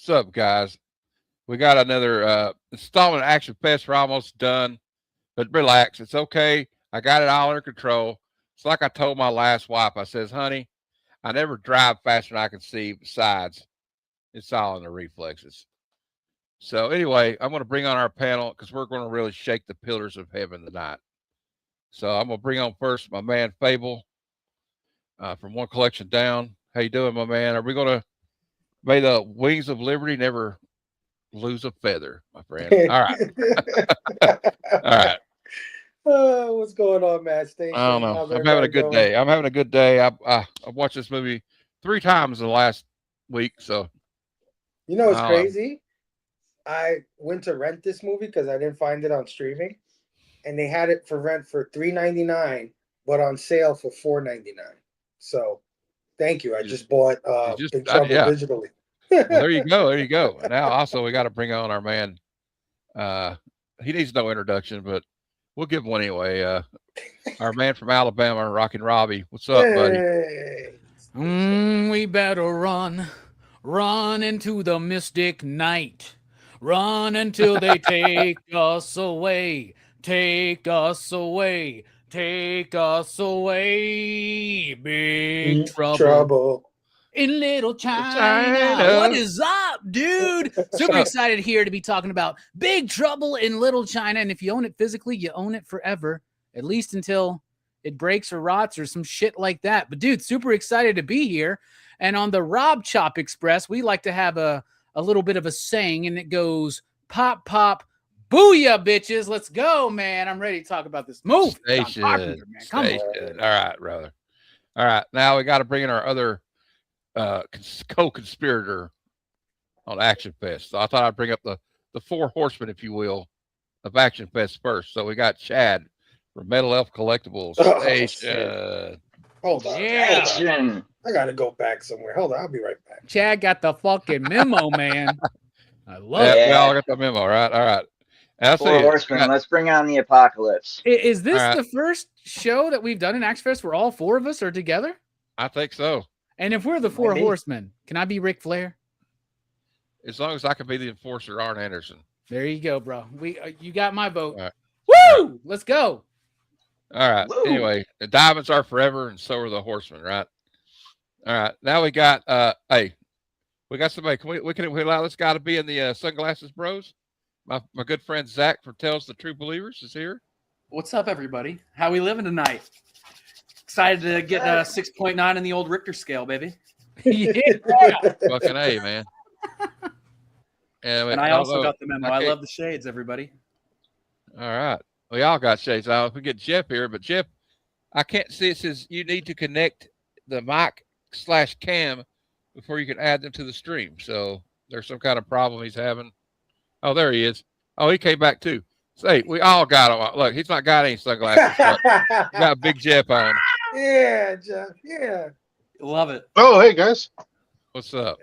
What's up, guys? We got another installment of Action Fest. We're almost done, but relax. It's okay. I got it all under control. It's like I told my last wife. I says, honey, I never drive faster than I can see. Besides, it's all in the reflexes. So anyway, I'm going to bring on our panel because we're going to really shake the pillars of heaven tonight. So I'm going to bring on first my man Fable from One Collection Down. How you doing, my man? Are we going to may the wings of liberty never lose a feather, my friend? All right. All right. What's going on, Matt Station? I don't know. I'm having a good day. I'm having a good day. I've watched this movie 3 times in the last week. So, you know, it's crazy. I went to rent this movie because I didn't find it on streaming, and they had it for rent for $3.99, but on sale for $4.99. So, thank you. I just bought Big Trouble digitally. Well, there you go. There you go. Now, also, we got to bring on our man. He needs no introduction, but we'll give one anyway. Our man from Alabama, Rockin' Robbie. What's up, buddy? We better run into the mystic night. Run until they take us away. Take us away. Take us away. Big trouble. In Little China. What is up, dude? Super excited here to be talking about Big Trouble in Little China. And if you own it physically, you own it forever, at least until it breaks or rots or some shit like that. But dude, super excited to be here. And on the Rob Chop Express, we like to have a little bit of a saying, and it goes, pop, pop, booyah, bitches. Let's go, man. I'm ready to talk about this movie. Station. Come on. All right, brother. All right. Now we got to bring in our other co-conspirator on Action Fest. So I thought I'd bring up the 4 horsemen, if you will, of Action Fest first. So we got Chad from Metal Elf Collectibles. Hold on. Yeah. I gotta go back somewhere. Hold on, I'll be right back. Chad got the fucking memo, man. I love it. We all got the memo, right? All right. And 4 horsemen. Let's bring on the apocalypse. Is this the first show that we've done in Action Fest where all 4 of us are together? I think so. And if we're the 4 horsemen, can I be Ric Flair? As long as I can be the enforcer, Arn Anderson. There you go, bro. You got my vote. Right. Woo! Let's go. All right. Woo! Anyway, the diamonds are forever, and so are the horsemen, right? All right. Now we got hey, we got somebody. Can we allow this guy to be in the Sunglasses Bros? My good friend Zach from Tells the True Believers is here. What's up, everybody? How we living tonight? Excited to get 6.9 in the old Richter scale, baby. Yeah. Fucking A, man. And I also got the memo. I love the shades, everybody. All right. We all got shades. If we get Jeff here, but Jeff, I can't see. It says you need to connect the mic/cam before you can add them to the stream. So there's some kind of problem he's having. Oh, there he is. Oh, he came back too. Say, we all got him. Look, he's not got any sunglasses. He got Big Jeff on. Yeah, Jeff. Yeah. Love it. Oh, hey guys. What's up?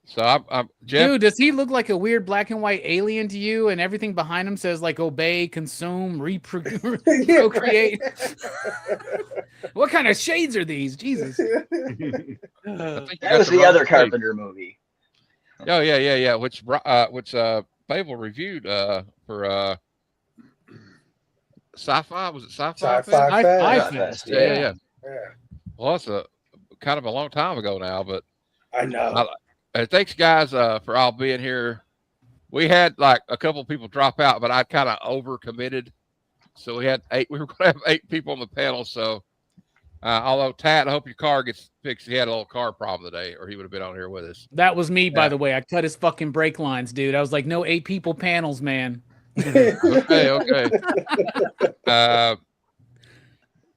So I'm Jeff. Dude, does he look like a weird black and white alien to you? And everything behind him says like obey, consume, procreate. What kind of shades are these? Jesus. That was the other Carpenter movie. Oh yeah. Which Fable reviewed for sci-fi. Was it sci-fi? Sci-fi Fest. Yeah. Well, that's a kind of a long time ago now, but I know. Thanks guys for all being here. We had like a couple of people drop out, but I kind of overcommitted, so we had 8. We were going to have 8 people on the panel. So although Tat, I hope your car gets fixed. He had a little car problem today, or he would have been on here with us. That was me, by the way. I cut his fucking brake lines, dude. I was like, no 8 people panels, man. Okay.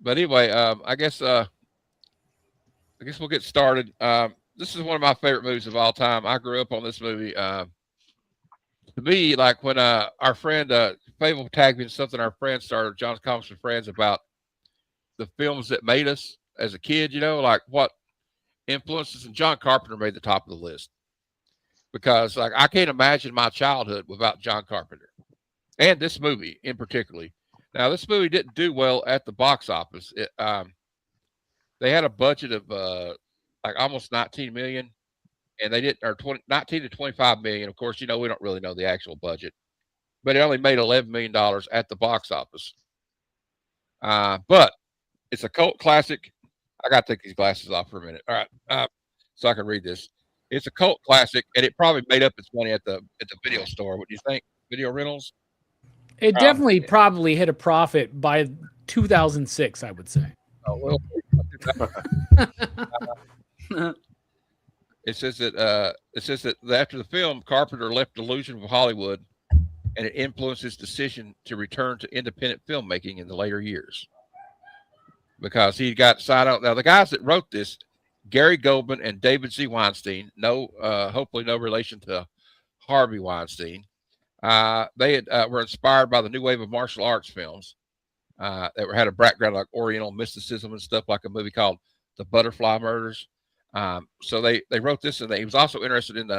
But anyway, I guess we'll get started. This is one of my favorite movies of all time. I grew up on this movie. To me, like when our friend Fable tagged me in something our friend started, John's Comics and Friends, about the films that made us as a kid, like what influences, and John Carpenter made the top of the list. Because like I can't imagine my childhood without John Carpenter. And this movie in particular. Now, this movie didn't do well at the box office. They had a budget of like almost 19 million, and they did, or 19 to 25 million. Of course, we don't really know the actual budget, but it only made $11 million at the box office. But it's a cult classic. I got to take these glasses off for a minute. All right, so I can read this. It's a cult classic, and it probably made up its money at the video store. What do you think? Video rentals? It definitely probably hit a profit by 2006, I would say. Oh, well. It says that after the film, Carpenter left Delusion of Hollywood, and it influenced his decision to return to independent filmmaking in the later years, because he got signed out. Now, the guys that wrote this, Gary Goldman and David Z. Weinstein, hopefully no relation to Harvey Weinstein. They were inspired by the new wave of martial arts films that had a background like Oriental mysticism and stuff, like a movie called The Butterfly Murders. So they wrote this, and he was also interested in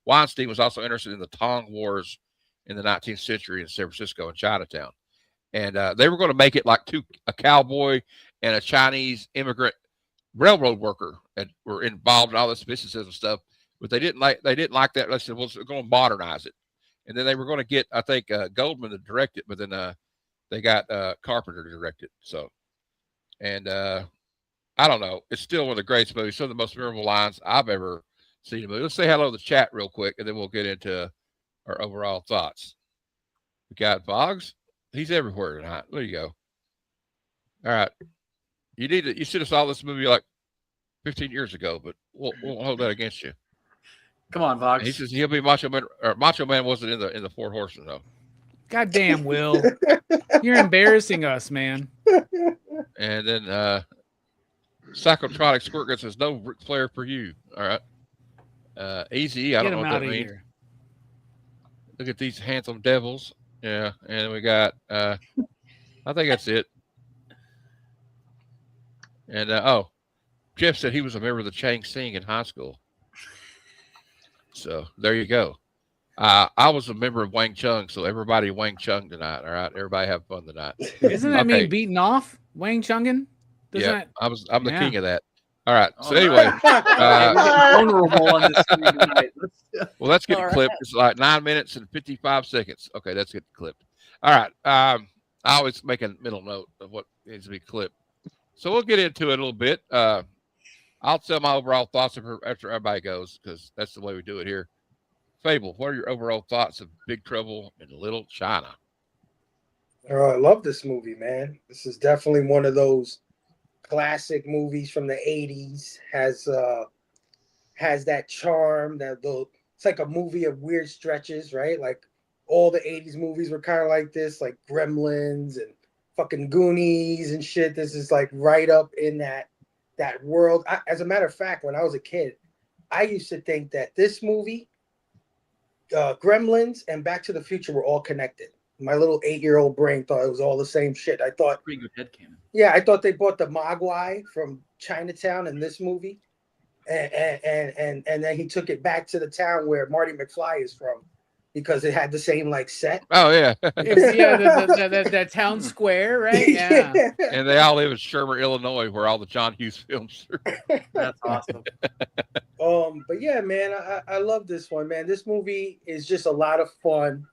Weinstein was also interested in the Tong Wars in the 19th century in San Francisco and Chinatown. And they were going to make it like a cowboy and a Chinese immigrant railroad worker and were involved in all this mysticism stuff, but they didn't like that. They said, well, we're going to modernize it. And then they were going to get, I think, Goldman to direct it, but then they got Carpenter to direct it. So, and I don't know. It's still one of the greatest movies. Some of the most memorable lines I've ever seen in a movie. Let's say hello to the chat real quick, and then we'll get into our overall thoughts. We got Boggs. He's everywhere tonight. There you go. All right. You should have saw this movie like 15 years ago, but we'll hold that against you. Come on, Vox. He says he'll be Macho Man. Or Macho Man wasn't in the Four Horsemen though. Goddamn, Will, you're embarrassing us, man. And then Psychotronic Squirt Gun says no Ric Flair for you. All right. Easy. I don't know what that means. Here. Look at these handsome devils. Yeah, and we got. I think that's it. And Jeff said he was a member of the Chang Sing in high school. So there you go. I was a member of Wang Chung, so everybody Wang Chung tonight. All right, everybody have fun tonight. Isn't that mean beating off Wang Chungin? Yeah, I'm the king of that. All right. So All anyway, Okay, we're getting vulnerable on this screen tonight. well, let's get it All clipped. right. It's like 9 minutes and 55 seconds. Okay, let's get it clipped. All right. I always make a middle note of what needs to be clipped. So we'll get into it a little bit. I'll tell my overall thoughts after everybody goes, because that's the way we do it here. Fable, what are your overall thoughts of Big Trouble in Little China? Oh, I love this movie, man. This is definitely one of those classic movies from the 80s. Has that charm, it's like a movie of weird stretches, right? Like all the 80s movies were kind of like this, like Gremlins and fucking Goonies and shit. This is like right up in that world. As a matter of fact, when I was a kid, I used to think that this movie, Gremlins and Back to the Future were all connected. My little 8-year-old brain thought it was all the same shit. I thought, Pretty good headcanon. yeah, I thought they bought the Mogwai from Chinatown in this movie, and then he took it back to the town where Marty McFly is from, because it had the same like set. Oh yeah, that town square, right? Yeah. and they all live in Shermer, Illinois, where all the John Hughes films are. That's awesome. But yeah, man, I love this one, man. This movie is just a lot of fun.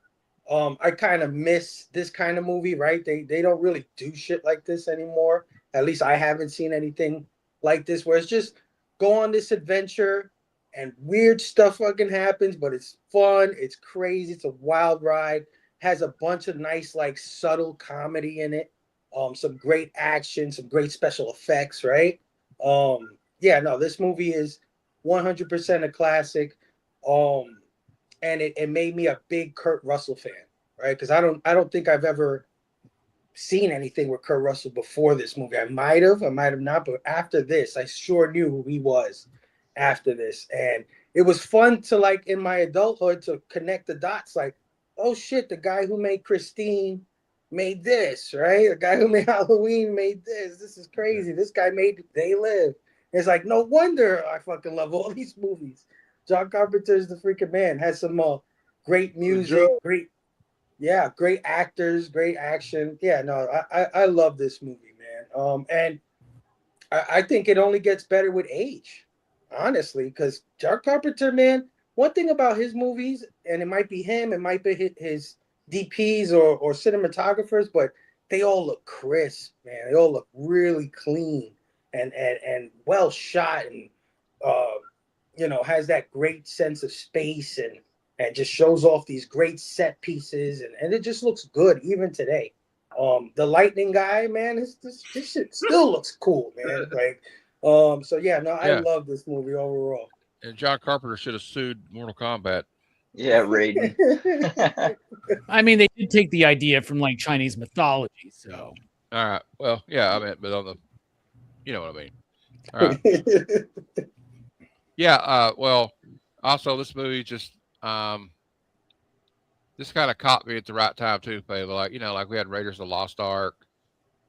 I kind of miss this kind of movie, right? They don't really do shit like this anymore. At least I haven't seen anything like this, where it's just go on this adventure and weird stuff fucking happens, but it's fun, it's crazy, it's a wild ride, has a bunch of nice, like, subtle comedy in it, some great action, some great special effects, right? Yeah, no, this movie is 100% a classic. And it made me a big Kurt Russell fan, right? Because I don't think I've ever seen anything with Kurt Russell before this movie. I might have not, but after this, I sure knew who he was after this. And it was fun to, like, in my adulthood, to connect the dots, like, oh shit, the guy who made Christine made this, right? The guy who made Halloween made this. This is crazy. This guy made They Live. It's like, no wonder I fucking love all these movies. John Carpenter is the freaking man. Has some great music, great actors, great action. Yeah, no, I love this movie, man. And I think it only gets better with age, honestly, because John Carpenter, man, one thing about his movies, and it might be him, it might be his DPs or cinematographers, but they all look crisp, man. They all look really clean and well shot, and has that great sense of space, and just shows off these great set pieces, and it just looks good even today. The lightning guy, man, this shit still looks cool, man. Like, so yeah, no, I love this movie overall. And John Carpenter should have sued Mortal Kombat. Yeah, Raiden. I mean, they did take the idea from, like, Chinese mythology, so. All right. Well, yeah, I mean, but on the, you know what I mean. All right. Yeah. Well, also this movie just this kind of caught me at the right time too, Fable. Like, like we had Raiders of the Lost Ark,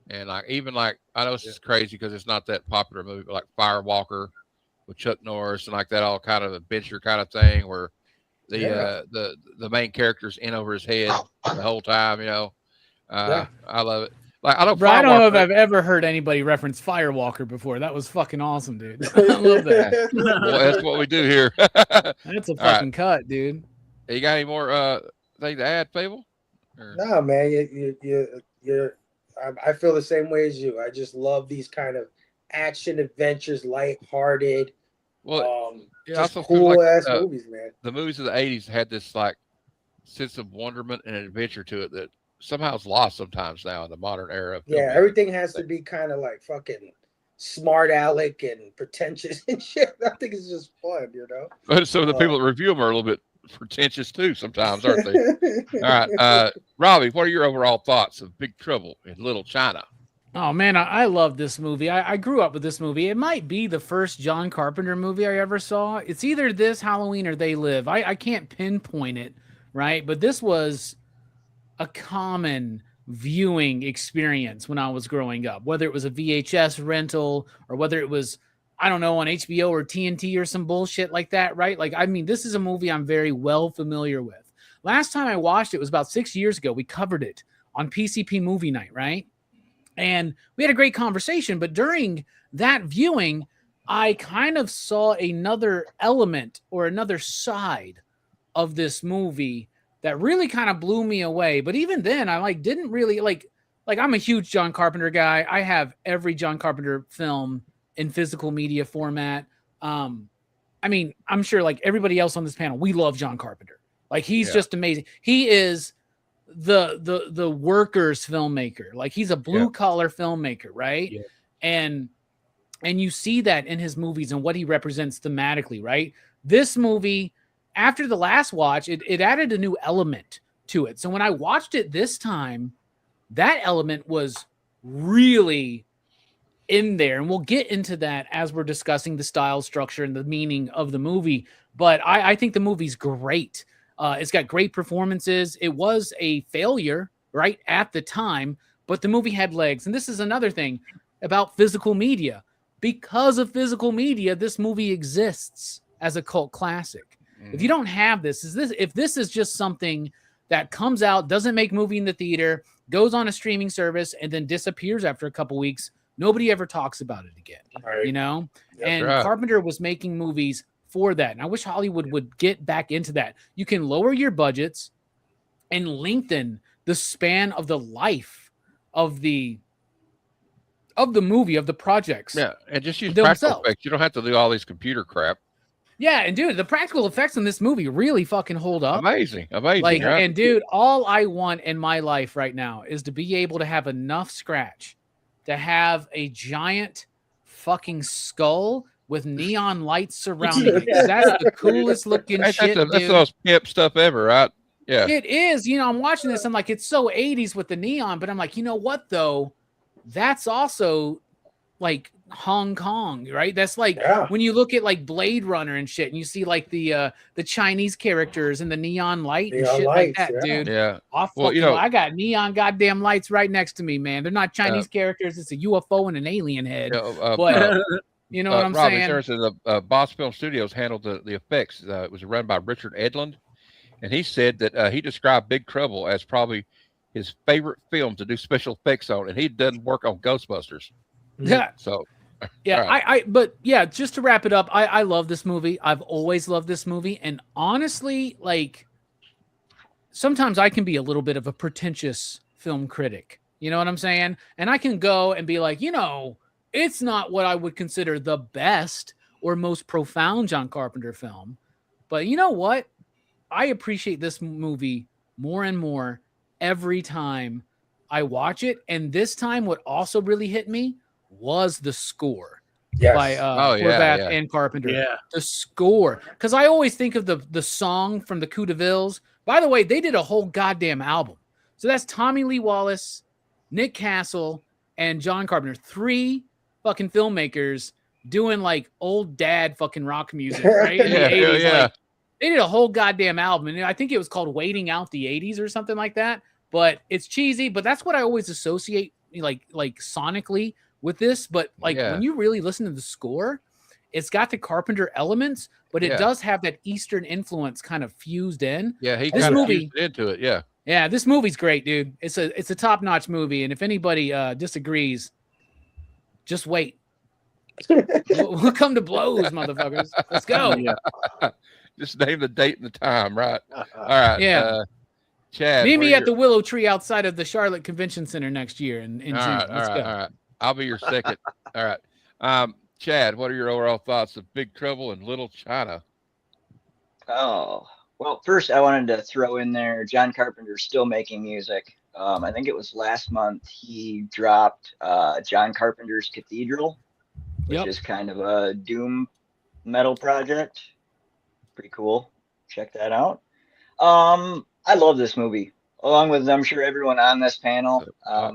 and like even like I know this is crazy because it's not that popular movie, but like Firewalker with Chuck Norris and like that all kind of adventure kind of thing where the main character's in over his head the whole time. I love it. Like I don't know if I've ever heard anybody reference Firewalker before. That was fucking awesome, dude. I love that. Well, that's what we do here. That's a fucking cut, dude. You got any more thing to add, Fable? No, man. I feel the same way as you. I just love these kind of action adventures, lighthearted. Well, just cool ass movies, man. The movies of the 80s had this like sense of wonderment and adventure to it that somehow is lost sometimes now in the modern era. Yeah, everything has to be kind of like fucking smart aleck and pretentious and shit. I think it's just fun, But some of the people that review them are a little bit pretentious too sometimes, aren't they? All right. Robbie, what are your overall thoughts of Big Trouble in Little China? Oh, man, I love this movie. I grew up with this movie. It might be the first John Carpenter movie I ever saw. It's either this, Halloween, or They Live. I can't pinpoint it, right? But this was a common viewing experience when I was growing up, whether it was a VHS rental or whether it was, I don't know, on HBO or TNT or some bullshit like that, right? Like, I mean, this is a movie I'm very well familiar with. Last time I watched it was about 6 years ago. We covered it on PCP Movie Night, right? And we had a great conversation, but during that viewing, I kind of saw another element or another side of this movie that really kind of blew me away. But even then, I like didn't really like I'm a huge John Carpenter guy. I have every John Carpenter film in physical media format. I mean, I'm sure like everybody else on this panel, we love John Carpenter. Like he's just amazing. He is the workers filmmaker. Like he's a blue collar filmmaker, right? Yeah. And you see that in his movies and what he represents thematically, right? This movie, after the last watch, it added a new element to it. So when I watched it this time, that element was really in there. And we'll get into that as we're discussing the style, structure, and the meaning of the movie. But I think the movie's great. It's got great performances. It was a failure, right, at the time, but the movie had legs. And this is another thing about physical media. Because of physical media, this movie exists as a cult classic. If you don't have this, if this is just something that comes out, doesn't make movie in the theater, goes on a streaming service, and then disappears after a couple weeks, nobody ever talks about it again. Right. You know? That's and right. Carpenter was making movies for that. And I wish Hollywood would get back into that. You can lower your budgets and lengthen the span of the life of the movie, of the projects. Yeah, and just use themselves. practical effects. You don't have to do all these computer crap. Yeah, and dude, the practical effects in this movie really fucking hold up. Amazing. Like, Right? and dude, all I want in my life right now is to be able to have enough scratch to have a giant fucking skull with neon lights surrounding it. 'Cause that's the coolest looking shit, That's dude. the most pimp stuff ever, right? Yeah. It is. You know, I'm watching this. I'm like, it's so 80s with the neon, but I'm like, you know what though? That's also like Hong Kong, right? That's like when you look at like Blade Runner and shit, and you see like the Chinese characters and the neon light and shit like that, dude. Yeah. Well, I got neon goddamn lights right next to me, man. They're not Chinese characters. It's a UFO and an alien head. But you know what I'm Rob, saying? The Boss Film Studios handled the effects. It was run by Richard Edlund, and he said that he described Big Trouble as probably his favorite film to do special effects on, and he doesn't work on Ghostbusters. Yeah. So, yeah, right. but yeah, just to wrap it up, I love this movie. I've always loved this movie, and honestly, like sometimes I can be a little bit of a pretentious film critic. You know what I'm saying? And I can go and be like, you know, it's not what I would consider the best or most profound John Carpenter film, but you know what? I appreciate this movie more and more every time I watch it. And this time, what also really hit me was the score by Horvath and Carpenter. Yeah. The score. Because I always think of the song from the Coup de Villes. By the way, they did a whole goddamn album. So that's Tommy Lee Wallace, Nick Castle, and John Carpenter. 3 fucking filmmakers doing like old dad fucking rock music, right? In the 80s. Yeah. Like, they did a whole goddamn album. And I think it was called Waiting Out the 80s or something like that. But it's cheesy, but that's what I always associate like sonically with this. But like when you really listen to the score, it's got the Carpenter elements, but it does have that Eastern influence kind of fused in. Yeah, he this kind of movie fused into it. Yeah. Yeah, this movie's great, dude. It's a top-notch movie, and if anybody disagrees, just wait. we'll come to blows, motherfuckers. Let's go. Yeah. Just name the date and the time, right? All right. Yeah. Chad, meet me at the Willow Tree outside of the Charlotte Convention Center next year in June. Let's go. All right. I'll be your second. All right. Chad, what are your overall thoughts of Big Trouble in Little China? Oh, well, first I wanted to throw in there, John Carpenter's still making music. I think it was last month he dropped John Carpenter's Cathedral, which is kind of a doom metal project. Pretty cool. Check that out. I love this movie, along with, I'm sure, everyone on this panel,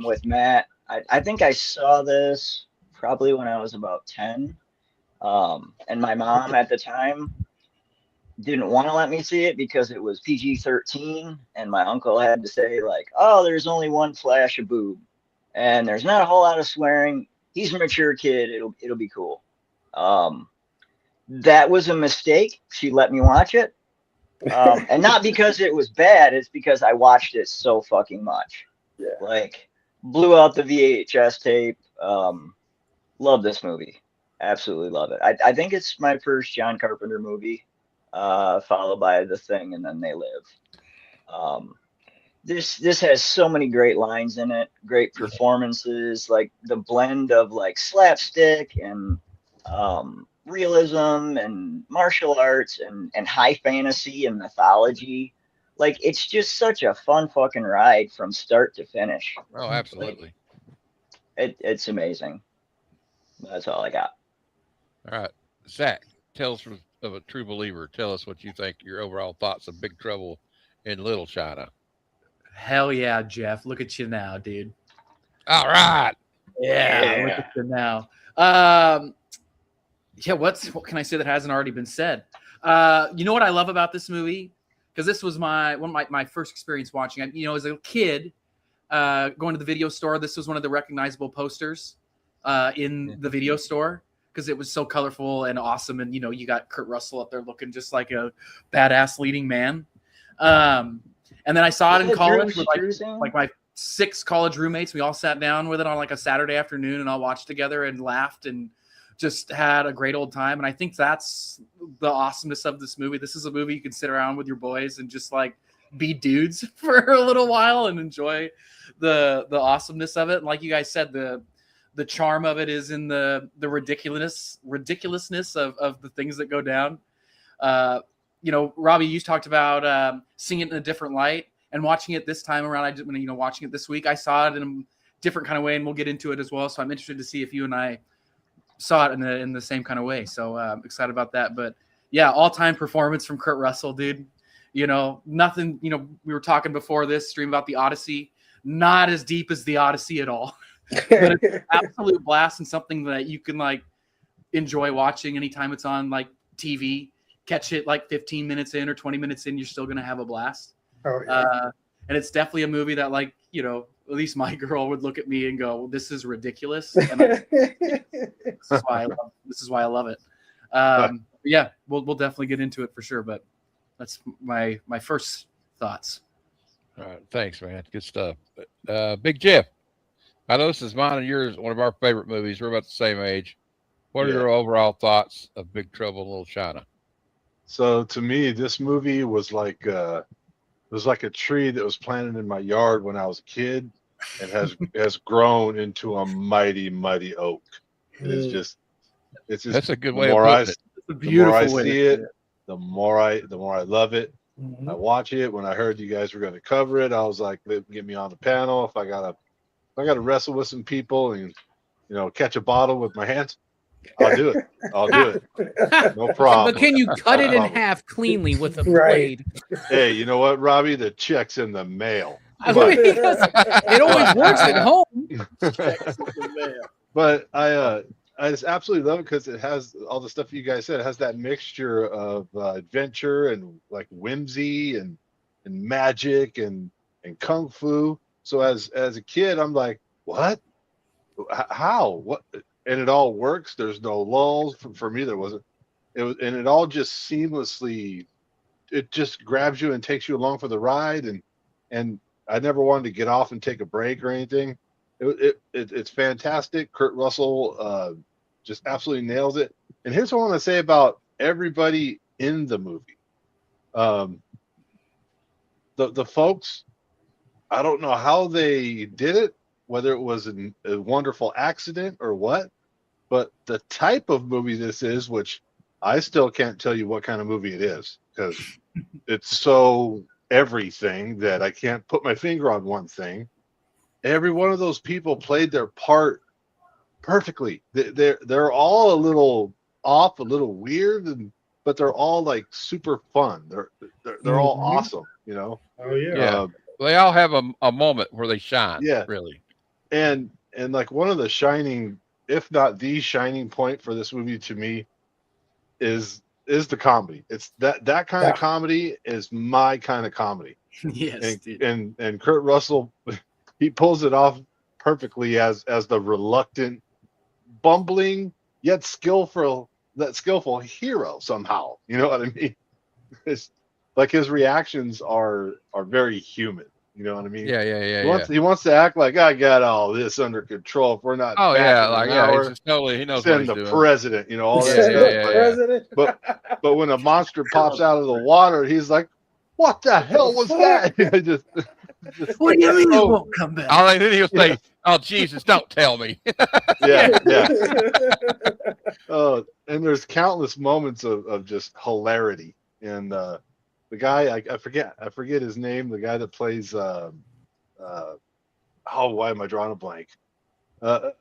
with Matt. I think I saw this probably when I was about 10. And my mom at the time didn't want to let me see it because it was PG-13. And my uncle had to say, like, oh, there's only one flash of boob. And there's not a whole lot of swearing. He's a mature kid. It'll be cool. That was a mistake. She let me watch it. And not because it was bad, it's because I watched it so fucking much. Yeah. Like, blew out the VHS tape. Love this movie. Absolutely love it. I think it's my first John Carpenter movie, followed by The Thing and then They Live. Um, this has so many great lines in it, great performances, like the blend of like slapstick and realism and martial arts and high fantasy and mythology. Like it's just such a fun fucking ride from start to finish. Oh, absolutely. It's amazing. That's all I got. All right, Zach, tell us of a true believer. Tell us what you think. Your overall thoughts of Big Trouble in Little China. Hell yeah, Jeff! Look at you now, dude. All right. Yeah, look at you now. Yeah, what can I say that hasn't already been said? You know what I love about this movie? Because this was my first experience watching it. You know, as a kid, going to the video store, this was one of the recognizable posters in the video store because it was so colorful and awesome. And, you know, you got Kurt Russell up there looking just like a badass leading man. And then I saw it in college with like my 6 college roommates. We all sat down with it on like a Saturday afternoon and all watched together and laughed and just had a great old time. And I think that's the awesomeness of this movie. This is a movie you can sit around with your boys and just like be dudes for a little while and enjoy the awesomeness of it. And like you guys said, the charm of it is in the ridiculousness of the things that go down. You know, Robbie, you talked about seeing it in a different light and watching it this time around. Watching it this week, I saw it in a different kind of way, and we'll get into it as well. So I'm interested to see if you and I saw it in the same kind of way. So I'm excited about that. But yeah, all-time performance from Kurt Russell, dude. You know, nothing, you know, we were talking before this stream about the Odyssey, not as deep as the Odyssey at all. But it's an absolute blast and something that you can like enjoy watching anytime it's on like TV. Catch it like 15 minutes in or 20 minutes in, you're still going to have a blast. Oh, yeah. And it's definitely a movie that, like, you know, at least my girl would look at me and go, well, this is ridiculous. And this is why I love it. Yeah, we'll definitely get into it for sure. But that's my first thoughts. All right. Thanks, man. Good stuff. Big Jeff, I know this is mine and yours, one of our favorite movies. We're about the same age. What are your overall thoughts of Big Trouble in Little China? So to me, this movie was like a tree that was planted in my yard when I was a kid, and has grown into a mighty oak. It's just that's a good way of putting it. It's a beautiful way. The more I way see it, the more I love it. Mm-hmm. I watch it. When I heard you guys were going to cover it, I was like, get me on the panel. If I gotta wrestle with some people and, you know, catch a bottle with my hands, I'll do it. No problem. But can you cut it in half cleanly with a blade? Hey, you know what, Robbie? The check's in the mail. I mean, it always works at home. But I just absolutely love it because it has all the stuff you guys said. It has that mixture of adventure and like whimsy and magic and kung fu. So as a kid, I'm like, what? How? What? And it all works. There's no lulls. For me, there wasn't. And it all just seamlessly. It just grabs you and takes you along for the ride. And I never wanted to get off and take a break or anything. It's fantastic. Kurt Russell just absolutely nails it. And here's what I want to say about everybody in the movie. The folks, I don't know how they did it, whether it was a wonderful accident or what, but the type of movie this is, which I still can't tell you what kind of movie it is because it's so everything that I can't put my finger on one thing. Every one of those people played their part perfectly. They're all a little off, a little weird, but they're all like super fun. They're all awesome, you know. Oh yeah. They all have a moment where they shine. Yeah, really. And like one of the shining, if not the shining point for this movie to me, is the comedy. It's that kind of comedy is my kind of comedy. Yes. And Kurt Russell, he pulls it off perfectly as the reluctant, bumbling yet skillful hero somehow. You know what I mean? It's like his reactions are very human. You know what I mean? Yeah. He wants to act like I got all this under control. If we're not Oh back yeah, in like an yeah, hour, he's just totally he knows what send he's the doing. president. You know all that Send stuff. the president. But when a monster pops out of the water, he's like, "What the hell was that?" just What do you mean it oh, won't come back? All then he'll say, "Oh Jesus, don't tell me." yeah. And there's countless moments of just hilarity. And the guy, I forget his name. The guy that plays, why am I drawing a blank? The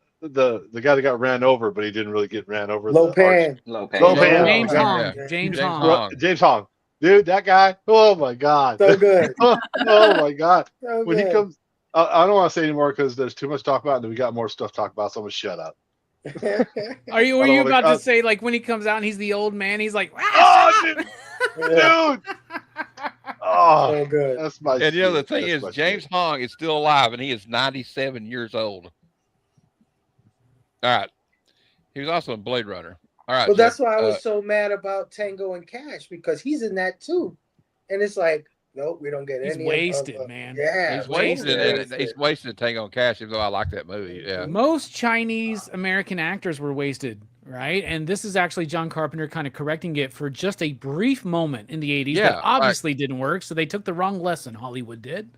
guy that got ran over, but he didn't really get ran over. Lopan. James Yeah. Hong. Yeah. James James Hong. Hong. James Hong. Dude, that guy. Oh my God. So good. Oh my God. So When he good. comes, I don't want to say anymore because there's too much to talk about, and we got more stuff to talk about. So I'm gonna shut up. Were you wanna- about to say like when he comes out and he's the old man? He's like, Oh, dude. Oh, So good. that's my. And the other shit. thing That's is, my James shit. Hong is still alive, and he is 97 years old. All right, he was also in Blade Runner. All right, Well, that's Jeff, why I was so mad about Tango and Cash because he's in that too, and it's like, nope, we don't get He's any. wasted, man. Yeah, he's wasted, wasted. and he's wasted Tango and Cash. Even though I like that movie, yeah. Most Chinese American actors were wasted, right? And this is actually John Carpenter kind of correcting it for just a brief moment in the 80s Yeah, that obviously didn't work. So they took the wrong lesson, Hollywood did.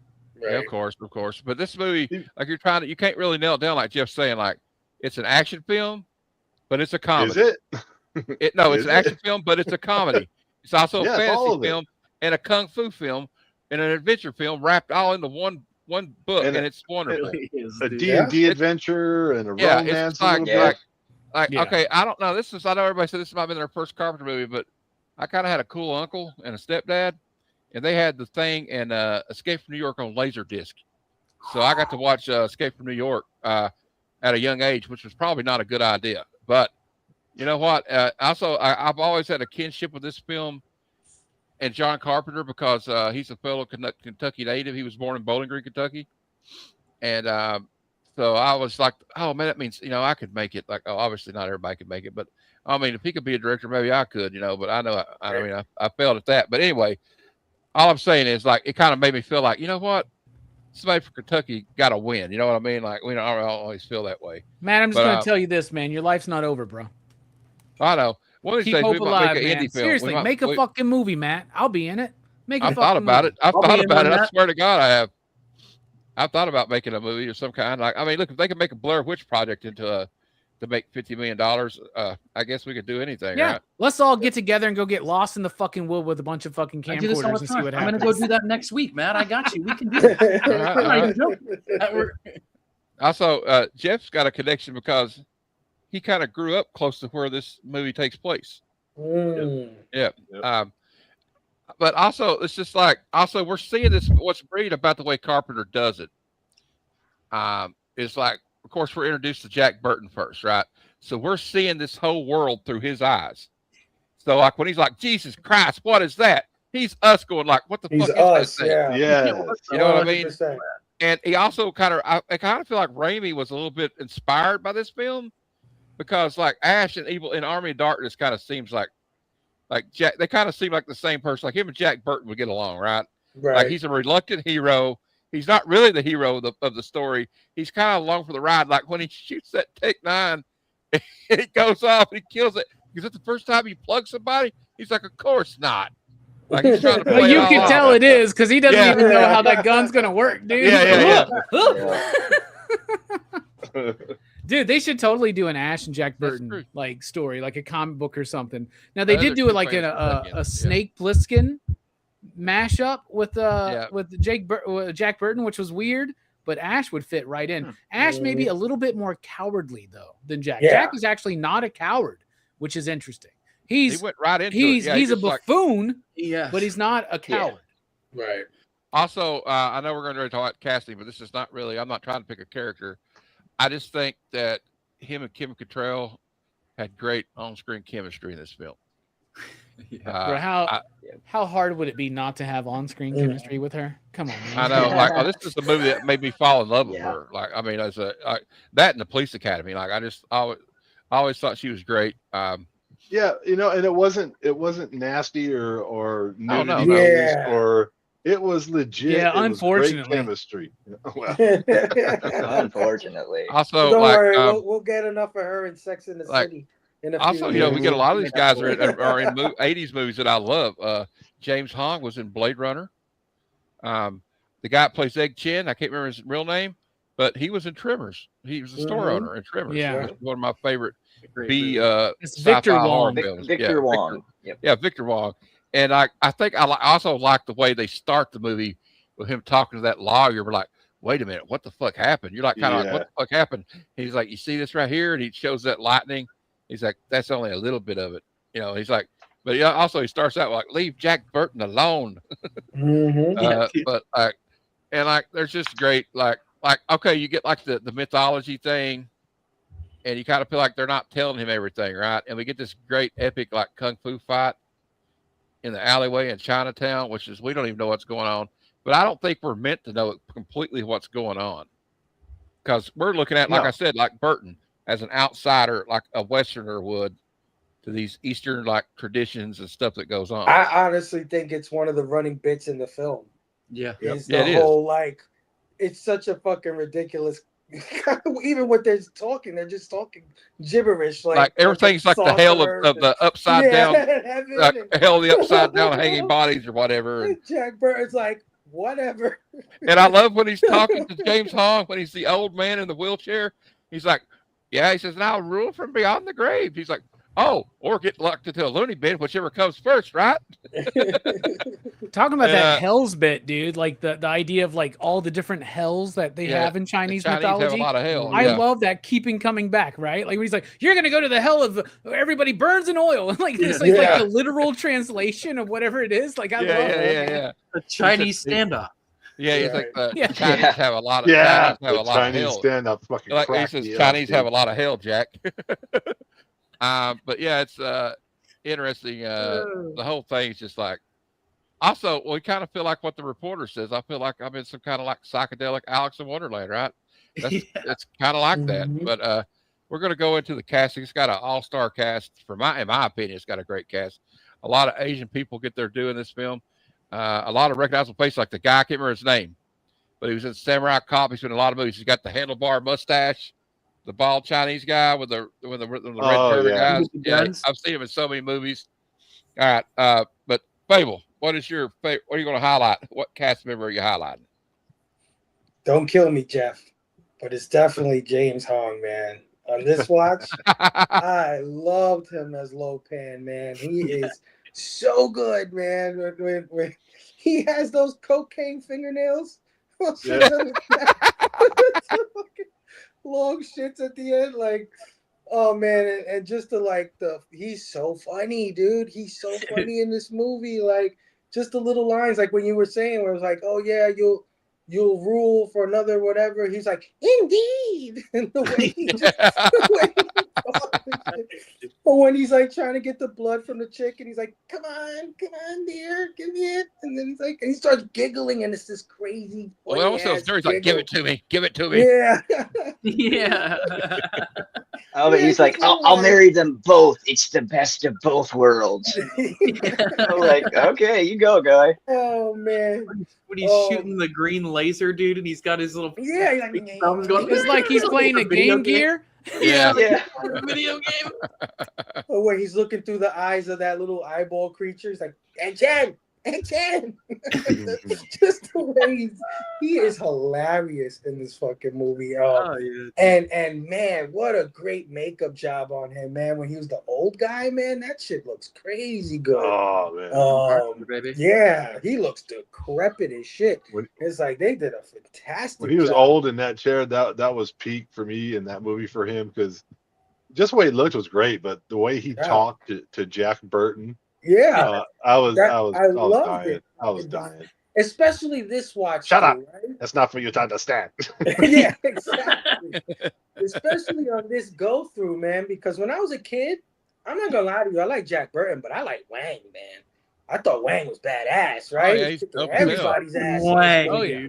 Right. Yeah, of course. But this movie, like you can't really nail it down like Jeff's saying. Like it's an action film, but it's a comedy. Is it? No, it's Is an action film, but it's a comedy. It's also Yeah, a it's all fantasy of it. film and a kung fu film and an adventure film wrapped all into one book, and it's wonderful. Really is, A dude. D&D adventure and a Yeah, it's romance. just like, a little bit. Yeah. Okay, I don't know. I know everybody said this might have been their first Carpenter movie, but I kind of had a cool uncle and a stepdad, and they had the thing and Escape from New York on Laserdisc. So I got to watch Escape from New York at a young age, which was probably not a good idea. But you know what? Also, I've always had a kinship with this film and John Carpenter because he's a fellow Kentucky native. He was born in Bowling Green, Kentucky. And so I was like, oh, man, that means, I could make it. Like, obviously not everybody could make it. But, I mean, if he could be a director, maybe I could, but I know, I failed at that. But anyway, all I'm saying is, like, it kind of made me feel like, you know what? Somebody from Kentucky got to win. You know what I mean? Like, we don't always feel that way. Matt, I'm just going to tell you this, man. Your life's not over, bro. I know. One of these Keep days, hope we might alive, make an man. indie film. Seriously, make a fucking movie, Matt. I'll be in it. Make a I've fucking thought about movie. it. I've I'll thought be in about on it. I that. swear to God, I have. I've thought about making a movie of some kind. Like, I mean, look, if they could make a Blair Witch Project to make $50 million, I guess we could do anything, Yeah, right? let's all get together and go get lost in the fucking wood with a bunch of fucking I do this all camcorders the and see time. what I'm happens. gonna go do that next week, Matt. I got you. We can do it. All right, I'm all not even right. joking. Also, Jeff's got a connection because he kind of grew up close to where this movie takes place. Mm. Yeah. Yep. But also, it's just like, we're seeing this. What's great about the way Carpenter does it is like, of course, we're introduced to Jack Burton first, right? So we're seeing this whole world through his eyes. So, like, when he's like, Jesus Christ, what is that? He's us going like, what the He's fuck us, is that thing? yeah. Yes. You know what I mean? 100%. And he also I kind of feel like Raimi was a little bit inspired by this film because, like, Ash and Evil in Army of Darkness kind of seems like Jack. They kind of seem like the same person. Like him and Jack Burton would get along, right? Right. Like he's a reluctant hero. He's not really the hero of the story. He's kind of along for the ride. Like when he shoots that Tech 9, it goes off and he kills it. Is it the first time you plug somebody? He's like, of course not. Like he's trying to play Well, you it can all tell off. it is because he doesn't Yeah. even know how that gun's gonna work, dude. Yeah. Dude, they should totally do an Ash and Jack That's Burton true. like story, like a comic book or something. Now they Those did are do two it like in famous a Kentuckians. Snake Plissken mashup with Yeah. Jack Burton, which was weird, but Ash would fit right in. Ash may be a little bit more cowardly though than Jack. Yeah. Jack is actually not a coward, which is interesting. He He's went right into it. he's Yeah, he he's a just like- buffoon, Yeah, but he's not a coward. Right. Also, I know we're going to talk about casting, but this is not really. I'm not trying to pick a character. I just think that him and Kim Cattrall had great on-screen chemistry in this film. Bro, how hard would it be not to have on-screen chemistry with her? Come on, man. I know. Like, this is the movie that made me fall in love with Yeah. her. Like, I mean, as that and the Police Academy. Like, I always thought she was great. Yeah, and it wasn't nasty or no, nudity no. based Yeah. or It was legit. Yeah, It was great unfortunately. chemistry. Well, Unfortunately. Also, Don't like, worry, we'll get enough of her in Sex in the like, City in a few also, you know, we years. get a lot of Mhm. these guys are in 80s movies that I love. James Hong was in Blade Runner. The guy that plays Egg Chen, I can't remember his real name, but he was in Tremors. He was a store owner in Tremors, Yeah. which is one of my favorite Great B movie. It's sci-fi Victor horror Wong. films. Victor Wong. Yep. Yeah, Victor Wong. And I think I also like the way they start the movie with him talking to that lawyer. We're like, wait a minute, what the fuck happened? You're like kind of like, what yeah. the fuck happened? He's like, you see this right here, and he shows that lightning. He's like, that's only a little bit of it, you know. He's like, but yeah, also he starts out like, leave Jack Burton alone. Mm-hmm. Yeah, dude. But and like, there's just great like okay, you get like the mythology thing, and you kind of feel like they're not telling him everything, right? And we get this great epic like kung fu fight in the alleyway in Chinatown, which is we don't even know what's going on. But I don't think we're meant to know completely what's going on because we're looking at, like I No. said, like Burton as an outsider, like a Westerner would to these Eastern like traditions and stuff that goes on. I honestly think it's one of the running bits in the film. Yeah. Is Yeah, the it is. whole like, it's such a fucking ridiculous. Even what they're talking, they're just talking gibberish. Like everything's like the hell of the upside down, heaven hell of the upside down hanging bodies or whatever. And Jack Burton's like, whatever. And I love when he's talking to James Hong when he's the old man in the wheelchair. He's like, yeah, he says, and I'll rule from beyond the grave. He's like, oh, or get locked into a loony bin, whichever comes first, right? Talking about that hells bit, dude, like the idea of like all the different hells that they have in Chinese mythology. Have a lot of hell. I love that keeping coming back, right? Like when he's like, you're gonna go to the hell of everybody burns in oil. And like this like the literal translation of whatever it is. Like I love that. Yeah. The Chinese stand-up. Yeah, he's like the Chinese have a lot of Chinese of hell. stand-up fucking like he says, Chinese have a lot of hell, Jack. But yeah, it's interesting. The whole thing's just like. Also, we kind of feel like what the reporter says. I feel like I'm in some kind of like psychedelic Alice in Wonderland, right? It's kind of like that. But we're going to go into the casting. It's got an all-star cast. In my opinion, it's got a great cast. A lot of Asian people get their due in this film. A lot of recognizable faces, like the guy, I can't remember his name, but he was in Samurai Cop. He's been in a lot of movies. He's got the handlebar mustache, the bald Chinese guy with the red turban guys. Yeah, I've seen him in so many movies. All right, but Fable, what is your favorite? What are you going to highlight? What cast member are you highlighting? Don't kill me, Jeff, but it's definitely James Hong, man. On this watch, I loved him as Lo Pan, man. He is so good, man. When he has those cocaine fingernails, long shits at the end, like, oh man, and just he's so funny, dude. He's so funny in this movie. Like, just the little lines, like when you were saying, where it was like, oh yeah, you'll rule for another whatever. He's like, indeed, and the way he just, or when he's like trying to get the blood from the chick, and he's like, come on, dear, give me it, and then he's like, and he starts giggling, and it's this crazy. Well, also, he's like, give it to me. Yeah, yeah. Oh, but he's like, I'll marry them both. It's the best of both worlds. I'm like, okay, you go, guy. Oh man. When he's shooting the green laser, dude, and he's got his little thumbs going. It's like he's playing a Game Gear. Yeah. Video game. Or where he's looking through the eyes of that little eyeball creature. He's like, and Jen. Just the way he is hilarious in this fucking movie. And man, what a great makeup job on him, man. When he was the old guy, man, that shit looks crazy good. Oh man, yeah, he looks decrepit as shit. It's like they did a fantastic. When he was job. old in that chair, that was peak for me in that movie for him, because just the way he looked was great, but the way he talked to Jack Burton. Yeah, I loved it. I was dying. Especially this watch. Shut up. Right? That's not for you to understand. Yeah, exactly. Especially on this go through, man, because when I was a kid, I'm not gonna lie to you, I like Jack Burton, but I like Wang, man. I thought Wang was badass, right? Oh, yeah, he's everybody's ass. Wang. Oh yeah.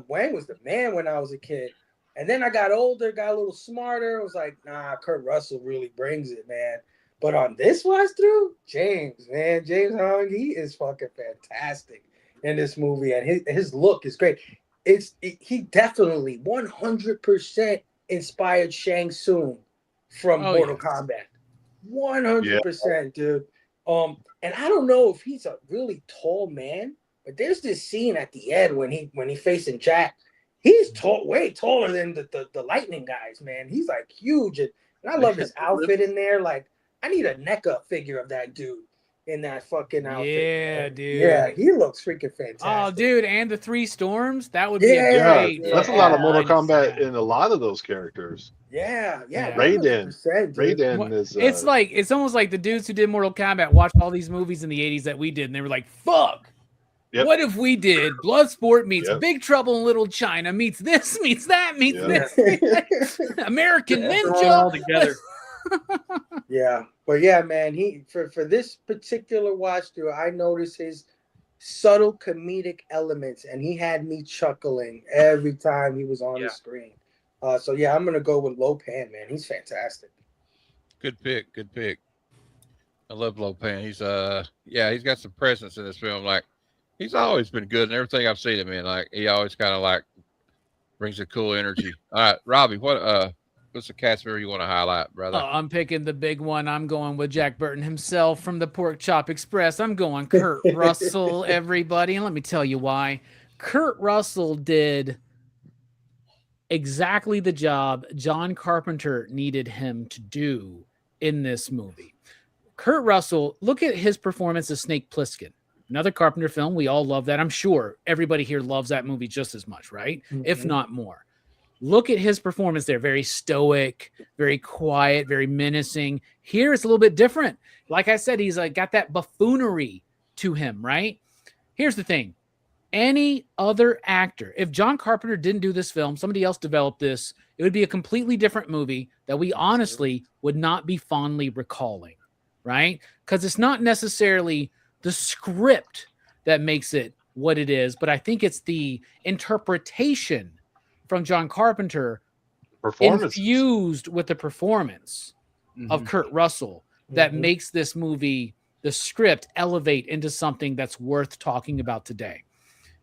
Wang was the man when I was a kid. And then I got older, got a little smarter. I was like, nah, Kurt Russell really brings it, man. But on this watch through, James Hong, he is fucking fantastic. in this movie, and his look is great. He definitely 100% inspired Shang Tsung from Mortal Kombat. 100%, dude. And I don't know if he's a really tall man, but there's this scene at the end when he facing Jack. He's tall, way taller than the lightning guys, man. He's like huge, and I love his outfit in there. Like, I need a NECA figure of that dude in that fucking outfit. Yeah, man. dude. Yeah, he looks freaking fantastic. Oh, dude, and the 3 storms, that would be a great. That's a lot of Mortal Kombat in a lot of those characters. Yeah. Raiden is. It's almost like the dudes who did Mortal Kombat watched all these movies in the 80s that we did, and they were like, fuck. Yep. What if we did Bloodsport meets Big Trouble in Little China meets this, meets that, meets this. American Ninja all together. Yeah. But yeah, man, he for this particular watch through, I noticed his subtle comedic elements, and he had me chuckling every time he was on the screen. So yeah, I'm gonna go with Lopan, man. He's fantastic. Good pick. I love Lopan. He's he's got some presence in this film. Like, he's always been good in everything I've seen him in. Like, he always kind of like brings a cool energy. All right, Robbie, what's the cast member you want to highlight, brother? I'm picking the big one. I'm going with Jack Burton himself from the Pork Chop Express. I'm going Kurt Russell, everybody. And let me tell you why. Kurt Russell did exactly the job John Carpenter needed him to do in this movie. Kurt Russell, look at his performance as Snake Plissken. Another Carpenter film. We all love that. I'm sure everybody here loves that movie just as much, right? Mm-hmm. If not more. Look at his performance there. Very stoic, very quiet, very menacing. Here it's a little bit different. Like I said, he's got that buffoonery to him, right? Here's the thing. Any other actor, if John Carpenter didn't do this film, somebody else developed this, it would be a completely different movie that we honestly would not be fondly recalling, right? Because it's not necessarily the script that makes it what it is, but I think it's the interpretation from John Carpenter infused with the performance of Kurt Russell that makes this movie, the script, elevate into something that's worth talking about today.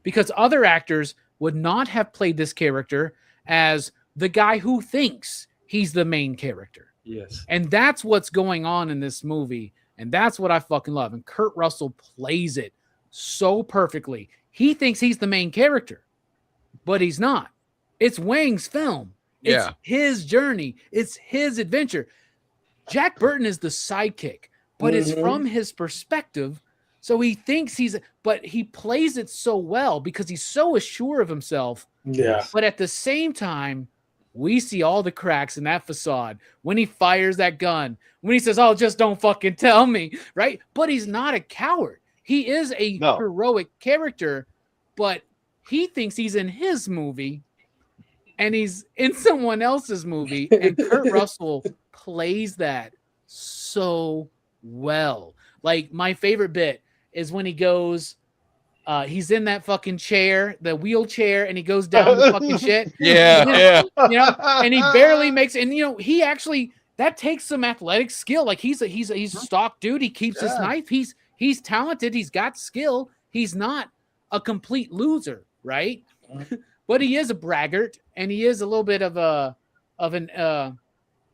Because other actors would not have played this character as the guy who thinks he's the main character. Yes. And that's what's going on in this movie. And that's what I fucking love. And Kurt Russell plays it so perfectly. He thinks he's the main character, but he's not. It's Wang's film. It's his journey. It's his adventure. Jack Burton is the sidekick, but it's from his perspective. So he thinks but he plays it so well because he's so assured of himself. Yeah. But at the same time, we see all the cracks in that facade when he fires that gun, when he says, "Oh, just don't fucking tell me," right? But he's not a coward. He is a heroic character, but he thinks he's in his movie and he's in someone else's movie. And Kurt Russell plays that so well. Like, my favorite bit is when he goes, he's in that fucking chair, the wheelchair, and he goes down the fucking shit. Yeah. You know, and he barely makes, and he actually, that takes some athletic skill. Like, he's a stock dude. He keeps his knife. He's talented. He's got skill. He's not a complete loser, right? But he is a braggart, and he is a little bit of an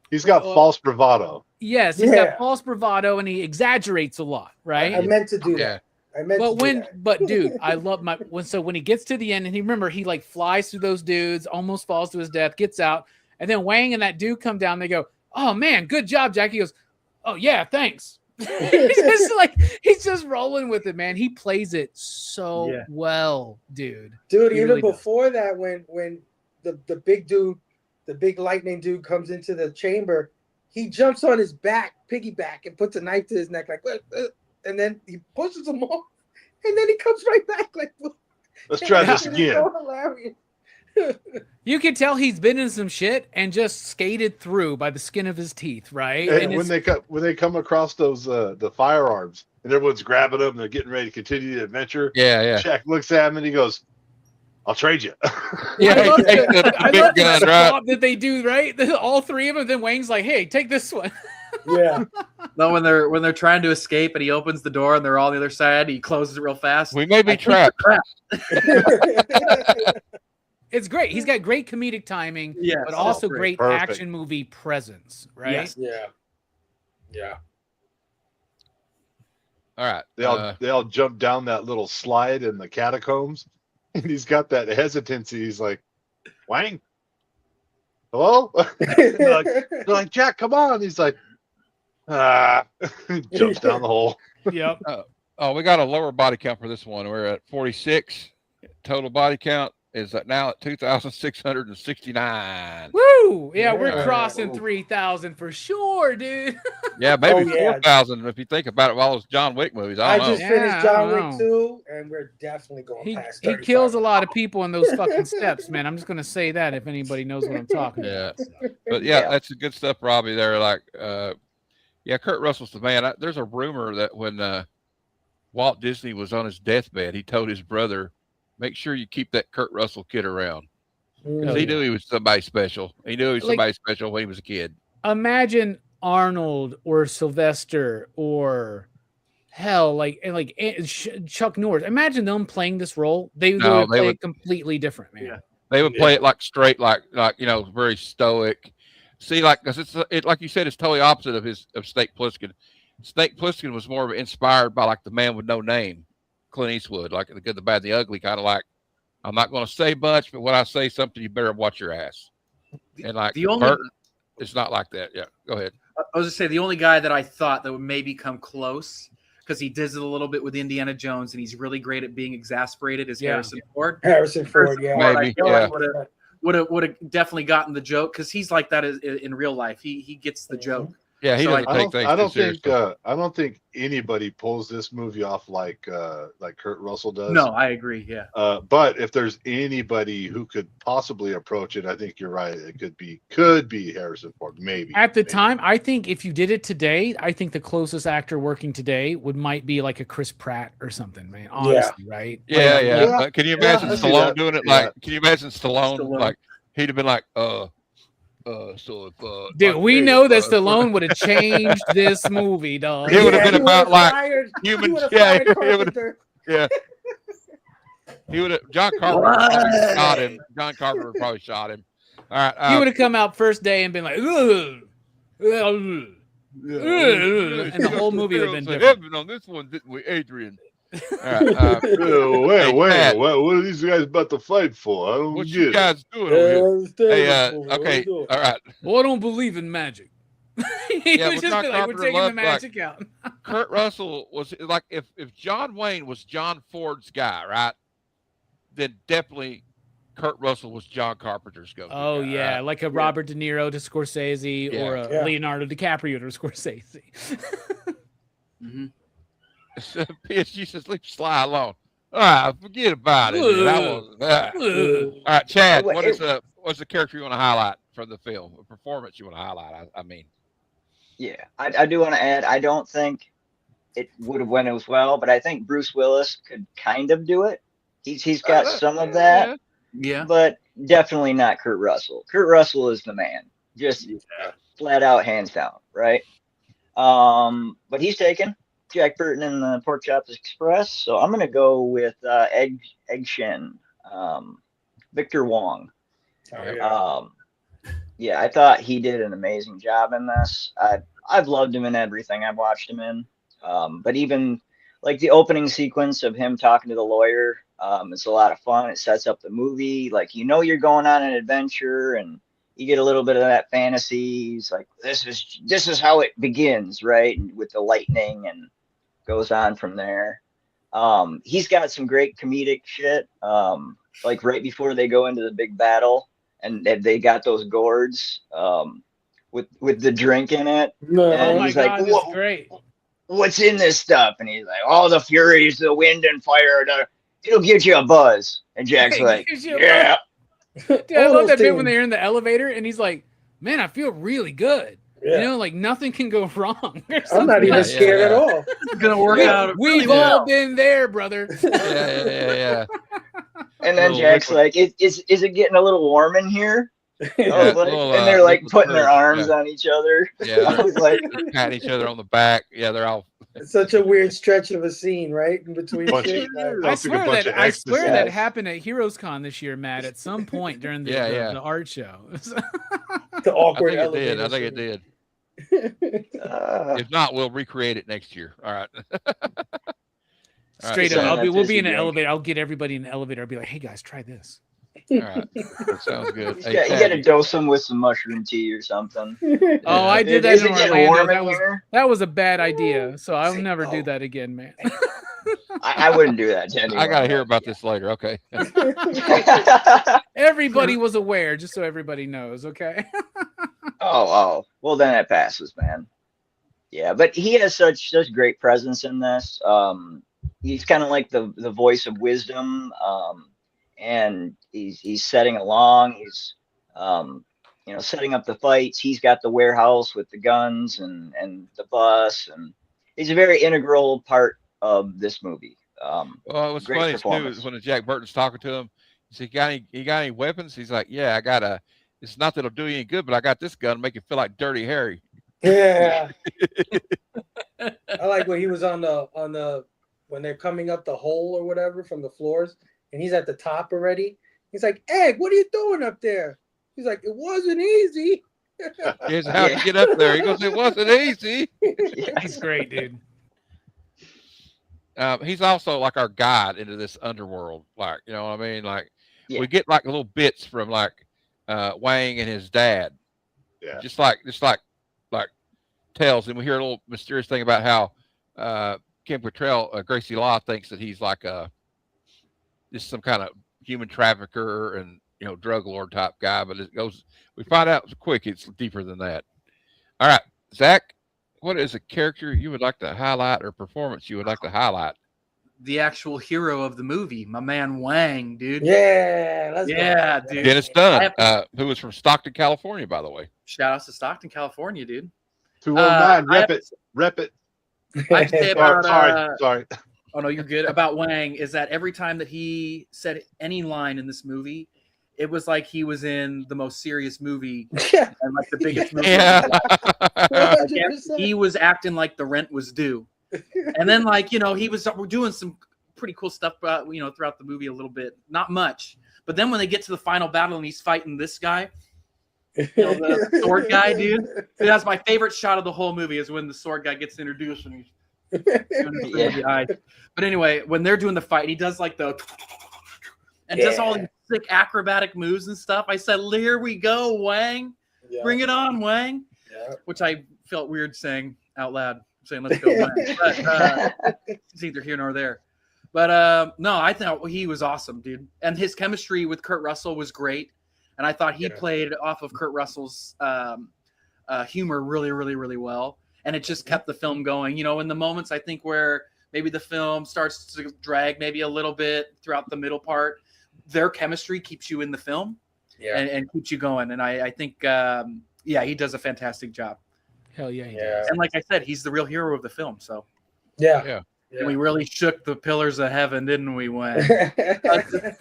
he's got false bravado. Yes, he's got false bravado, and he exaggerates a lot, right? I meant to do that. But dude, I love when he gets to the end, and he like flies through those dudes, almost falls to his death, gets out, and then Wang and that dude come down. They go, "Oh man, good job, Jack." He goes, "Oh yeah, thanks." he's just rolling with it, man. He plays it so well, dude. Dude, even really before that, when the big dude, the big lightning dude comes into the chamber, he jumps on his back, piggyback, and puts a knife to his neck, like, and then he pushes him off, and then he comes right back, like, let's try this again. So hilarious. You can tell he's been in some shit and just skated through by the skin of his teeth, right? And when they come across those the firearms and everyone's grabbing them, and they're getting ready to continue the adventure. Yeah. Jack looks at him and he goes, "I'll trade you." Yeah, I love the big gun, right? That they do, right? All three of them. Then Wang's like, "Hey, take this one." Yeah. No, when they're trying to escape and he opens the door and they're all on the other side, he closes it real fast. We may be I think they're trapped. It's great. He's got great comedic timing, Yes, but it's also great. great Perfect. action movie presence, right? Yes. Yeah. Yeah. All right. They all jump down that little slide in the catacombs, and he's got that hesitancy. He's like, "Wang, hello?" they're like, "Jack, come on." He's like, jumps down the hole. Yep. Oh, we got a lower body count for this one. We're at 46. Total body count is now at 2,669. Woo! Yeah, we're Yeah. crossing 3,000 for sure, dude. Yeah, maybe Oh, yeah. 4,000 if you think about it. With all those John Wick movies, I I don't know. just Yeah, finished I John don't Wick know. 2, and we're definitely going He past 35. kills a lot of people in those fucking steps, man. I'm just gonna say that if anybody knows what I'm talking Yeah. about. But yeah, Yeah. that's the good stuff, Robbie. There, like, yeah, Kurt Russell's the man. There's a rumor that when Walt Disney was on his deathbed, he told his brother, "Make sure you keep that Kurt Russell kid around," because he knew he was somebody special. He knew he was Like- somebody special when he was a kid. Imagine Arnold or Sylvester or hell, Chuck Norris. Imagine them playing this role. They No, would they play would- it completely different, man. Yeah. They would play it like straight, like very stoic. See, because like you said, it's totally opposite of Snake Plissken. Snake Plissken was more inspired by like the man with no name, Clint Eastwood, like the good, the bad, and the ugly, kind of like, I'm not going to say much, but when I say something, you better watch your ass. And like the only- Burton, it's not like that. Yeah, go ahead. I was just say the only guy that I thought that would maybe come close because he does it a little bit with Indiana Jones and he's really great at being exasperated is Yeah. Harrison Ford. Harrison Ford, yeah. Ford, Maybe, I feel yeah. like would have definitely gotten the joke because he's like that in real life. He gets the joke. Yeah, he So doesn't take things too seriously. I don't think anybody pulls this movie off like Kurt Russell does. No, I agree. Yeah. But if there's anybody who could possibly approach it, I think you're right. It could be Harrison Ford, maybe. At the maybe. time, I think if you did it today, I think the closest actor working today might be like a Chris Pratt or something, man. Honestly, right? Yeah, Like, yeah. yeah. But can you imagine I see Stallone that. doing it? Yeah. Like, can you imagine Stallone? Stallone. Like, he'd have been like, so if Dude, like, we hey, know that Stallone would have changed this movie, dog. It would have been he about would've like fired- human. he would've Yeah, fired it would've- Carpenter. yeah. He would have. John Carpenter probably shot him. John Carpenter probably shot him. All right. He would have come out first day and been like, "Ugh, ugh, ugh," and the whole movie would have been different. Heaven on this one, didn't we, Adrian? All right. Wait, Chad. what are these guys about to fight for? I don't What get you it. guys doing Yeah, over it's here? Hey, terrible. What okay. we doing? All right. Well, I don't believe in magic. He Yeah, would but just John be like, "We're Carpenter taking the loved, like- magic out." Kurt Russell was like if John Wayne was John Ford's guy, right? Then definitely Kurt Russell was John Carpenter's go. Oh guy, yeah, right? like a Robert De Niro to Scorsese Yeah. or a Yeah. Leonardo DiCaprio to Scorsese. Mm-hmm. PSG says leave Sly alone. All right, forget about it. Man. That was Ugh. all right, Chad. Wait, What's the character you want to highlight from the film? A performance you want to highlight? I mean, Yeah, I do want to add. I don't think it would have went as well, but I think Bruce Willis could kind of do it. He's got some of that, Yeah. but definitely not Kurt Russell. Kurt Russell is the man, just flat out, hands down, right? But he's taken Jack Burton and the Pork Chops Express, so I'm gonna go with Egg Shen, Victor Wong. Oh, yeah. Yeah, I thought he did an amazing job in this. I've loved him in everything I've watched him in. But even like the opening sequence of him talking to the lawyer, it's a lot of fun. It sets up the movie. Like, you're going on an adventure and you get a little bit of that fantasy. He's like, this is how it begins, right? And with the lightning and goes on from there. He's got some great comedic shit. Like right before they go into the big battle and they got those gourds with the drink in it. No. And Oh my he's like, god, this is great. what's in this stuff? And he's like, all the furies, the wind and fire, it'll give you a buzz. And Jack's It like, gives you a yeah. Dude, I All love those that bit when things. they're in the elevator and he's like, "Man, I feel really good." Yeah. You know, like nothing can go wrong. or I'm not something. even Yeah, scared yeah. at all. It's gonna work out. We've really well. all been there, brother. yeah. And then Little Jack's liquid. like, is it getting a little warm in here? Yeah, and little, they're like little putting their turds, arms on each other. Yeah, I was like, they're patting each other on the back. Yeah, they're all. It's such a weird stretch of a scene, right? In between Bunch shit. of- Like, I Sounds like a swear bunch that of I swear that Yes. happened at Heroes Con this year, Matt. At some point during the Yeah, yeah. the art show. the I awkward think it elevator. did. I think it did. did. If not, we'll recreate it next year. All right. All right, Straight Send up, that we'll be fizzy in an drink. elevator. I'll get everybody in an elevator. I'll be like, "Hey guys, try this." All right. Sounds good. You Hey, got to Tabby. dose them with some mushroom tea or something. Oh, I did Is that it in getting Orlando. warm in here? That was a bad idea. So I'll Say never do no. that again, man. I wouldn't do that to anyone. I got to hear but- about this later. Okay. Everybody was aware, just so everybody knows. Okay. Oh, well then it passes, man. Yeah, but he has such great presence in this. He's kind of like the voice of wisdom, and he's setting along. He's setting up the fights. He's got the warehouse with the guns and the bus, and he's a very integral part of this movie. Well, it was Great funny too performance. is when Jack Burton's talking to him. He said, "You got any weapons?" He's like, "Yeah, I got a. It's not that it'll do you any good, but I got this gun, make it feel like Dirty Harry." Yeah. I like when he was on the when they're coming up the hole or whatever from the floors, and he's at the top already. He's like, "Egg, what are you doing up there?" He's like, "It wasn't easy." Here's how to get up there. He goes, "It wasn't easy." He's great, dude. He's also like our guide into this underworld. Like, you know what I mean? Like, Yeah. we get like little bits from like Wang and his dad. Yeah. Just like tells, and we hear a little mysterious thing about how Kim Cattrall, Gracie Law thinks that he's like just some kind of human trafficker and drug lord type guy, but it goes. We find out quick it's deeper than that. All right, Zach, what is a character you would like to highlight or performance you would like to highlight? The actual hero of the movie, my man Wang, dude. Yeah, let's Yeah, go. dude. Dennis Dunn, who was from Stockton, California, by the way. Shout outs to Stockton, California, dude. 209, I have rep it. I have to say about Sorry. oh no, you're good. About Wang is that every time that he said any line in this movie, it was like he was in the most serious movie Yeah, and like the biggest movie. Yeah. Like, 100%. he was acting like the rent was due. And then he was doing some pretty cool stuff throughout the movie a little bit. Not much. But then when they get to the final battle and he's fighting this guy, the sword guy, dude. That's my favorite shot of the whole movie is when the sword guy gets introduced and he's doing his thing with the eyes. But anyway, when they're doing the fight, he does like the and does all these sick acrobatic moves and stuff. I said, "Here we go, Wang. Bring it on, Wang." Yeah. Which I felt weird saying out loud, saying "Let's go, Wang." But it's neither here nor there. But no, I thought he was awesome, dude. And his chemistry with Kurt Russell was great. And I thought he played off of Kurt Russell's humor really, really, really well. And it just kept the film going. In the moments I think where maybe the film starts to drag maybe a little bit throughout the middle part, their chemistry keeps you in the film and keeps you going. And I think, he does a fantastic job. Hell yeah, he does. And like I said, he's the real hero of the film. So Yeah. and we really shook the pillars of heaven, didn't we, Wang?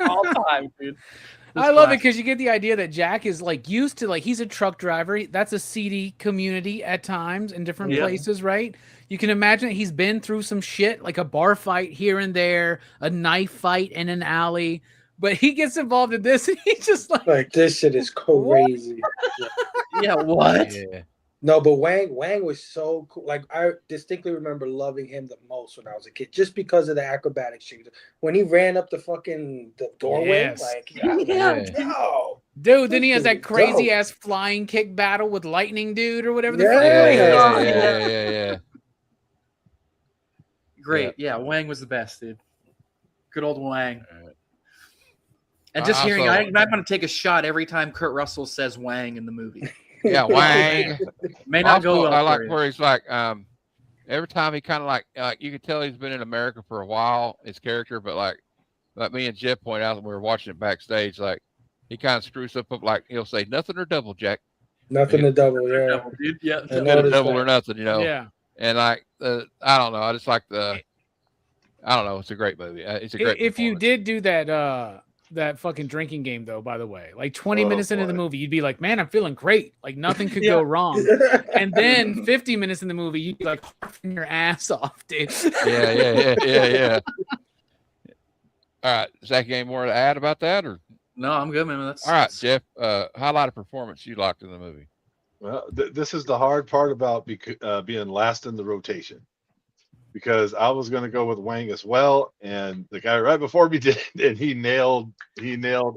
All time, dude. I love it because you get the idea that Jack is like used to he's a truck driver. That's a seedy community at times in different places, right? You can imagine that he's been through some shit, like a bar fight here and there, a knife fight in an alley. But he gets involved in this and he's just like this shit is crazy. Yeah, what? Yeah. No, but Wang was so cool. Like I distinctly remember loving him the most when I was a kid, just because of the acrobatic shit. When he ran up the doorway, dude. Then he has that crazy ass flying kick battle with Lightning Dude or whatever the fuck. Yeah. Great. Yeah, Wang was the best, dude. Good old Wang. And I just hearing, also- I'm going to take a shot every time Kurt Russell says Wang in the movie. Yeah, Wang. May not go Also, well. I like for you. where he's like, every time he kind of like you could tell he's been in America for a while, his character, but like me and Jeff pointed out when we were watching it backstage, like he kind of screws up, like he'll say nothing or double, Jack. Nothing to double, yeah. Double, dude. Yeah. I Bit of noticed double that. or nothing, Yeah. And like I don't know, I just like I don't know, it's a great movie. It's a great. If you performance. did do that that fucking drinking game though, by the way. Like 20 minutes into the movie, you'd be like, man, I'm feeling great. Like nothing could go wrong. And then 50 minutes in the movie, you'd be like harping your ass off, dude. Yeah. All right. Zach, you any more to add about that? Or No, I'm good, man. That's all right, Jeff. Highlight a performance you liked in the movie. Well, this is the hard part about being last in the rotation, because I was going to go with Wang as well, and the guy right before me did, and he nailed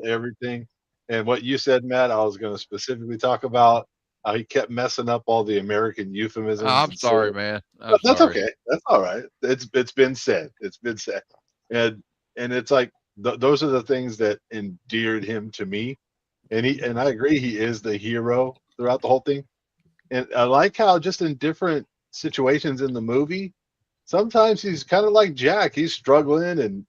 everything. And what you said, Matt, I was going to specifically talk about how he kept messing up all the American euphemisms. Oh, I'm sorry, man. That's okay. That's all right. It's been said. It's been said, and it's like those are the things that endeared him to me, and I agree, he is the hero throughout the whole thing. And I like how just in different situations in the movie, sometimes he's kind of like Jack. He's struggling, and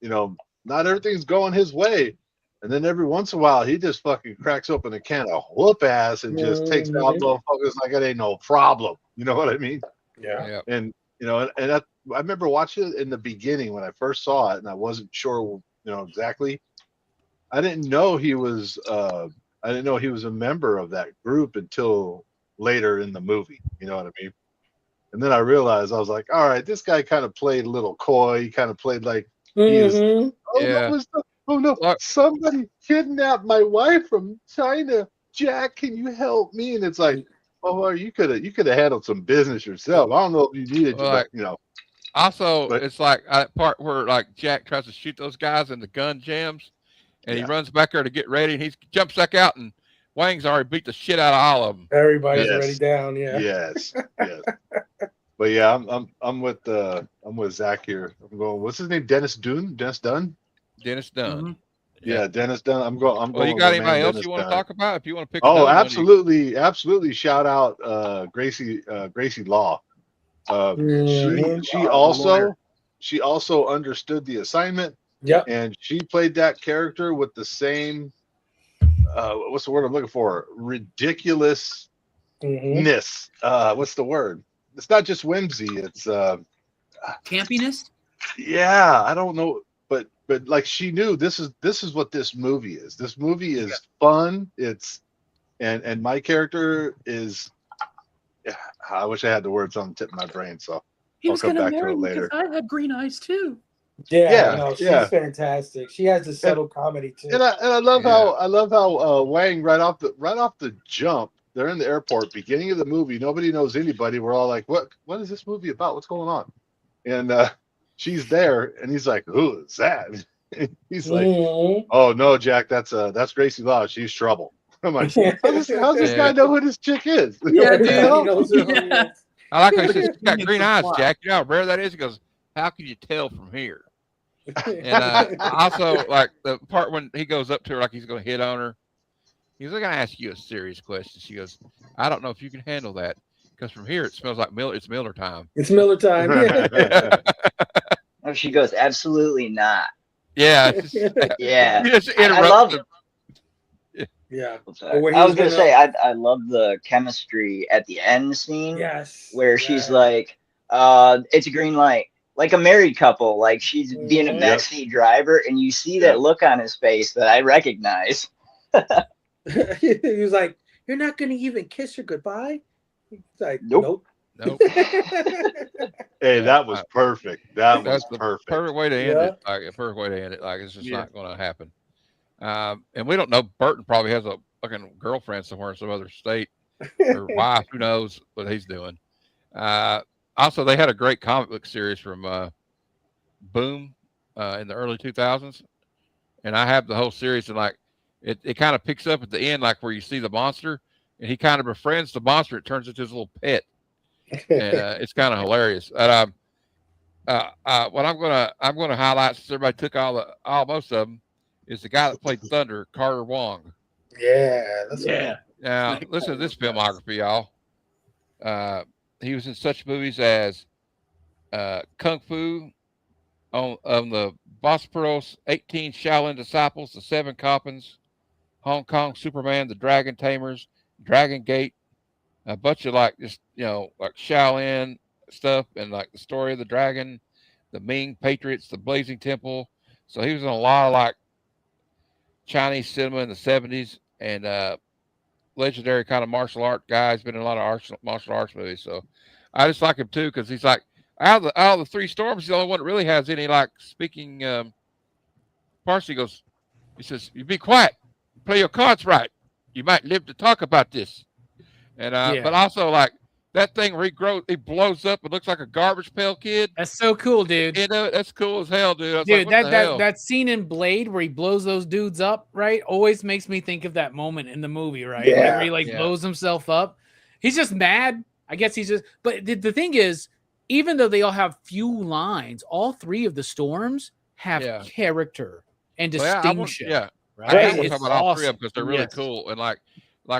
not everything's going his way. And then every once in a while, he just fucking cracks open a can of whoop ass and just takes out motherfuckers like it ain't no problem. You know what I mean? Yeah. And I remember watching it in the beginning when I first saw it, and I wasn't sure, exactly. I didn't know he was. I didn't know he was a member of that group until later in the movie. You know what I mean? And then I realized, I was like, all right, this guy kind of played a little coy. He kind of played like he is. Oh no! Somebody kidnapped my wife from China. Jack, can you help me? And it's like, well, you could have handled some business yourself. I don't know if you needed Also, it's like that part where like Jack tries to shoot those guys and the gun jams, and he runs back there to get ready, and he jumps back out, and Wang's already beat the shit out of all of them. Everybody's already down. Yeah. Yes. But yeah, I'm with Zach here. I'm going. What's his name? Dennis Dunn. Mm-hmm. Yeah, Dennis Dunn. I'm going. Well, you got anybody else you want to talk about? If you want to pick. Absolutely. Shout out Gracie Law. She also understood the assignment. Yep. And she played that character with the same. What's the word I'm looking for? Ridiculousness. What's the word? It's not just whimsy. It's campiness. Yeah, I don't know, but like she knew this is what this movie is. This movie is fun. It's and my character is. I wish I had the words on the tip of my brain, so I'll come back to it later. I had green eyes too. She's fantastic. She has a subtle comedy too. And I love how Wang right off the jump. They're in the airport, beginning of the movie. Nobody knows anybody. We're all like, what is this movie about? What's going on? And she's there, and he's like, who is that? He's like, oh no, Jack, that's Gracie Law. She's trouble. I'm like, how's this guy know who this chick is? Yeah, dude, he knows who he is. I like how he says, she's got green eyes, Jack. You know how rare that is? He goes, how can you tell from here? And also, like the part when he goes up to her like he's going to hit on her, he's like, "I'm going to ask you a serious question." She goes, "I don't know if you can handle that because from here it smells like it's Miller time." It's Miller time. Oh, she goes, "Absolutely not." Yeah, yeah. You just I love. Yeah. I was gonna say I love the chemistry at the end scene. Yes. Where she's like, "It's a green light." Like a married couple, like she's being a backseat driver, and you see that look on his face that I recognize. He was like, "You're not going to even kiss her goodbye?" He's like, Nope. Hey, that was perfect. That was perfect. Perfect way to end it. Like a perfect way to end it. Like it's just not going to happen. And we don't know. Burton probably has a fucking girlfriend somewhere in some other state or wife. Who knows what he's doing? Also, they had a great comic book series from Boom in the early 2000s, and I have the whole series. And like, it kind of picks up at the end, like where you see the monster, and he kind of befriends the monster. It turns into his little pet, and it's kind of hilarious. And what I'm gonna highlight, since everybody took most of them, is the guy that played Thunder, Carter Wong. Yeah, Cool. Now listen to this filmography, y'all. He was in such movies as Kung Fu, on the Bosporus, 18 Shaolin Disciples, The Seven Coppins, Hong Kong Superman, The Dragon Tamers, Dragon Gate, a bunch of like just like Shaolin stuff, and like the Story of the Dragon, the Ming Patriots, the Blazing Temple. So he was in a lot of like Chinese cinema in the 70s, and legendary kind of martial art guy. He's been in a lot of martial arts movies, so I just like him too because he's like out of the three storms, he's the only one that really has any like speaking parts. He says, "You be quiet, play your cards right. You might live to talk about this." And but also like that thing regrows, it blows up. It looks like a garbage pail kid. That's so cool, dude. You know, that's cool as hell, dude. I was Dude, like, what the hell? that scene in Blade where he blows those dudes up, right? Always makes me think of that moment in the movie, right? Yeah. Like where he like blows himself up. He's just mad. I guess he's just. But the thing is, even though they all have few lines, all three of the storms have character and distinction. Right? I want to talk about all three of them because they're really cool. And like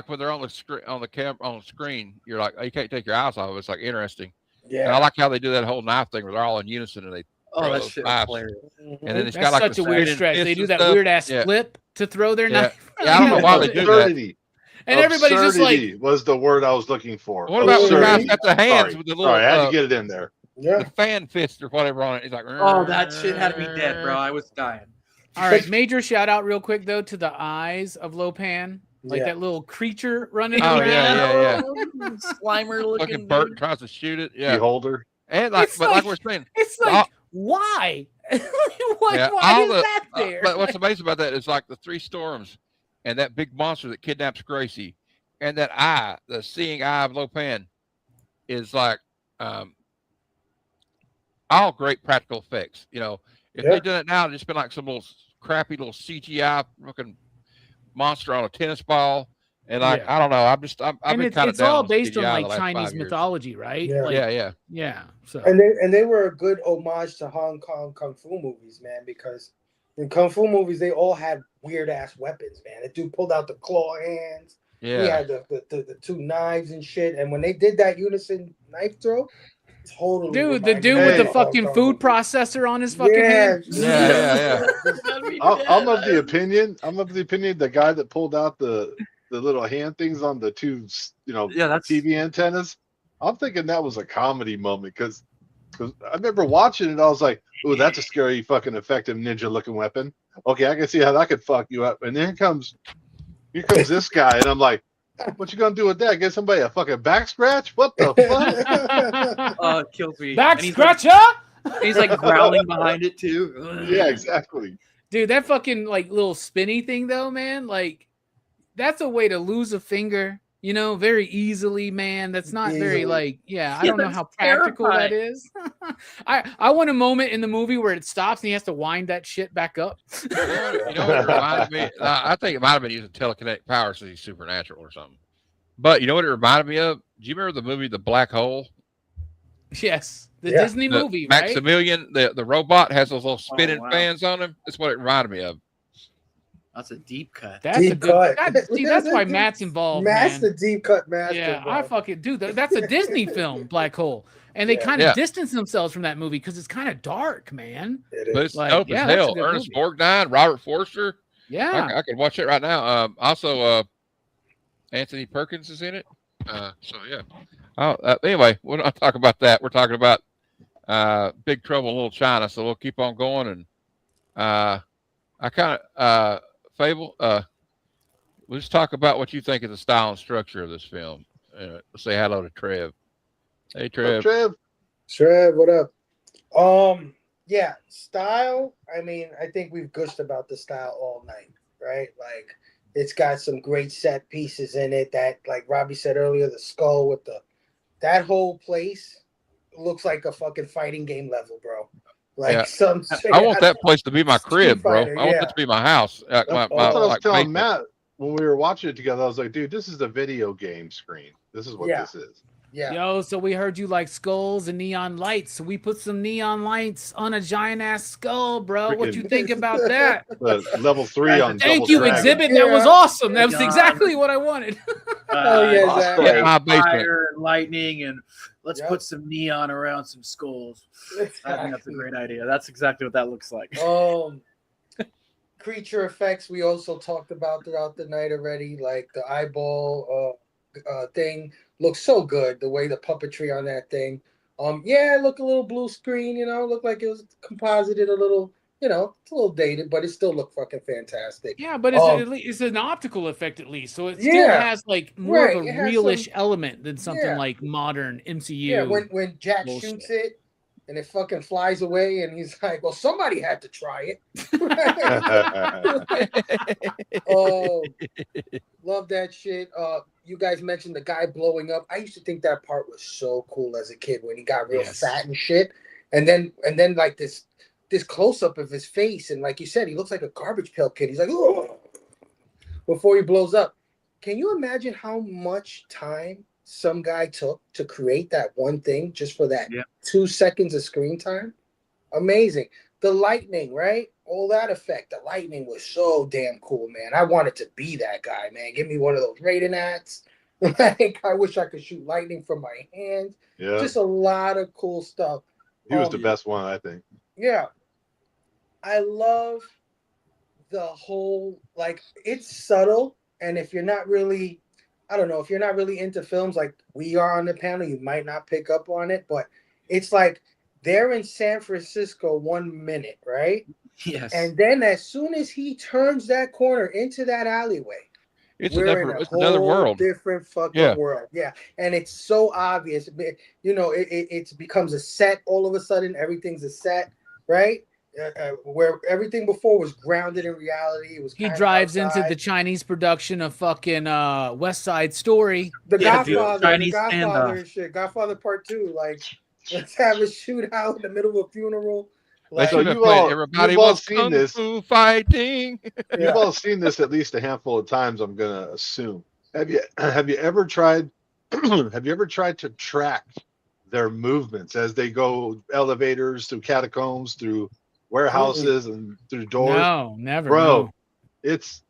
when they're on the screen on the screen, you're like, oh, you can't take your eyes off. It's like interesting. Yeah. And I like how they do that whole knife thing where they're all in unison and they that shit is hilarious. And then it's That's got like such a weird stretch. They do that weird ass flip to throw their knife. Yeah, I don't know why they do that. And everybody's just like, was the word I was looking for. What about when the guy's got the hands with the little? Sorry, I had to get it in there. Yeah, the fan fist or whatever on it. He's like, oh, that shit had me dead, bro. I was dying. All right, major shout out real quick though to the eyes of Lopan, like that little creature running. Oh yeah. Slimer looking. Fucking Bert tries to shoot it. Yeah, Beholder. And like we're saying, it's like why? why is that there? But what's amazing about that is like the three storms, and that big monster that kidnaps Gracie, and that eye, the seeing eye of Lopan, is like all great practical effects. You know, if they done it now, it'd just been like some little crappy little CGI fucking monster on a tennis ball. And like I don't know, I've been kind of it's all based on like Chinese mythology, right? Yeah. Like, yeah. So and they were a good homage to Hong Kong kung fu movies, man, because in kung fu movies they all had weird ass weapons, man. The dude pulled out the claw hands. Yeah. He had the two knives and shit. And when they did that unison knife throw, totally. Dude, the dude with the fucking food processor on his fucking hand. Yeah. I'm of the opinion the guy that pulled out the little hand things on the two, TV antennas. I'm thinking that was a comedy moment because I remember watching it. I was like, "Oh, that's a scary, fucking effective ninja-looking weapon." Okay, I can see how that could fuck you up. And then here comes this guy, and I'm like, "What you gonna do with that? Get somebody a fucking back scratch? What the fuck?" Oh, it kills me. Back scratcher. He's like growling behind it too. Yeah, exactly. Dude, that fucking like little spinny thing though, man, like. That's a way to lose a finger, very easily, man. That's not very I don't know how practical that is. I want a moment in the movie where it stops and he has to wind that shit back up. You know what it reminded me? I think it might have been using telekinetic power since he's supernatural or something. But you know what it reminded me of? Do you remember the movie The Black Hole? Yes. The Disney movie, right? Maximilian, the robot has those little spinning fans on him. That's what it reminded me of. That's a deep cut. That's a good cut. That's why Matt's involved. Matt's man. the deep cut master. Yeah, bro. I fucking do. That's a Disney film, Black Hole, and they kind of distance themselves from that movie because it's kind of dark, man. But it's dope as hell. Ernest Borgnine, Robert Forster. Yeah, I could watch it right now. Also, Anthony Perkins is in it. Anyway, we're not talking about that. We're talking about Big Trouble in Little China. So we'll keep on going, and I kind of. Fable, let's talk about what you think of the style and structure of this film. Let's say hello to Trev. Hey, Trev. Trev, what up? Yeah, style. I mean, I think we've gushed about the style all night, right? Like, it's got some great set pieces in it. That, like Robbie said earlier, the skull with that whole place looks like a fucking fighting game level, bro. Like I want that place to be my crib, bro. I want it to be my house. I was telling Matt when we were watching it together. I was like, dude, this is the video game screen. This is what this is. Yeah. Yo, so we heard you like skulls and neon lights. So we put some neon lights on a giant ass skull, bro. What you think about that? Level 3 on. Thank you, Dragon. Exhibit. That was awesome. That was exactly what I wanted. Fire and lightning, and let's put some neon around some skulls. I think that's a great idea. That's exactly what that looks like. Creature effects we also talked about throughout the night already, like the eyeball thing looks so good. The way the puppetry on that thing, it looked a little blue screen, looked like it was composited a little you know, it's a little dated, but it still looked fucking fantastic. Yeah, but it's an optical effect at least, so it still Yeah, has like more right. of a It has realish element than something yeah. like modern MCU. Yeah, when Jack bullshit. shoots it and it fucking flies away, and he's like, "Well, somebody had to try it." Oh, love that shit. You guys mentioned the guy blowing up. I used to think that part was so cool as a kid when he got real Yes. fat and shit, and then like this close up of his face, and like you said, he looks like a garbage pail kid. He's like, "Oh," before he blows up. Can you imagine how much time some guy took to create that one thing just for that Yeah. 2 seconds of screen time? Amazing. The lightning, right? All that effect. The lightning was so damn cool, man. I wanted to be that guy, man. Give me one of those Raiden hats. Like, I wish I could shoot lightning from my hands. Yeah, Just a lot of cool stuff. he was the best one, I think. Yeah. I love the whole, like, it's subtle. And if you're not really, I don't know, if you're not really into films like we are on the panel, you might not pick up on it. But it's like they're in San Francisco 1 minute, right? Yes. And then as soon as he turns that corner into that alleyway, It's we're in a it's whole another world. different fucking Yeah. world. Yeah. And it's so obvious. You know, it becomes a set all of a sudden. Everything's a set, right? Where everything before was grounded in reality. It was He kind of drives into outside. the Chinese production of fucking West Side Story. The Yeah, dude, Godfather, Chinese the Godfather standoff. and shit. Godfather Part 2. Like, let's have a shootout in the middle of a funeral. They Like, So should have you've played all- Everybody you've all Was seen Kung this. Fu Fighting. You've yeah. all seen this at least a handful of times, I'm gonna assume. Have you ever tried to track their movements as they go elevators, through catacombs, through warehouses, and through doors? No, never. Bro, No. it's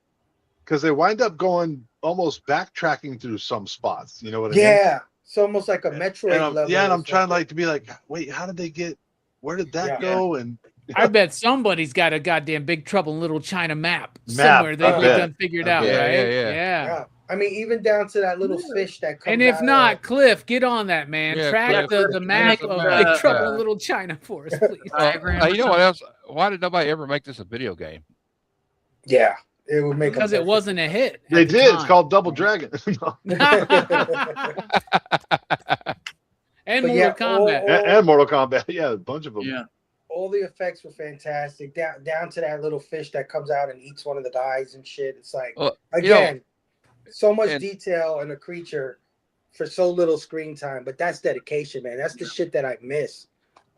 because they wind up going almost backtracking through some spots. You know what I mean? Yeah. It's almost like a Metroid And level. and I'm or trying something. to be like, wait, how did they get? Where did that Yeah. go? And I bet somebody's got a goddamn Big Trouble in Little China map Map, somewhere I they've bet. done figured I out, bet. right? Yeah. Yeah. I mean, even down to that little fish that comes And if out not, of, Cliff, get on that, man. Yeah, Track Cliff, the make map a of map. Big Trouble Yeah. in Little China for us, please. Diagram or You know what else? Why did nobody ever make this a video game? yeah, it would make Because it wasn't a hit. they at the did. It's time. called Double Dragon. And But Mortal yeah, Kombat. And Mortal Kombat. Yeah, a bunch of them. Yeah. all the effects were fantastic. Down to that little fish that comes out and eats one of the guys and shit. It's like, Well, again, so much and- detail in a creature for so little screen time. But that's dedication, man. That's the shit that I miss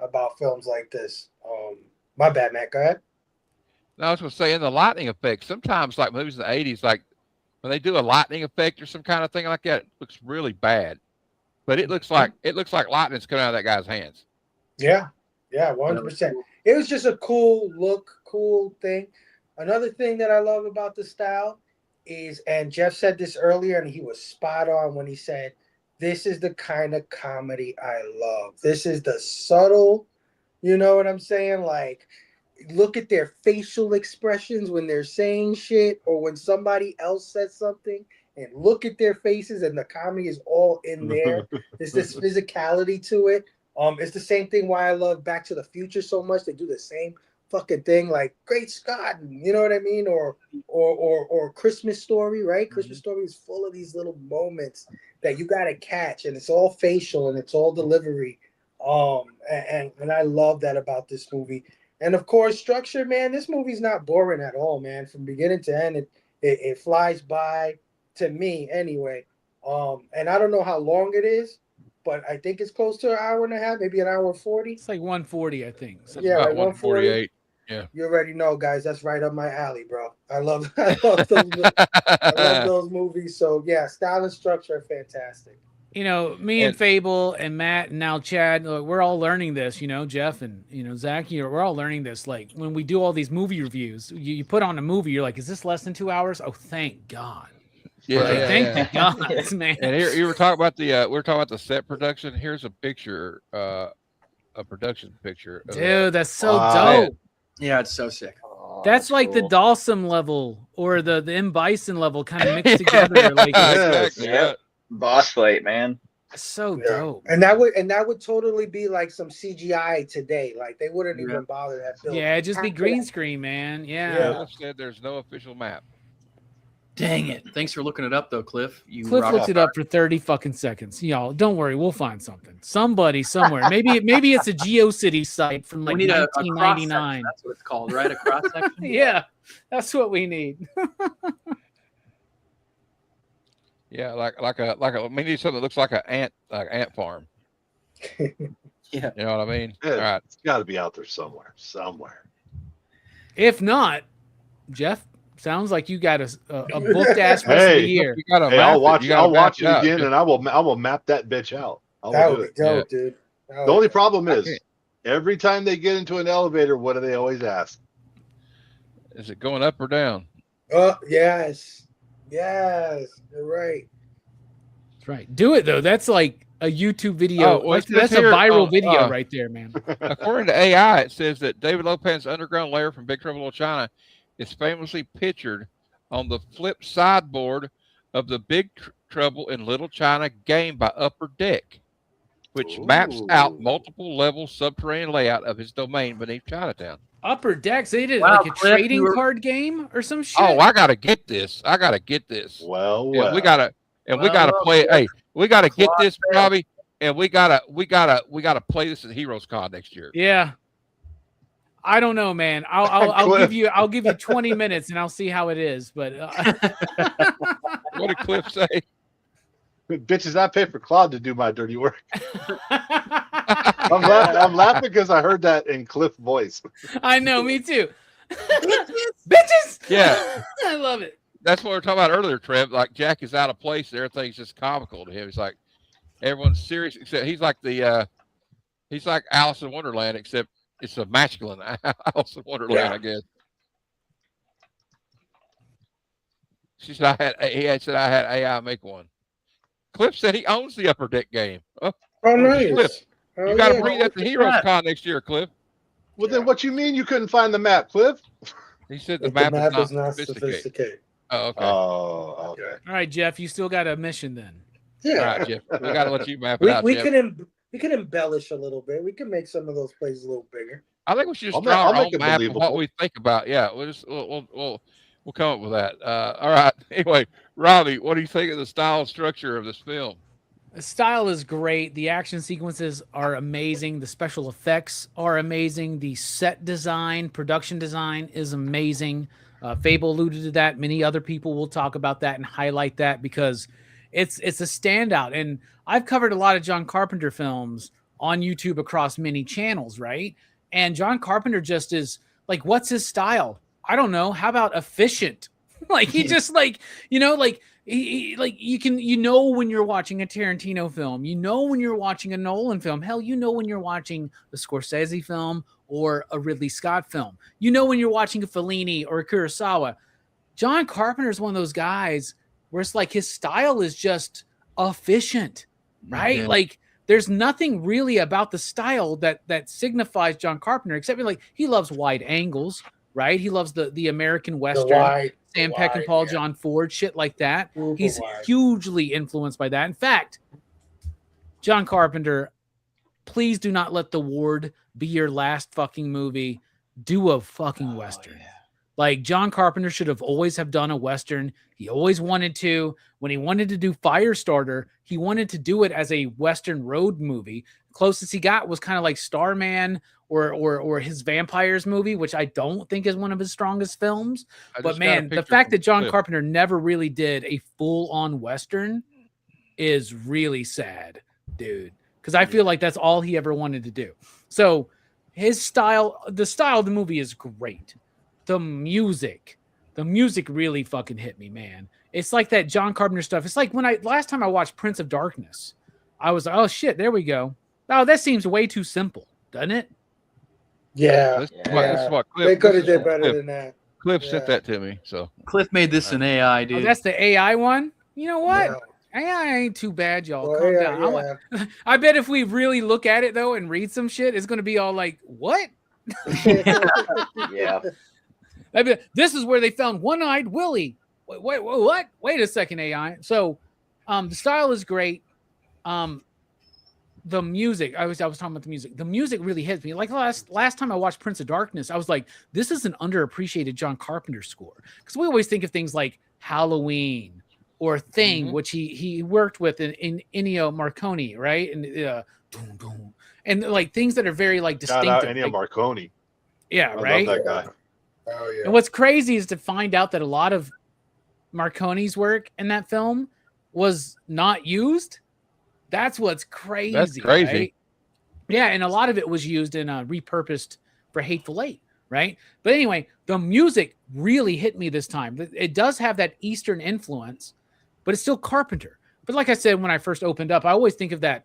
about films like this. My bad, Matt. Go ahead. I was going to say, in the lightning effect, sometimes like movies in the 80s, like when they do a lightning effect or some kind of thing like that, it looks really bad. But it looks like lightning's coming out of that guy's hands. Yeah, 100%. It was just a cool look, cool thing. Another thing that I love about the style is, and Jeff said this earlier, and he was spot on when he said, this is the kind of comedy I love. This is the subtle, you know what I'm saying? Like, look at their facial expressions when they're saying shit or when somebody else says something, and look at their faces, and the comedy is all in there. There's this physicality to it. It's the same thing why I love Back to the Future so much. They do the same fucking thing, like Great Scott, you know what I mean? Or Christmas Story, right? Mm-hmm. Christmas Story is full of these little moments that you gotta catch, and it's all facial and it's all delivery. And I love that about this movie. And of course, structure, man. This movie's not boring at all, man. From beginning to end, it flies by to me anyway. And I don't know how long it is, but I think it's close to an hour and a half, maybe an hour 40. It's like 140, I think. It's Yeah, about like 148. Yeah. You already know, guys. That's right up my alley, bro. I love those movies. So yeah, style and structure are fantastic. You know, me and Fable and Matt and now Chad, we're all learning this, you know, Jeff and, you know, Zach, we're all learning this. Like when we do all these movie reviews, you put on a movie, you're like, is this less than 2 hours? Oh, thank God. Yeah, like, thank God, man. And here you were talking about the set production. Here's a picture, a production picture. Dude, that's so dope. Yeah, it's so sick. Oh, that's like cool. the Dawson level or the M. Bison level kind of mixed together. Like, exactly. Yeah. Boss fight, man. So dope. And that would totally be like some CGI today. Like they wouldn't even bother that building. Yeah, just be green screen, man. Yeah. Cliff said there's no official map. Dang it! Thanks for looking it up, though, Cliff. Cliff looked it up for 30 fucking seconds. Y'all, don't worry, we'll find something. Somebody somewhere. Maybe it's a GeoCities site from like 1999. That's what it's called, right? A cross section. Yeah, that's what we need. Yeah, we need something that looks like an ant farm. Yeah, you know what I mean. Yeah, all right, it's got to be out there somewhere. If not, Jeff, sounds like you got a booked ass rest of the year. I'll watch it again, and I will map that bitch out. That would be dope, dude. The only problem is every time they get into an elevator, what do they always ask? Is it going up or down? Oh, yes. Yes, you're right. That's right. Do it though. That's like a YouTube video. That's a viral video right there, man. According to AI, it says that David Lopan's underground lair from Big Trouble in Little China is famously pictured on the flip sideboard of the Big Trouble in Little China game by Upper Deck, which maps out multiple level subterranean layout of his domain beneath Chinatown. Upper Decks, they did like a trading card game or some shit. Oh, I gotta get this. Well, we gotta play. Hey, we gotta get this, Bobby, and we gotta play this at Heroes Con next year. Yeah. I don't know, man. I'll give you 20 minutes and I'll see how it is. But what did Cliff say? Bitches, I pay for Claude to do my dirty work. I'm laughing because I heard that in Cliff's voice. I know, me too. Bitches. Yeah, I love it. That's what we were talking about earlier, Trev. Like Jack is out of place. Everything's just comical to him. He's like everyone's serious except he's like Alice in Wonderland, except it's a masculine Alice in Wonderland, I guess. He said I had AI make one. Cliff said he owns the Upper Deck game. Oh, nice. Cliff, you got to bring that to Heroes Con next year, Cliff. Well, then what you mean you couldn't find the map, Cliff? He said the map is not sophisticated. Oh, okay. All right, Jeff, you still got a mission then. Yeah. All right, Jeff. We got to let you map it out. We can embellish a little bit. We can make some of those places a little bigger. I think we should just draw our own map of what we think about. Yeah, we'll come up with that. All right. Anyway, Robbie, what do you think of the style and structure of this film? The style is great. The action sequences are amazing. The special effects are amazing. The set design, production design is amazing. Fable alluded to that. Many other people will talk about that and highlight that because it's a standout. And I've covered a lot of John Carpenter films on YouTube across many channels, right? And John Carpenter just is like, what's his style? I don't know. How about efficient? Like he just like, he like you know when you're watching a Tarantino film, you know when you're watching a Nolan film, hell, you know when you're watching a Scorsese film or a Ridley Scott film, you know when you're watching a Fellini or a Kurosawa. John Carpenter is one of those guys where it's like his style is just efficient, right? Mm-hmm. Like there's nothing really about the style that signifies John Carpenter except like he loves wide angles, right? He loves the American Western. Sam Peckinpah, John Ford, shit like that. He's hugely influenced by that. In fact, John Carpenter, please do not let The Ward be your last fucking movie. Do a fucking Western. Yeah. Like John Carpenter should have always have done a Western. He always wanted to. When he wanted to do Firestarter, he wanted to do it as a Western road movie. Closest he got was kind of like Starman or his Vampires movie, which I don't think is one of his strongest films. But man, the fact that John Carpenter never really did a full-on Western is really sad, dude. Because I feel like that's all he ever wanted to do. So his style, the style of the movie is great. The music really fucking hit me, man. It's like that John Carpenter stuff. It's like when last time I watched Prince of Darkness, I was like, oh shit, there we go. Oh, that seems way too simple, doesn't it? Yeah. This is what Cliff, they could have did better than that. Cliff sent that to me. So Cliff made this an AI, dude. Oh, that's the AI one? You know what? No. AI ain't too bad, y'all. Well, calm down. Yeah. I bet if we really look at it though and read some shit, it's gonna be all like, what? Yeah. This is where they found One-Eyed Willie. Wait, what? Wait a second, AI. So the style is great. the music, I was talking about the music. The music really hits me. Like last time I watched Prince of Darkness, I was like, this is an underappreciated John Carpenter score. Because we always think of things like Halloween or Thing, which he worked with in Ennio Morricone, right? And like things that are very like Shout distinctive. out Ennio like, Morricone. yeah, I right. love that guy. Oh yeah. And what's crazy is to find out that a lot of Marconi's work in that film was not used. That's what's crazy. That's crazy. Right? Yeah, and a lot of it was used in repurposed for Hateful Eight, right? But anyway, the music really hit me this time. It does have that Eastern influence, but it's still Carpenter. But like I said, when I first opened up, I always think of that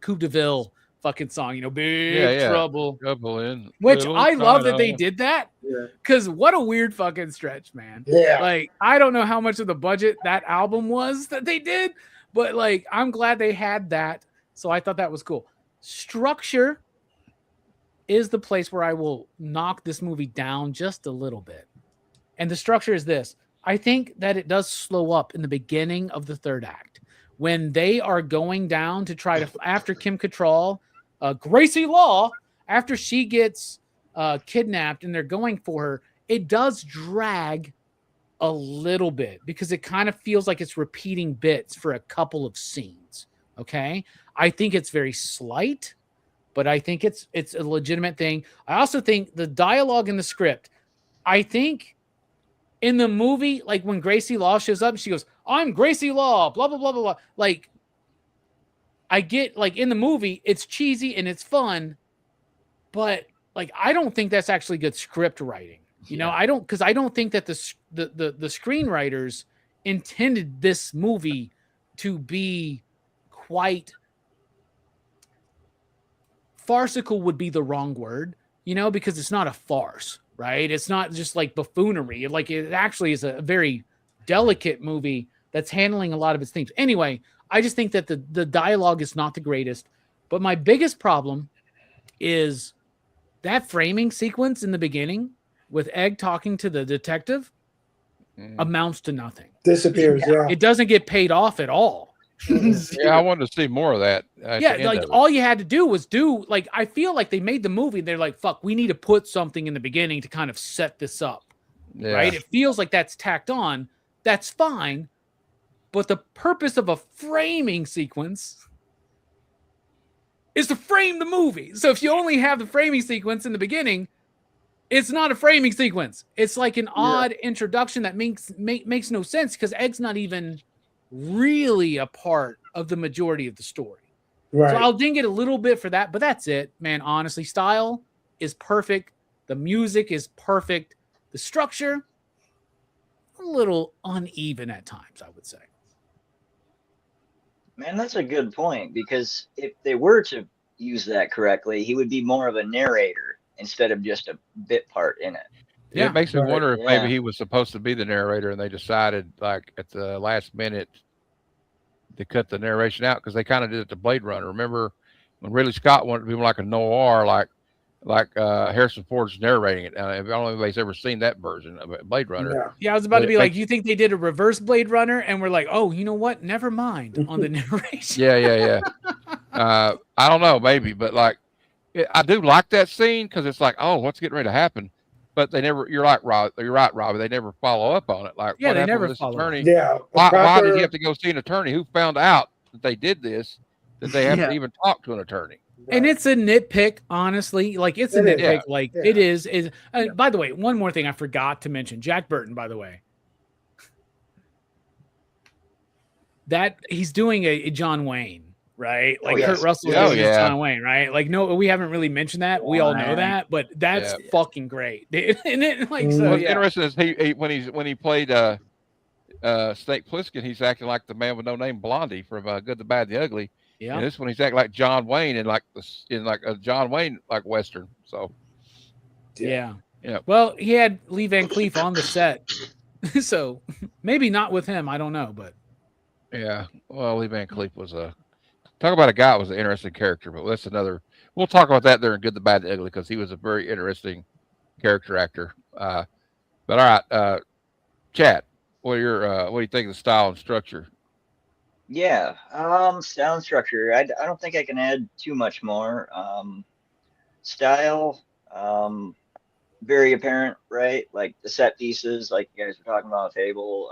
Coupe de Ville fucking song, Big Trouble. Which I love that they did that. Because what a weird fucking stretch, man. Yeah. Like, I don't know how much of the budget that album was that they did, but like, I'm glad they had that. So I thought that was cool. Structure is the place where I will knock this movie down just a little bit. And the structure is this. I think that it does slow up in the beginning of the third act when they are going down to try to, after Kim Cattrall, Gracie Law, after she gets kidnapped and they're going for her, it does drag a little bit because it kind of feels like it's repeating bits for a couple of scenes. Okay. I think it's very slight, but I think it's a legitimate thing. I also think the dialogue in the script, I think in the movie, like when Gracie Law shows up, she goes, I'm Gracie Law, blah, blah, blah, blah, blah. Like, I get, like, in the movie, it's cheesy and it's fun, but like, I don't think that's actually good script writing. You know, I don't think that the screenwriters intended this movie to be quite farcical would be the wrong word, because it's not a farce, right? It's not just like buffoonery. Like, it actually is a very delicate movie that's handling a lot of its themes. Anyway, I just think that the dialogue is not the greatest, but my biggest problem is that framing sequence in the beginning with Egg talking to the detective amounts to nothing. Disappears, yeah. It doesn't get paid off at all. Yeah, I wanted to see more of that. Yeah, like all you had to do was like, I feel like they made the movie and they're like, fuck, we need to put something in the beginning to kind of set this up. Yeah. Right? It feels like that's tacked on. That's fine. But the purpose of a framing sequence is to frame the movie. So if you only have the framing sequence in the beginning, it's not a framing sequence. It's like an odd introduction that makes no sense because Egg's not even really a part of the majority of the story. Right. So I'll ding it a little bit for that, but that's it, man. Honestly, style is perfect. The music is perfect. The structure, a little uneven at times, I would say. Man, that's a good point, because if they were to use that correctly, he would be more of a narrator instead of just a bit part in it. Yeah, it makes me wonder if maybe he was supposed to be the narrator and they decided, like, at the last minute to cut the narration out, because they kind of did it to Blade Runner. Remember when Ridley Scott wanted to be like a noir, like Harrison Ford's narrating it. I don't know if anybody's ever seen that version of Blade Runner. Yeah, I was about to be like, you think they did a reverse Blade Runner? And we're like, oh, you know what? Never mind on the narration. Yeah. I don't know, maybe, but like, I do like that scene because it's like, oh, what's getting ready to happen? But they never. You're right, Robbie. They never follow up on it. Like, yeah, what they never with this follow attorney? up. Yeah. Why did he have to go see an attorney? Who found out that they did this? That they have to even talk to an attorney? And it's a nitpick, honestly. Like, it's a nitpick. Like, it is. By the way, one more thing I forgot to mention. Jack Burton, by the way. That he's doing a John Wayne, right? Like, Kurt Russell is doing John Wayne, right? Like, no, we haven't really mentioned that. We all know that, but that's fucking great. And it, like, so, what's interesting is he when he played Snake Plissken, he's acting like the man with no name, Blondie, from Good, the Bad, and the Ugly. Yeah. And this one, he's acting like John Wayne in like a John Wayne like Western. So. Yeah. Well, he had Lee Van Cleef on the set, so maybe not with him. I don't know, but. Yeah. Well, Lee Van Cleef was talk about a guy that was an interesting character, but that's another. We'll talk about that there in Good, the Bad, and the Ugly, because he was a very interesting character actor. But all right, Chad, what do you think of the style and structure? Yeah. Sound structure. I don't think I can add too much more. Style. Very apparent, right? Like the set pieces, like you guys were talking about, Fable.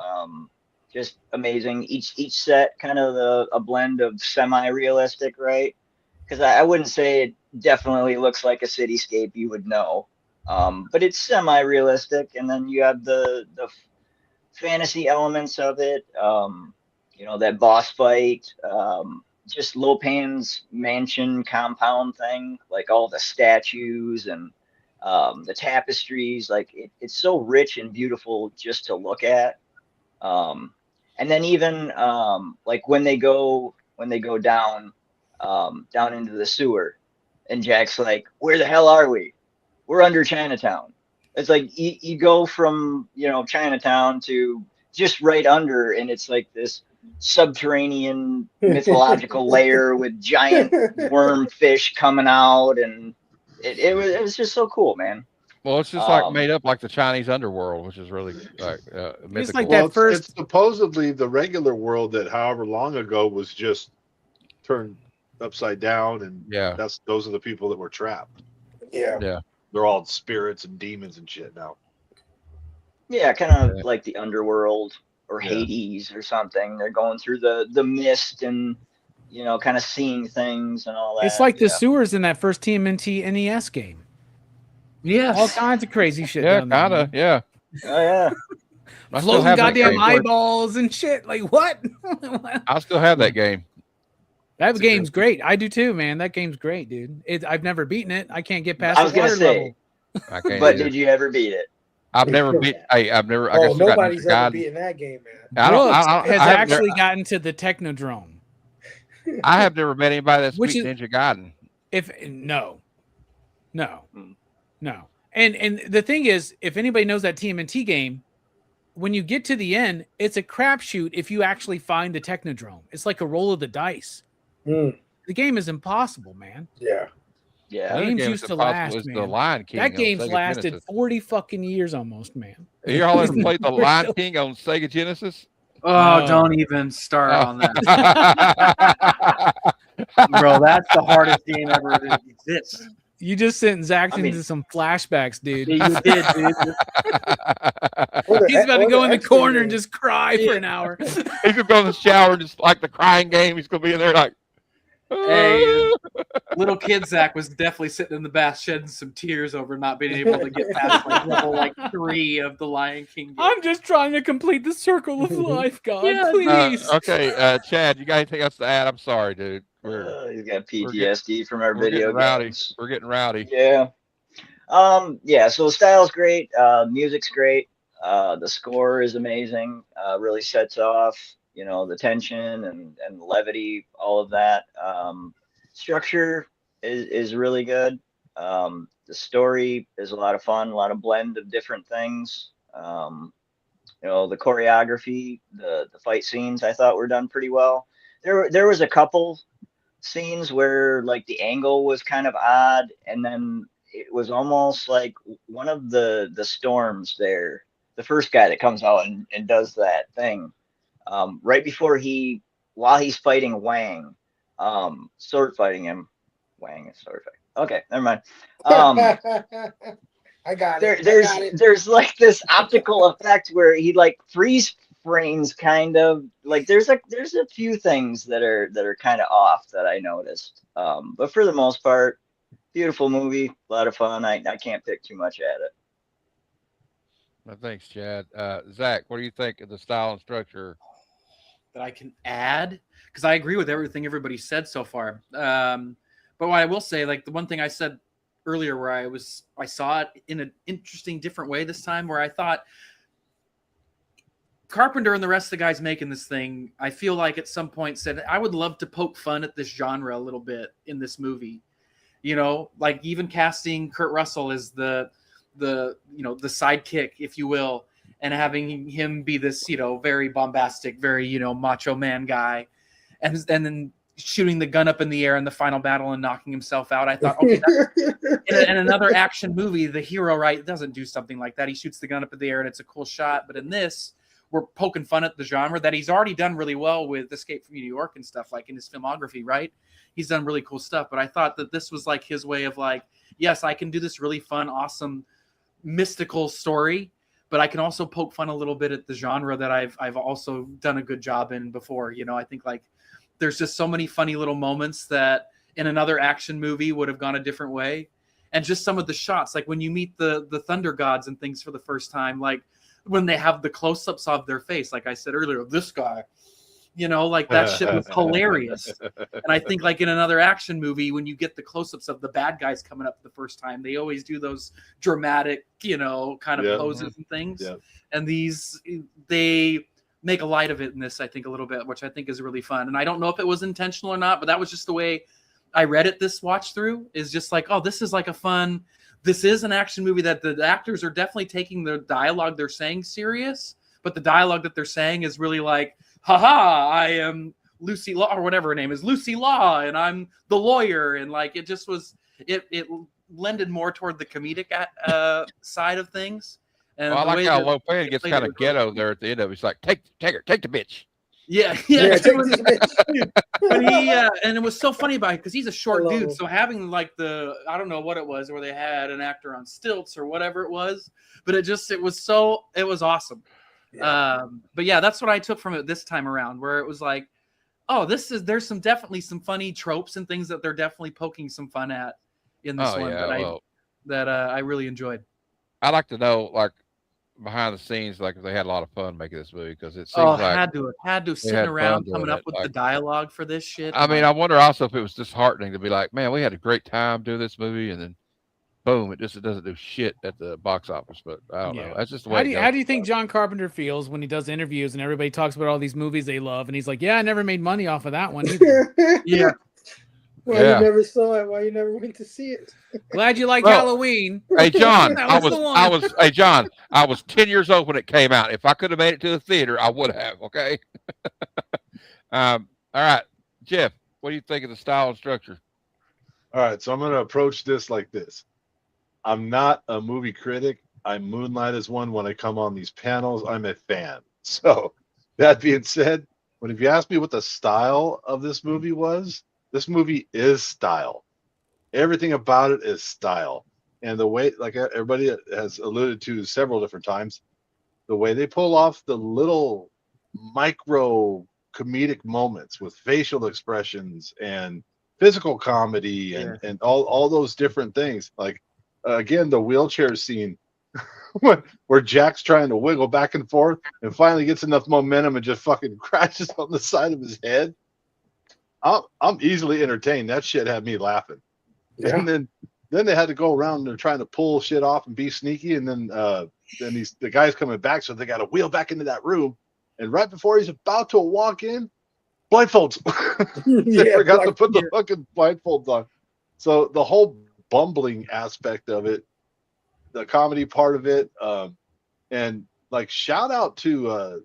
Just amazing. Each set kind of a blend of semi-realistic, right? Because I wouldn't say it definitely looks like a cityscape you would know, but it's semi-realistic. And then you have the fantasy elements of it. That boss fight. Just Lopan's mansion compound thing, like all the statues and the tapestries. Like it's so rich and beautiful just to look at. Um, and then even like when they go down into the sewer, and Jack's like, "Where the hell are we? We're under Chinatown." It's like you go from Chinatown to just right under, and it's like this subterranean mythological layer with giant worm fish coming out, and it was just so cool, man. Well, it's just like made up like the Chinese underworld, which is really like mythical. like Well, that first. it's supposedly the regular world that, however long ago, was just turned upside down, and Yeah. those are the people that were trapped. Yeah. Yeah. They're all spirits and demons and shit now. Yeah, kind of like the underworld or Yeah. Hades or something. They're going through the mist and kind of seeing things and all that. It's like the sewers in that first TMNT NES game. Yes. All kinds of crazy shit. Yeah, down there, kind of. man. Yeah. Oh yeah. I still Floating have that goddamn game. eyeballs and shit. Like what? I still have that game. That game's great. I do too, man. That game's great, dude. I've never beaten it. I can't get past I was the gonna water say, level. I can't. but either. did you ever beat it? I've never beat. Hey, I've never. I Oh, guess I got nobody's Ninja ever Gaiden. beaten that game, man. I don't. Brooks I don't. has I have actually never, gotten to the Technodrome. I have never met anybody that's Which beat Ninja Gaiden. No, Hmm. no. And the thing is, if anybody knows that TMNT game, when you get to the end, it's a crapshoot if you actually find the Technodrome. It's like a roll of the dice. Mm, The game is impossible, man. yeah. Yeah. Another Games game used that's to impossible last, is the man. Lion King. That on game's Sega lasted Genesis. 40 fucking years almost, man. You all ever played the Lion King on Sega Genesis? Oh, No. don't even start on that, that. bro. That's the hardest game ever that exists. You just sent Zach I mean- into some flashbacks, dude. Yeah, you did, dude. He's about to go in the corner and just cry for an hour. He's gonna go in the shower, just like the crying game. He's gonna be in there like, Hey, little kid Zach was definitely sitting in the bath shedding some tears over not being able to get past like level 3 of the Lion King game. I'm just trying to complete the circle of life, God. Yeah, Please. okay, Chad, you got anything else to add? I'm sorry, dude. He's got PTSD from our We're video getting rowdy. games. We're getting rowdy. Yeah. Yeah, so the style's great, music's great, the score is amazing, really sets off, the tension and the levity, all of that. Structure is really good. The story is a lot of fun, a lot of blend of different things. The choreography, the fight scenes I thought were done pretty well. There was a couple scenes where like the angle was kind of odd, and then it was almost like one of the storms there, the first guy that comes out and does that thing, right before while he's fighting Wang, sword fighting him. Wang is sword fighting. Okay, never mind. I got it. There's like this optical effect where he like freeze frames kind of like there's a few things that are kind of off that I noticed. But for the most part, beautiful movie, a lot of fun. I can't pick too much at it. Well, thanks, Chad. Zach, what do you think of the style and structure? That I can add, because I agree with everything everybody said so far. But what I will say, like the one thing I said earlier, where I saw it in an interesting, different way this time, where I thought Carpenter and the rest of the guys making this thing, I feel like at some point said, I would love to poke fun at this genre a little bit in this movie. Like even casting Kurt Russell as the sidekick, if you will, and having him be this, very bombastic, very, macho man guy, and then shooting the gun up in the air in the final battle and knocking himself out. I thought, okay, in another action movie, the hero, right, doesn't do something like that. He shoots the gun up in the air and it's a cool shot. But in this, we're poking fun at the genre that he's already done really well with Escape from New York and stuff, like in his filmography, right? He's done really cool stuff. But I thought that this was like his way of like, yes, I can do this really fun, awesome, mystical story, but I can also poke fun a little bit at the genre that I've also done a good job in before. You know, I think like there's just so many funny little moments that in another action movie would have gone a different way. And just some of the shots, like when you meet the Thunder Gods and things for the first time, like when they have the close-ups of their face, like I said earlier, this guy, you know, like that shit was hilarious. And I think like in another action movie, when you get the close-ups of the bad guys coming up the first time, they always do those dramatic, you know, kind of poses and things. And these, they make a light of it in this, I think, a little bit, which I think is really fun. And I don't know if it was intentional or not, but that was just the way I read it this watch through, is just like, oh, this is like a fun, this is an action movie that the actors are definitely taking the dialogue they're saying serious, but the dialogue that they're saying is really like, haha, I am Lucy Law, or whatever her name is, Lucy Law, and I'm the lawyer. And like, it just was, it lended more toward the comedic side of things. And I like how Lopan gets kind of ghetto there at the end of it. He's like, take her, take the bitch. Yeah. Take this bitch. But and it was so funny about it because he's a short dude. So having like I don't know what it was, where they had an actor on stilts or whatever it was, but it was awesome. Yeah. But yeah, that's what I took from it this time around, where it was like, oh, there's definitely some funny tropes and things that they're definitely poking some fun at in this one that I really enjoyed. I'd like to know, like, behind the scenes, like if they had a lot of fun making this movie, because it seems like had to sitting around coming up with the dialogue for this shit. I mean, I wonder also if it was disheartening to be like, man, we had a great time doing this movie, and then boom, it doesn't do shit at the box office. But I don't know. That's just the way. How do you think John Carpenter feels when he does interviews and everybody talks about all these movies they love, and he's like, yeah, I never made money off of that one either. Yeah. Why you never saw it? Why you never went to see it? Glad you like Halloween. Hey John, I was 10 years old when it came out. If I could have made it to the theater, I would have. Okay. All right, Jeff, what do you think of the style and structure? All right, so I'm going to approach this like this. I'm not a movie critic. I moonlight as one when I come on these panels. I'm a fan. So that being said, if you ask me what the style of this movie was, this movie is style. Everything about it is style. And the way, like everybody has alluded to several different times, the way they pull off the little micro comedic moments with facial expressions and physical comedy and all those different things. Like, again, the wheelchair scene where Jack's trying to wiggle back and forth and finally gets enough momentum and just fucking crashes on the side of his head. I'm easily entertained. That shit had me laughing. Yeah. And then they had to go around and they're trying to pull shit off and be sneaky. And then the guy's coming back, so they got to wheel back into that room. And right before he's about to walk in, blindfolds. They forgot to put the fucking blindfolds on. So the whole bumbling aspect of it, the comedy part of it, and like shout out to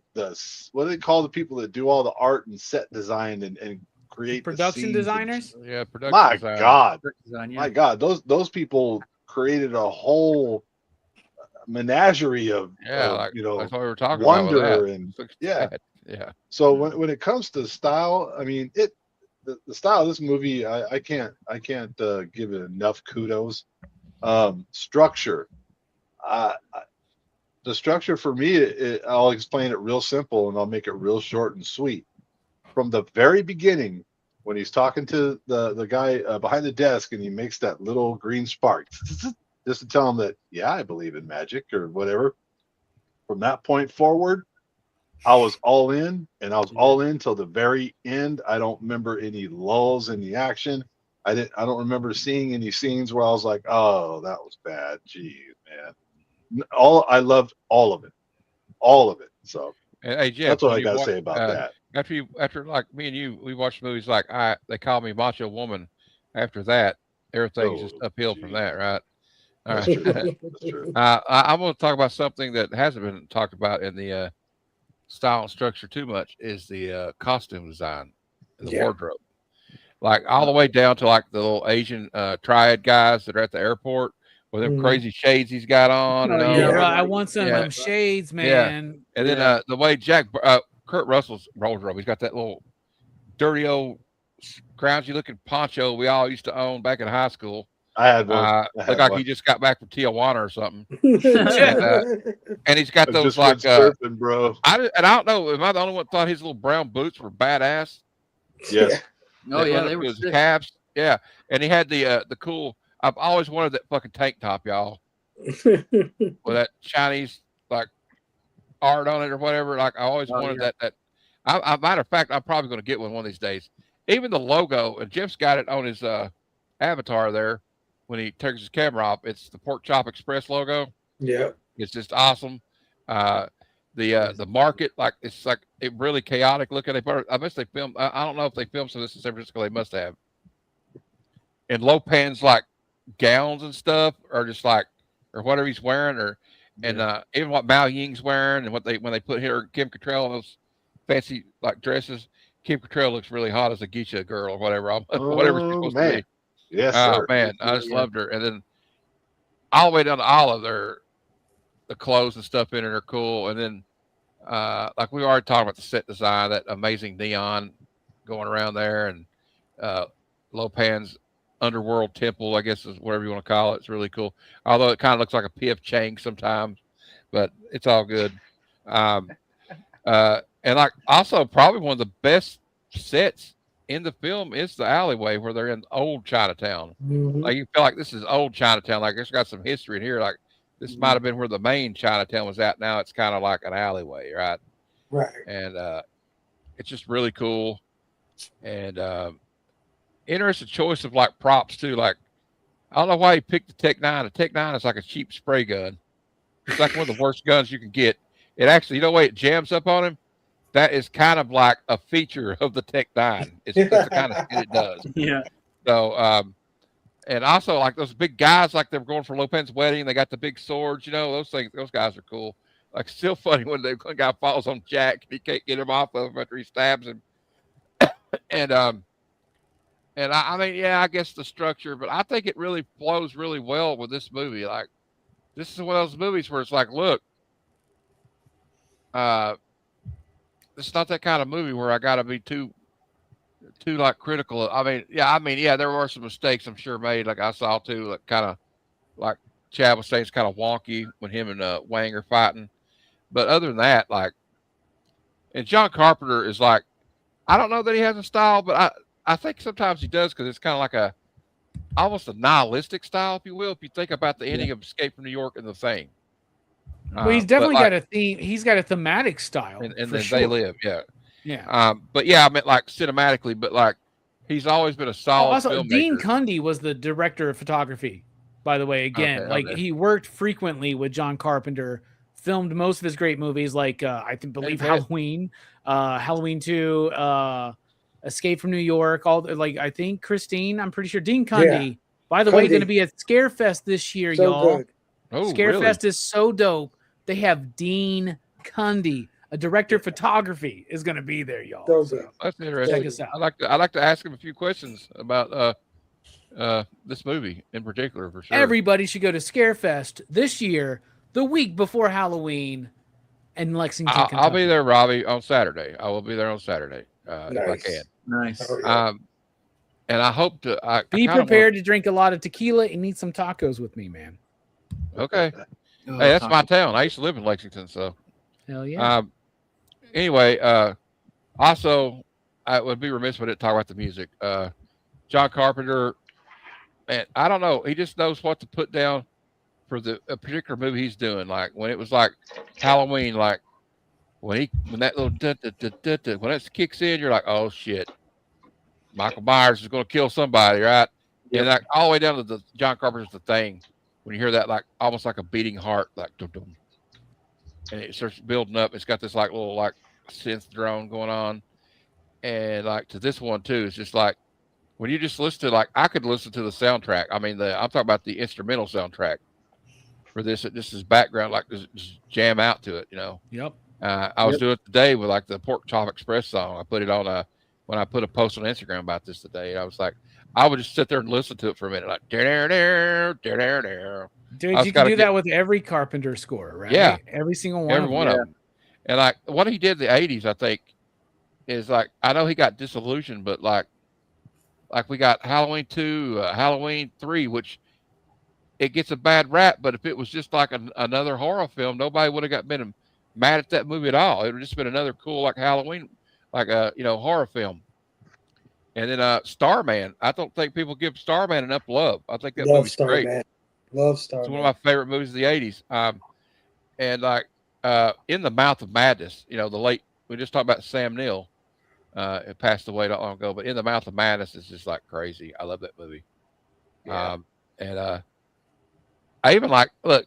what do they call the people that do all the art and set design and create production designers? Production. My design. God, design, my God, those people created a whole menagerie of like, you know, that's what we were talking wonder about and yeah. So when it comes to style, I mean the style of this movie, I can't give it enough kudos. Structure, the structure for me, I'll explain it real simple and I'll make it real short and sweet. From the very beginning, when he's talking to the guy behind the desk and he makes that little green spark just to tell him that, yeah, I believe in magic or whatever. From that point forward, I was all in, and I was all in till the very end. I don't remember any lulls in the action. I don't remember seeing any scenes where I was like, oh, that was bad. Jeez, man. I loved all of it. So hey, Jeff, that's what I got to say about that. After like me and you, we watched movies like They Call Me Macho Woman. After that, everything's just uphill from that, right? All That's right. true. That's true. I'm going to talk about something that hasn't been talked about in the style and structure too much, is the costume design and the wardrobe. Like all the way down to like the little Asian triad guys that are at the airport with them crazy shades he's got on. Oh, And Yeah, yeah. right. I want some of them shades, man. And then the way Kurt Russell's Rolls Royce, he's got that little dirty old scroungy looking poncho we all used to own back in high school. I had one. Look like he just got back from Tijuana or something. And he's got those just went surfing, bro. I don't know. Am I the only one that thought his little brown boots were badass? Yes. Oh yeah, they were his sick. calves. Yeah, and he had the cool. I've always wanted that fucking tank top, y'all, with that Chinese like art on it or whatever. Like I always wanted that. Matter of fact, I'm probably going to get one of these days. Even the logo, and Jeff's got it on his avatar there when he turns his camera off. It's the Pork Chop Express logo. Yeah, it's just awesome. The market, like it's like it really chaotic looking. I bet they filmed. I don't know if they filmed some of this in San Francisco. They must have. And Lopan's like gowns and stuff, or just like or whatever he's wearing, or and even what Mao Ying's wearing, and what when they put her Kim Cattrall in those fancy like dresses. Kim Cattrall looks really hot as a geisha girl or whatever. Whatever she's supposed to be. Yes, oh sir. Man, I just loved her. And then all the way down to all of the clothes and stuff in it are cool. And then like we already talked about the set design, that amazing neon going around there, and Lopan's underworld temple, I guess is whatever you want to call it. It's really cool. Although it kind of looks like a P.F. Chang sometimes, but it's all good. And like also probably one of the best sets in the film is the alleyway where they're in old Chinatown. Like you feel like this is old Chinatown. Like it's got some history in here. Like this might have been where the main Chinatown was at. Now it's kind of like an alleyway, right? Right. And it's just really cool. And interesting choice of like props too. Like I don't know why he picked the Tech 9. The Tech 9 is like a cheap spray gun. It's like one of the worst guns you can get. It actually, you know, the way it jams up on him. That is kind of like a feature of the Tech 9. It's the kind of shit it does. Yeah. So, and also like those big guys, like they're going for Lopan's wedding. They got the big swords, you know, those things. Those guys are cool. Like still funny when the guy falls on Jack and he can't get him off of him after he stabs him. and I mean, yeah, I guess the structure, but I think it really flows really well with this movie. Like this is one of those movies where it's like, look, it's not that kind of movie where I got to be too like critical. I mean, yeah, there were some mistakes I'm sure made. Like I saw too, like kind of like Chad was saying, it's kind of wonky when him and Wang are fighting. But other than that, like, and John Carpenter is like, I don't know that he has a style, but I think sometimes he does because it's kind of like almost a nihilistic style, if you will. If you think about the ending of Escape from New York and The Thing. Well, he's definitely got a theme. He's got a thematic style, and then sure. They Live, yeah. Yeah. But yeah, I meant like cinematically, but like he's always been a solid. Also, filmmaker. Dean Cundy was the director of photography, by the way. Again, he worked frequently with John Carpenter, filmed most of his great movies, like believe Halloween, Halloween 2, Escape from New York. I think Christine. I'm pretty sure Dean Cundy. By the way, going to be at Scarefest this year, y'all. Good. Oh, Scarefest is so dope. They have Dean Cundy, a director of photography, is going to be there, y'all. So that's interesting. Check us out. I'd like to ask him a few questions about this movie in particular, for sure. Everybody should go to Scarefest this year, the week before Halloween, in Lexington, Kentucky. I'll be there, Robbie, on Saturday. I will be there on Saturday if I can. Nice. Oh, yeah. And I hope to be prepared to drink a lot of tequila and eat some tacos with me, man. Okay. Hey, that's my town. I used to live in Lexington, so. Hell yeah. Anyway, also, I would be remiss if I didn't talk about the music. John Carpenter, man, I don't know. He just knows what to put down for a particular movie he's doing. Like when it was like Halloween, like when that little when it kicks in, you're like, oh shit, Michael Myers is going to kill somebody, right? Yep. And like all the way down to the John Carpenter's The Thing. When you hear that, like almost like a beating heart, like dum dum, and it starts building up. It's got this like little like synth drone going on, and like to this one too, it's just like when you just listen to like I could listen to the soundtrack. I mean, I'm talking about the instrumental soundtrack for this. This is background, like just jam out to it, you know. Yep. I was doing it today with like the Pork Chop Express song. I put it on when I put a post on Instagram about this today. I was like, I would just sit there and listen to it for a minute, like Dude, you can do that with every Carpenter score, right? Yeah, every single one. Every one of them. And like what he did in the '80s, I think, is like I know he got disillusioned, but like we got Halloween 2, Halloween 3, which it gets a bad rap. But if it was just like another horror film, nobody would have been mad at that movie at all. It would just been another cool like Halloween, like a horror film. And then Starman. I don't think people give Starman enough love. I think that movie's great. Love Starman. It's one of my favorite movies of the '80s. And like In the Mouth of Madness, the late, we just talked about Sam Neill. It passed away not long ago, but In the Mouth of Madness is just like crazy. I love that movie. Yeah. And I even like, look,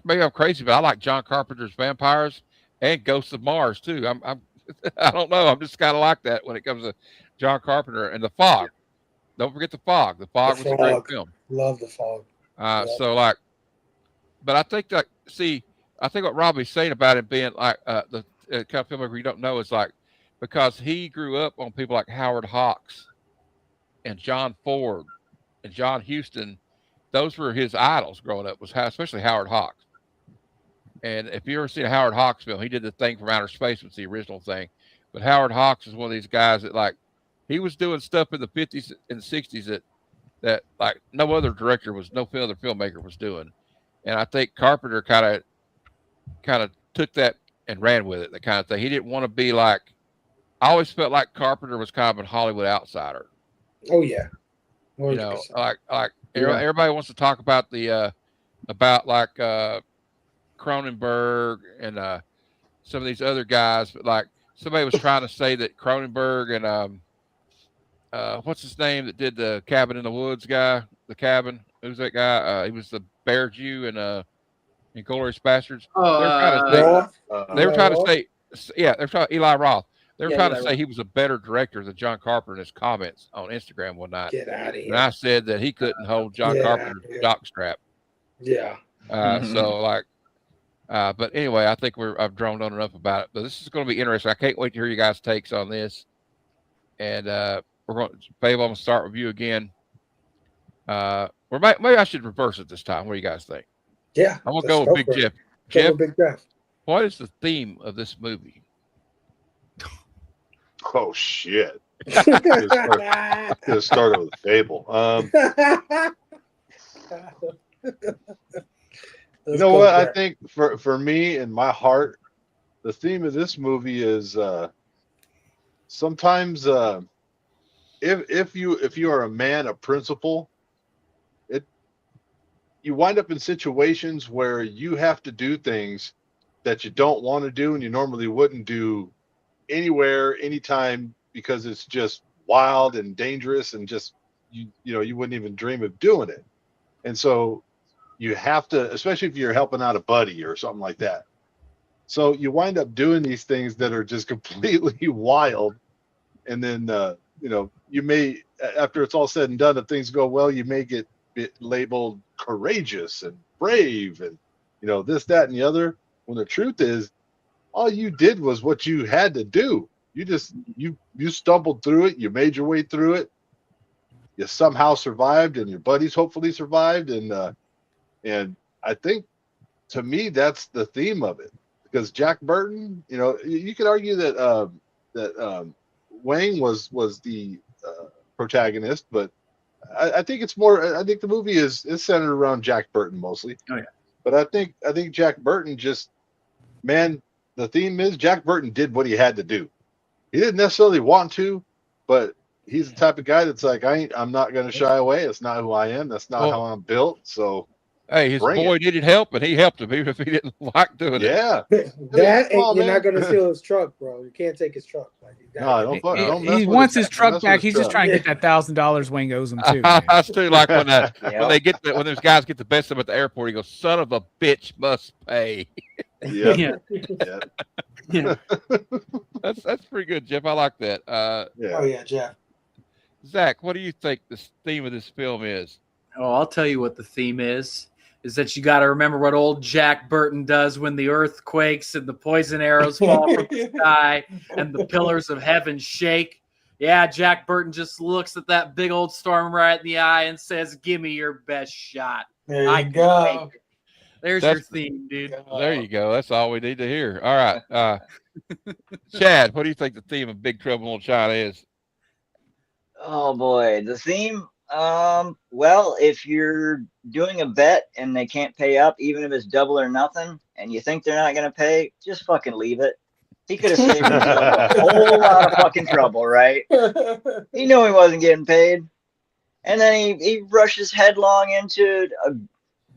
maybe I'm crazy, but I like John Carpenter's Vampires and Ghosts of Mars too. I don't know. I'm just kind of like that when it comes to John Carpenter and The Fog. Don't forget The Fog. The Fog was a great film. Love The Fog. So like, but I think that, I think what Robbie's saying about it being like the kind of filmmaker you don't know is like, because he grew up on people like Howard Hawks and John Ford and John Huston. Those were his idols growing up, especially Howard Hawks. And if you ever seen a Howard Hawks film, he did The Thing from Outer Space, was the original thing. But Howard Hawks is one of these guys that like, he was doing stuff in the 50s and 60s that like no other other filmmaker was doing. And I think Carpenter kind of took that and ran with it, that kind of thing. He didn't want to be like, I always felt like Carpenter was kind of a Hollywood outsider. Oh yeah. 100%. Everybody wants to talk about the Cronenberg and some of these other guys, but like somebody was trying to say that Cronenberg and what's his name that did the Cabin in the Woods guy, The Cabin, who's that guy? He was the Bear Jew in Inglourious Bastards. They were trying to say Eli Roth. They were trying to say he was a better director than John Carpenter in his comments on Instagram one night. Get out of here. And I said that he couldn't hold John Carpenter's jockstrap. Yeah. So like, but anyway, I think I've droned on enough about it. But this is going to be interesting. I can't wait to hear you guys' takes on this. And we're going to, Babe, I'm going to start with you again. Or maybe I should reverse it this time. What do you guys think? Yeah. I'm going to go with Big Jeff. Jeff, Big Jeff, what is the theme of this movie? Oh shit! Could have started with Fable. You know what? I think for me in my heart, the theme of this movie is sometimes if you are a man of principle, you wind up in situations where you have to do things that you don't want to do and you normally wouldn't do anywhere, anytime, because it's just wild and dangerous and just you wouldn't even dream of doing it. And so you have to, especially if you're helping out a buddy or something like that. So you wind up doing these things that are just completely wild. And then, you may, after it's all said and done, if things go well, you may get labeled courageous and brave and, this, that, and the other. When the truth is, all you did was what you had to do. You just, you stumbled through it. You made your way through it. You somehow survived, and your buddies hopefully survived. And I think, to me, that's the theme of it. Because Jack Burton, you could argue that Wang was the protagonist, but I think it's more. I think the movie is centered around Jack Burton mostly. Oh yeah. But I think Jack Burton just, man, the theme is Jack Burton did what he had to do. He didn't necessarily want to, but he's the type of guy that's like, I'm not going to shy away. It's not who I am. That's not how I'm built. So, hey, his boy needed help, and he helped him even if he didn't like doing it. Yeah, you're not going to steal his truck, bro. You can't take his truck. He wants his truck back. He's just trying to get that $1,000 Wayne owes him too. That's too like when when those guys get the best of him at the airport. He goes, "Son of a bitch must pay." Yeah. That's pretty good, Jeff. I like that. Oh yeah, Jeff. Zach, what do you think the theme of this film is? Oh, I'll tell you what the theme is that you got to remember what old Jack Burton does when the earth quakes and the poison arrows fall from the sky and the pillars of heaven shake. Yeah, Jack Burton just looks at that big old storm right in the eye and says, "Give me your best shot." There you I go. There's your theme, dude. There you go. That's all we need to hear. All right. Chad, what do you think the theme of Big Trouble in Little China is? Oh boy, the theme. Well, if you're doing a bet and they can't pay up, even if it's double or nothing, and you think they're not gonna pay, just fucking leave it. He could have saved himself a whole lot of fucking trouble, right? He knew he wasn't getting paid, and then he rushes headlong into a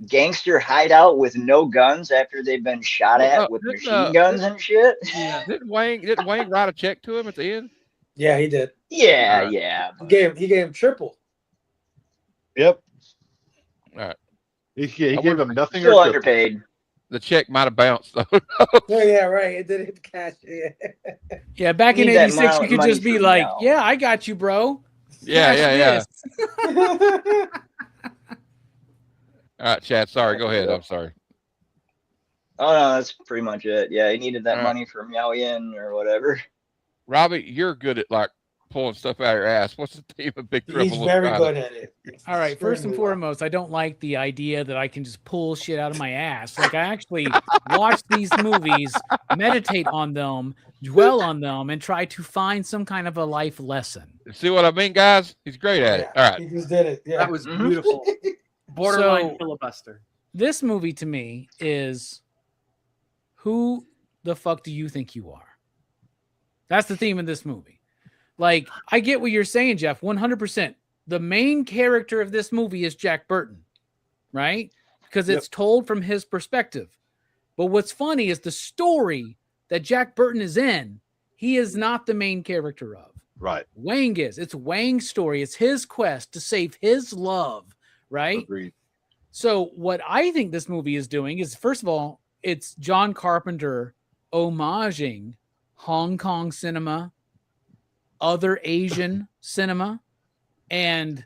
gangster hideout with no guns after they've been shot at with machine guns and shit. Yeah. Didn't Wayne write a check to him at the end? Yeah, he did. Yeah, Right. yeah. He gave him triple. Yep. All right. He gave him nothing Still or triple. underpaid. The check might have bounced though. Oh yeah, right. It did hit cash. Yeah. Yeah, back in Need that '86, you could money just be for like, now. "Yeah, I got you, bro." Yeah, Smash yeah. this." All right, Chad. Sorry. Go ahead. I'm sorry. Oh no, that's pretty much it. Yeah, he needed that All right. money from Yao Yin or whatever. Robbie, you're good at like pulling stuff out of your ass. What's the theme of Big Trouble? He's in very Little good China? at it. All right, first and Extremely well. foremost, I don't like the idea that I can just pull shit out of my ass. Like, I actually watch these movies, meditate on them, dwell on them, and try to find some kind of a life lesson. See what I mean, guys? He's great at it. All right. He just did it. Yeah. That was beautiful. Borderline So- filibuster. This movie to me is, who the fuck do you think you are? That's the theme of this movie. Like, I get what you're saying, Jeff, 100%. The main character of this movie is Jack Burton, right? Because it's told from his perspective. But what's funny is the story that Jack Burton is in, he is not the main character of. Right. Wang is. It's Wang's story. It's his quest to save his love, right? Agreed. So what I think this movie is doing is, first of all, it's John Carpenter homaging Hong Kong cinema, other Asian cinema, and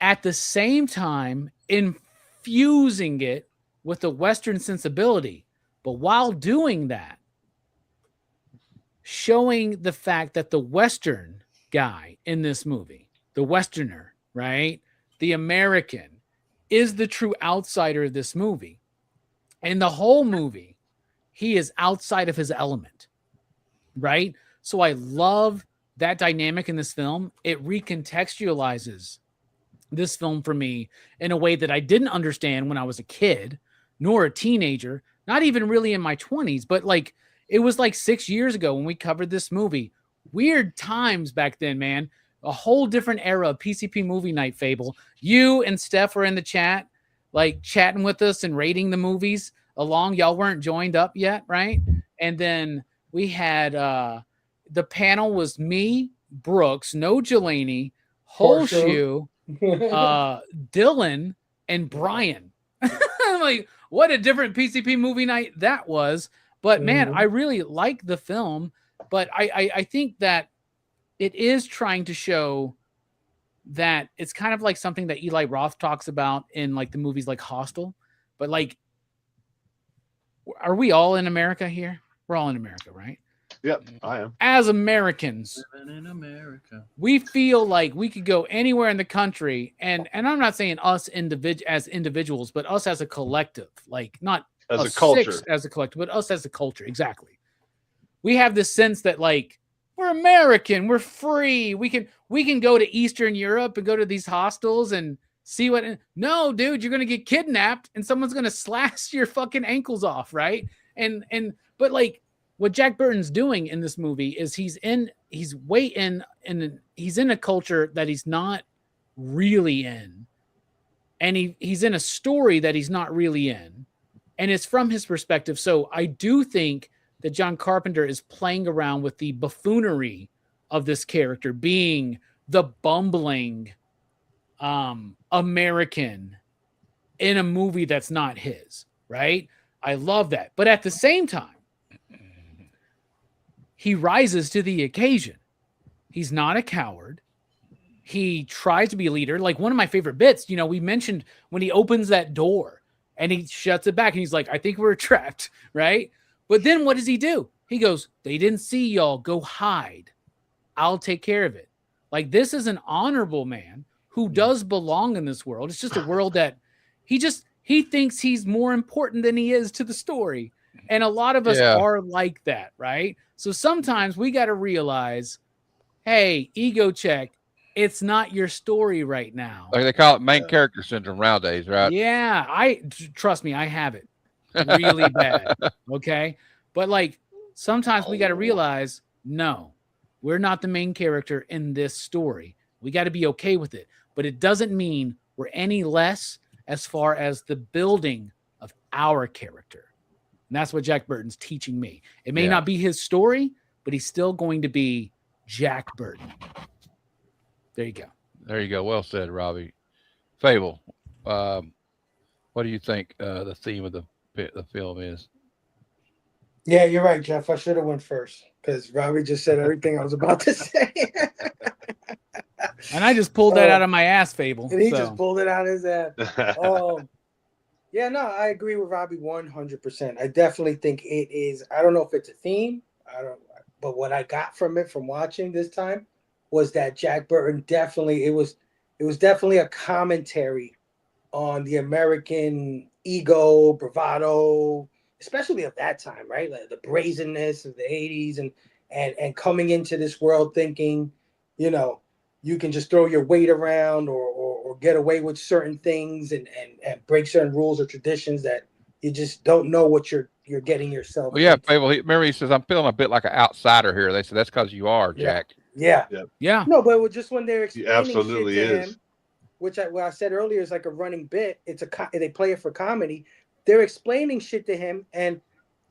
at the same time infusing it with a Western sensibility. But while doing that, showing the fact that the Western guy in this movie, the Westerner, right? The American, is the true outsider of this movie. And the whole movie, he is outside of his element, right? So I love that dynamic in this film. It recontextualizes this film for me in a way that I didn't understand when I was a kid, nor a teenager, not even really in my 20s, but like, it was like 6 years ago when we covered this movie. Weird times back then, man. A whole different era of PCP movie night, Fable. You and Steph were in the chat, like chatting with us and rating the movies along. Y'all weren't joined up yet, right? And then we had the panel was me, Brooks, No Jelani, Horseshoe, Dylan, and Brian. I'm like, what a different PCP movie night that was. But man, I really like the film. But I think that it is trying to show that it's kind of like something that Eli Roth talks about in like the movies like Hostel. But like, are we all in America here? We're all in America, right? Yep, I am. As Americans, Living in America. we feel like we could go anywhere in the country, and I'm not saying us as individuals, but us as a collective, like not As a us culture. six as a collective, but us as a culture. Exactly. We have this sense that like we're American, we're free. We can go to Eastern Europe and go to these hostels and see what. No, dude, you're gonna get kidnapped and someone's gonna slash your fucking ankles off, right? But like what Jack Burton's doing in this movie is he's in a culture that he's not really in, and he's in a story that he's not really in, and it's from his perspective. So I do think that John Carpenter is playing around with the buffoonery of this character being the bumbling American in a movie that's not his, right? I love that. But at the same time, he rises to the occasion. He's not a coward. He tries to be a leader. Like one of my favorite bits, we mentioned when he opens that door and he shuts it back and he's like, I think we're trapped, right? But then what does he do? He goes, they didn't see y'all. Go hide. I'll take care of it. Like this is an honorable man who does belong in this world. It's just a world that he thinks he's more important than he is to the story. And a lot of us Yeah. are like that, right? So sometimes we got to realize, hey, ego check, it's not your story right now. Like they call it main character syndrome nowadays, right? Yeah, trust me, I have it really bad. Okay. But like sometimes we got to realize, no, we're not the main character in this story. We got to be okay with it. But it doesn't mean we're any less as far as the building of our character. And that's what Jack Burton's teaching me. It may not be his story, but he's still going to be Jack Burton. There you go. There you go. Well said, Robbie. Fable. What do you think the theme of the film is? Yeah, you're right, Jeff. I should have went first because Robbie just said everything I was about to say. And I just pulled that out of my ass, Fable. And he just pulled it out of his ass. Yeah, no, I agree with Robbie 100%. I definitely think it is. I don't know if it's a theme. But what I got from it from watching this time was that Jack Burton definitely it was definitely a commentary on the American ego, bravado, especially of that time, right? Like the brazenness of the 80s and coming into this world thinking, you can just throw your weight around or get away with certain things and break certain rules or traditions that you just don't know what you're getting yourself. Well, yeah, Fable. Remember, he says, "I'm feeling a bit like an outsider here." They said that's because you are, Jack. Yeah. No, but just when they're explaining shit to him, which I said earlier is like a running bit. They play it for comedy. They're explaining shit to him, and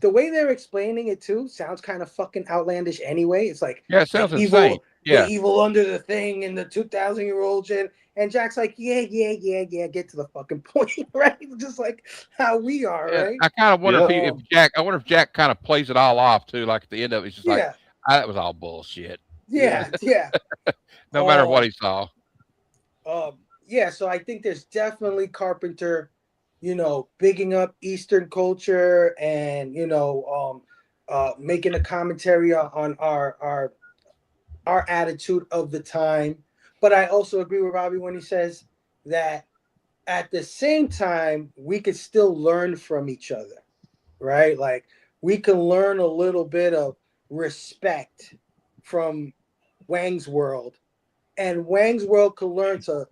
the way they're explaining it too sounds kind of fucking outlandish anyway. It's like it sounds insane. The evil under the thing and the 2,000-year-old shit. And Jack's like, yeah, get to the fucking point, right? Just like how we are, right? I kind of wonder if Jack kind of plays it all off too. Like at the end of it, it's just like, that was all bullshit. Yeah. No matter what he saw. So I think there's definitely Carpenter, bigging up Eastern culture and, making a commentary on our attitude of the time. But I also agree with Robbie when he says that at the same time, we could still learn from each other, right? Like we can learn a little bit of respect from Wang's world, and Wang's world could learn to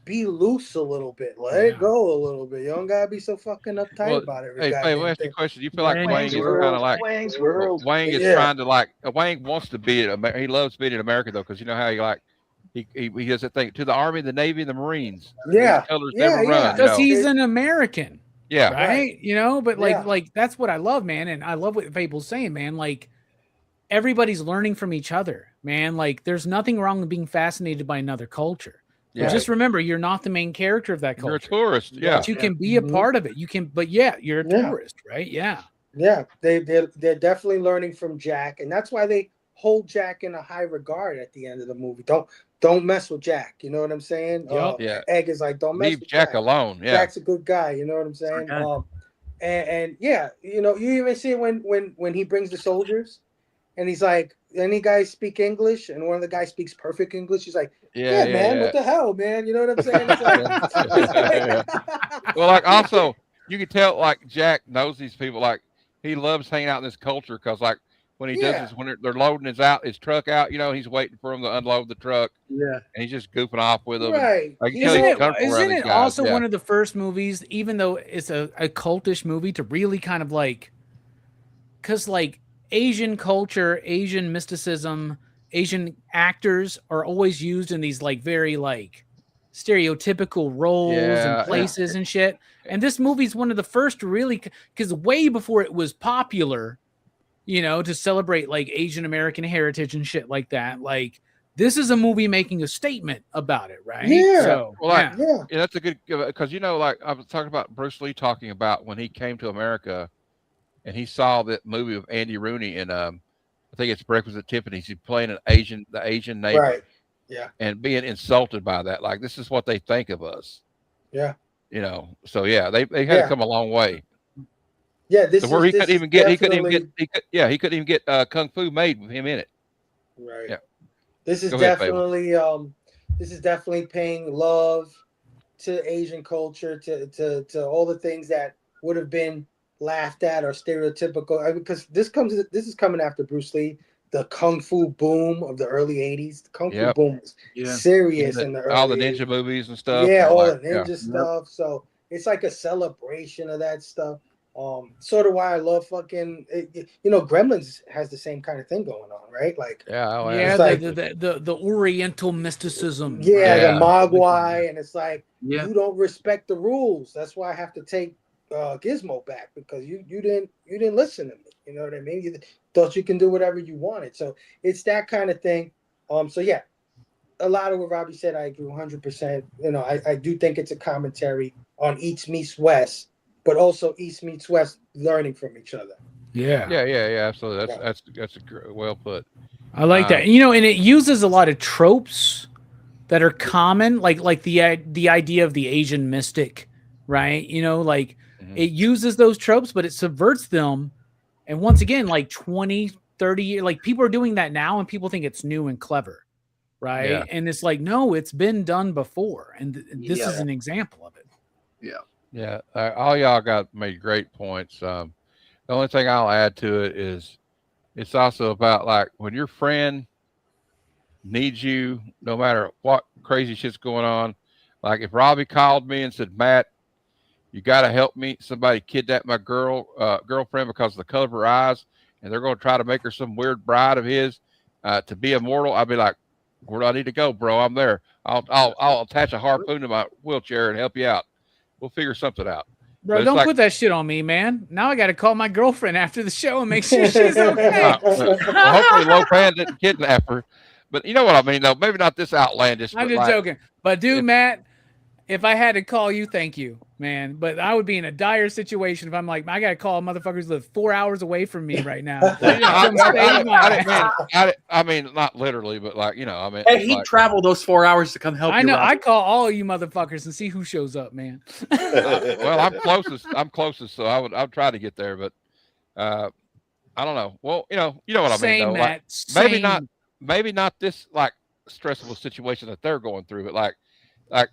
be loose a little bit, let it go a little bit. You don't gotta be so fucking uptight about it. Hey, we'll ask you a question. Do you feel like Wang is kind of like Wang's world? Wang is trying to like Wang wants to be it. He loves being in America though, because you know how he has a thing to the Army, the Navy, and the Marines. Colors never run. Because he's an American. Yeah. Right. But like that's what I love, man, and I love what Fable's saying, man. Like everybody's learning from each other, man. Like there's nothing wrong with being fascinated by another culture. Yeah. Just remember, you're not the main character of that culture. You're a tourist, yeah. But you can be a part of it. You can, but you're a tourist, right? Yeah. Yeah, they're definitely learning from Jack, and that's why they hold Jack in a high regard at the end of the movie. Don't mess with Jack. You know what I'm saying? Egg is like, don't leave mess with Jack alone. Yeah, Jack's a good guy. You know what I'm saying? And you even see it when he brings the soldiers, and he's like, any guys speak English, and one of the guys speaks perfect English. He's like, man, what the hell, man? You know what I'm saying? Well, like also you can tell like Jack knows these people. Like he loves hanging out in this culture because like when he does this, when they're loading his truck out, he's waiting for him to unload the truck. Yeah, and he's just goofing off with them. Right? Like, isn't it also one of the first movies, even though it's a cultish movie, to really kind of like, because like Asian culture, Asian mysticism, Asian actors are always used in these like very like stereotypical roles and places and shit. And this movie's one of the first to really, because way before it was popular, to celebrate like Asian American heritage and shit like that. Like this is a movie making a statement about it, right? Yeah. So, that's a good, because like I was talking about Bruce Lee talking about when he came to America. And he saw that movie of Andy Rooney in I think it's Breakfast at Tiffany's. He's playing the Asian neighbor, right? Yeah, and being insulted by that. Like this is what they think of us. Yeah, So they had to come a long way. Yeah, he couldn't even get Kung Fu made with him in it. Right. Yeah. This is definitely paying love to Asian culture, to all the things that would have been laughed at or stereotypical. Because this is coming after Bruce Lee, the kung fu boom of the early '80s. The kung fu boom was serious in the early all the ninja 80s. movies and stuff. Yeah, and all like, the ninja stuff. So it's like a celebration of that stuff. Sort of why I love fucking. Gremlins has the same kind of thing going on, right? Like, yeah, like, the Oriental mysticism. Yeah, right? the Mogwai, and it's like you don't respect the rules. That's why I have to take Gizmo back, because you didn't listen to me. You know what I mean? You thought you can do whatever you wanted. So it's that kind of thing. So yeah, a lot of what Robbie said, I agree 100%. I do think it's a commentary on East meets West, but also East meets West learning from each other. Yeah, absolutely. That's well put. I like that. And it uses a lot of tropes that are common, like the idea of the Asian mystic, right? It uses those tropes, but it subverts them. And once again, like 20, 30 years, like people are doing that now, and people think it's new and clever, right? Yeah. And it's like, no, it's been done before, and this is an example of it. Yeah. All y'all made great points. The only thing I'll add to it is it's also about, like, when your friend needs you, no matter what crazy shit's going on. Like if Robbie called me and said, Matt, you got to help me. Somebody kidnapped my girlfriend because of the color of her eyes, and they're going to try to make her some weird bride of his to be immortal. I'd be like, where do I need to go, bro? I'm there. I'll attach a harpoon to my wheelchair and help you out. We'll figure something out. Bro, don't put that shit on me, man. Now I got to call my girlfriend after the show and make sure she's okay. Well, hopefully Lopan didn't kidnap her. But you know what I mean, though? Maybe not this outlandish. I'm just joking. But dude, Matt, if I had to call you, thank you, man. But I would be in a dire situation if I'm like, I got to call motherfuckers live 4 hours away from me right now. I mean, not literally, but like, I mean. Hey, he'd travel those 4 hours to come help you. I know. I call all of you motherfuckers and see who shows up, man. Well, I'm closest, so I'll try to get there, but I don't know. Well, you know what I mean, though. Matt, like, maybe not this like stressful situation that they're going through, but like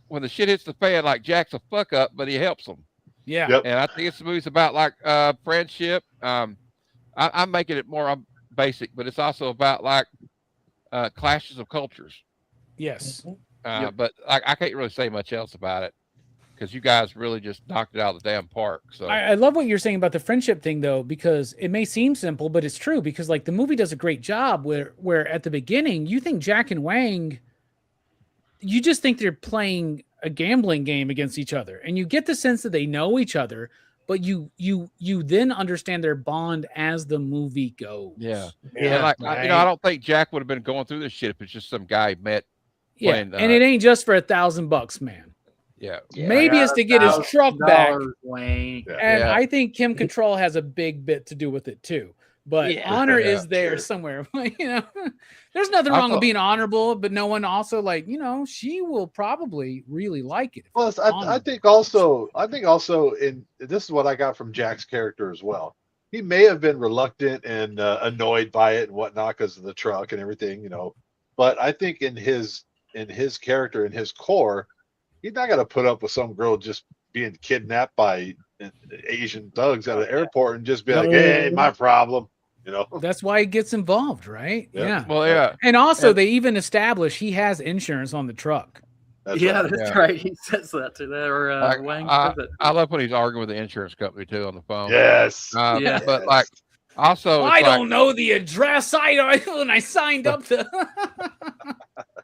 when the shit hits the fan, like Jack's a fuck up, but he helps them. Yeah. Yep. And I think it's the movie's about like friendship. I'm making it more basic, but it's also about like clashes of cultures. Yes. But I can't really say much else about it because you guys really just knocked it out of the damn park. So I love what you're saying about the friendship thing, though, because it may seem simple, but it's true. Because like the movie does a great job where at the beginning you think Jack and Wang, you just think they're playing a gambling game against each other, and you get the sense that they know each other, but you then understand their bond as the movie goes. Yeah. Like right? I don't think Jack would have been going through this shit if it's just some guy he met. Playing, and it ain't just for $1,000, man. Yeah. Maybe it's to get his truck back. Wayne. And I think Kim Cattrall has a big bit to do with it too. But honor is there somewhere. There's nothing wrong with being honorable, but no one also she will probably really like it. Plus, I think also in this is what I got from Jack's character as well. He may have been reluctant and annoyed by it and whatnot because of the truck and everything, But I think in his character, in his core, he's not going to put up with some girl just being kidnapped by Asian thugs at an airport and just be like, "Hey, my problem." That's why he gets involved, right? Yeah. Well, yeah. And also, they even establish he has insurance on the truck. That's right. He says that to that. Or Wang says it. I love when he's arguing with the insurance company too on the phone. Yes. But like, also, I don't know the address. When I signed up to.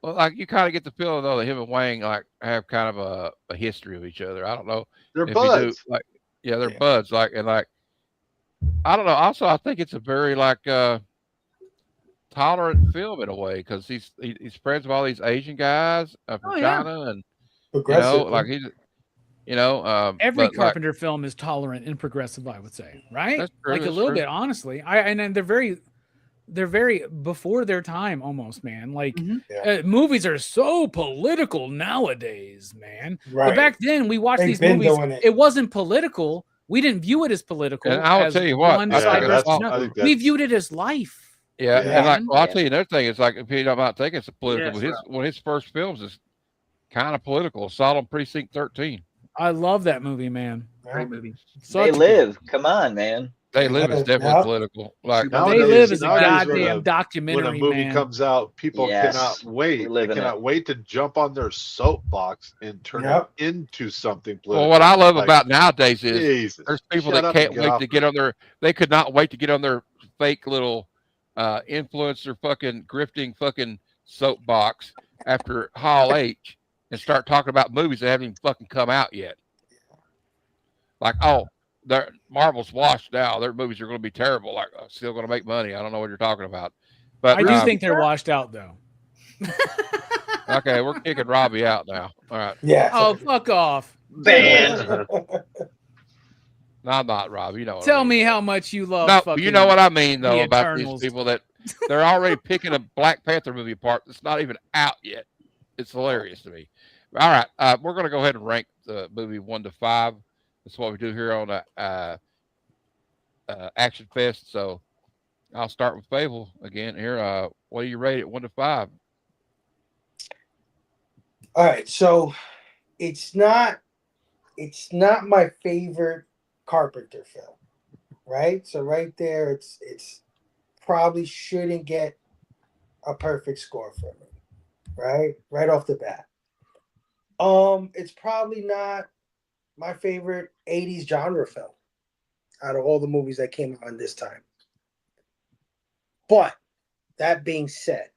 Well, like you kind of get the feeling though that him and Wang like have kind of a history of each other. I don't know. They're buds. They're buds. I don't know. Also, I think it's a very tolerant film in a way because he's friends with all these Asian guys from China and he's every Carpenter film is tolerant and progressive, I would say, right? That's true, a little bit, honestly. And they're very before their time almost, man. Movies are so political nowadays, man. Right. But back then we watched these movies. It wasn't political. We didn't view it as political. And I'll tell you what, we viewed it as life. Yeah, and I'll tell you another thing. It's like if I'm not thinking it's political. When his first films kind of political. Assault Precinct 13. I love that movie, man. Great movie. They Live. Come on, man. They Live is definitely political. Like They Live is a nowadays goddamn when documentary, a movie man. comes out, people cannot wait. They cannot wait to jump on their soapbox and turn it into something political. Well, what I love about nowadays is Jesus, there's people shut that up can't and get wait off to get on their. They could not wait to get on their fake little influencer fucking grifting fucking soapbox after Hall H and start talking about movies that haven't even fucking come out yet. Like, oh, Marvel's washed now. Their movies are going to be terrible. Like, still going to make money. I don't know what you're talking about. But I do think they're washed out, though. Okay, we're kicking Robbie out now. All right. Yeah. Oh, fuck off. Banned. No, I'm not, Robbie. You know. Tell me how much you love. No, fucking you know what I mean, though, the about Eternals. these people that they're already picking a Black Panther movie apart that's not even out yet. It's hilarious to me. All right, we're going to go ahead and rank the movie 1 to 5. That's what we do here on Action Fest. So I'll start with Fable again here. What do you rate it 1 to 5? All right, so it's not my favorite Carpenter film, right? So right there, it's probably shouldn't get a perfect score from me, right off the bat. It's probably not my favorite 80s genre film out of all the movies that came out in this time. But that being said,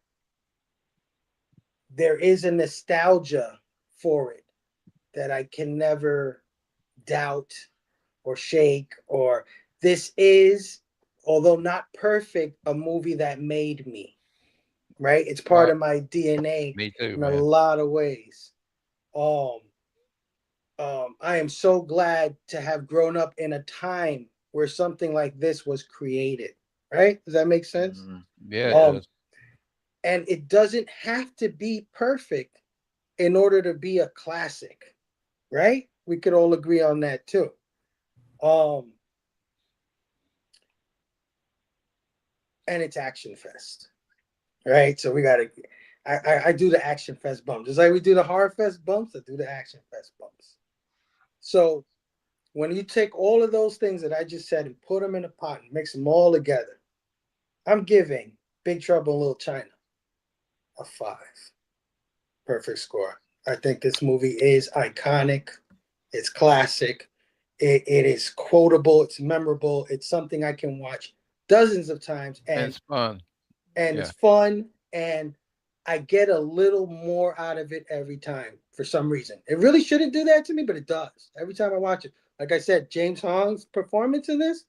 there is a nostalgia for it that I can never doubt or shake, or this is, although not perfect, a movie that made me, right? It's part of my DNA. Me too, in man. a lot of ways. I am so glad to have grown up in a time where something like this was created, right? Does that make sense? Mm-hmm. Yeah, it does. And it doesn't have to be perfect in order to be a classic, right? We could all agree on that too. And it's Actionfest, right? So we gotta. I do the Actionfest bumps, just like we do the Horror Fest bumps. I do the Actionfest bumps. So when you take all of those things that I just said and put them in a pot and mix them all together, I'm giving Big Trouble in Little China a 5. Perfect score. I think this movie is iconic. It's classic. It is quotable. It's memorable. It's something I can watch dozens of times. And it's fun. It's fun. And I get a little more out of it every time for some reason. It really shouldn't do that to me, but it does. Every time I watch it. Like I said, James Hong's performance in this,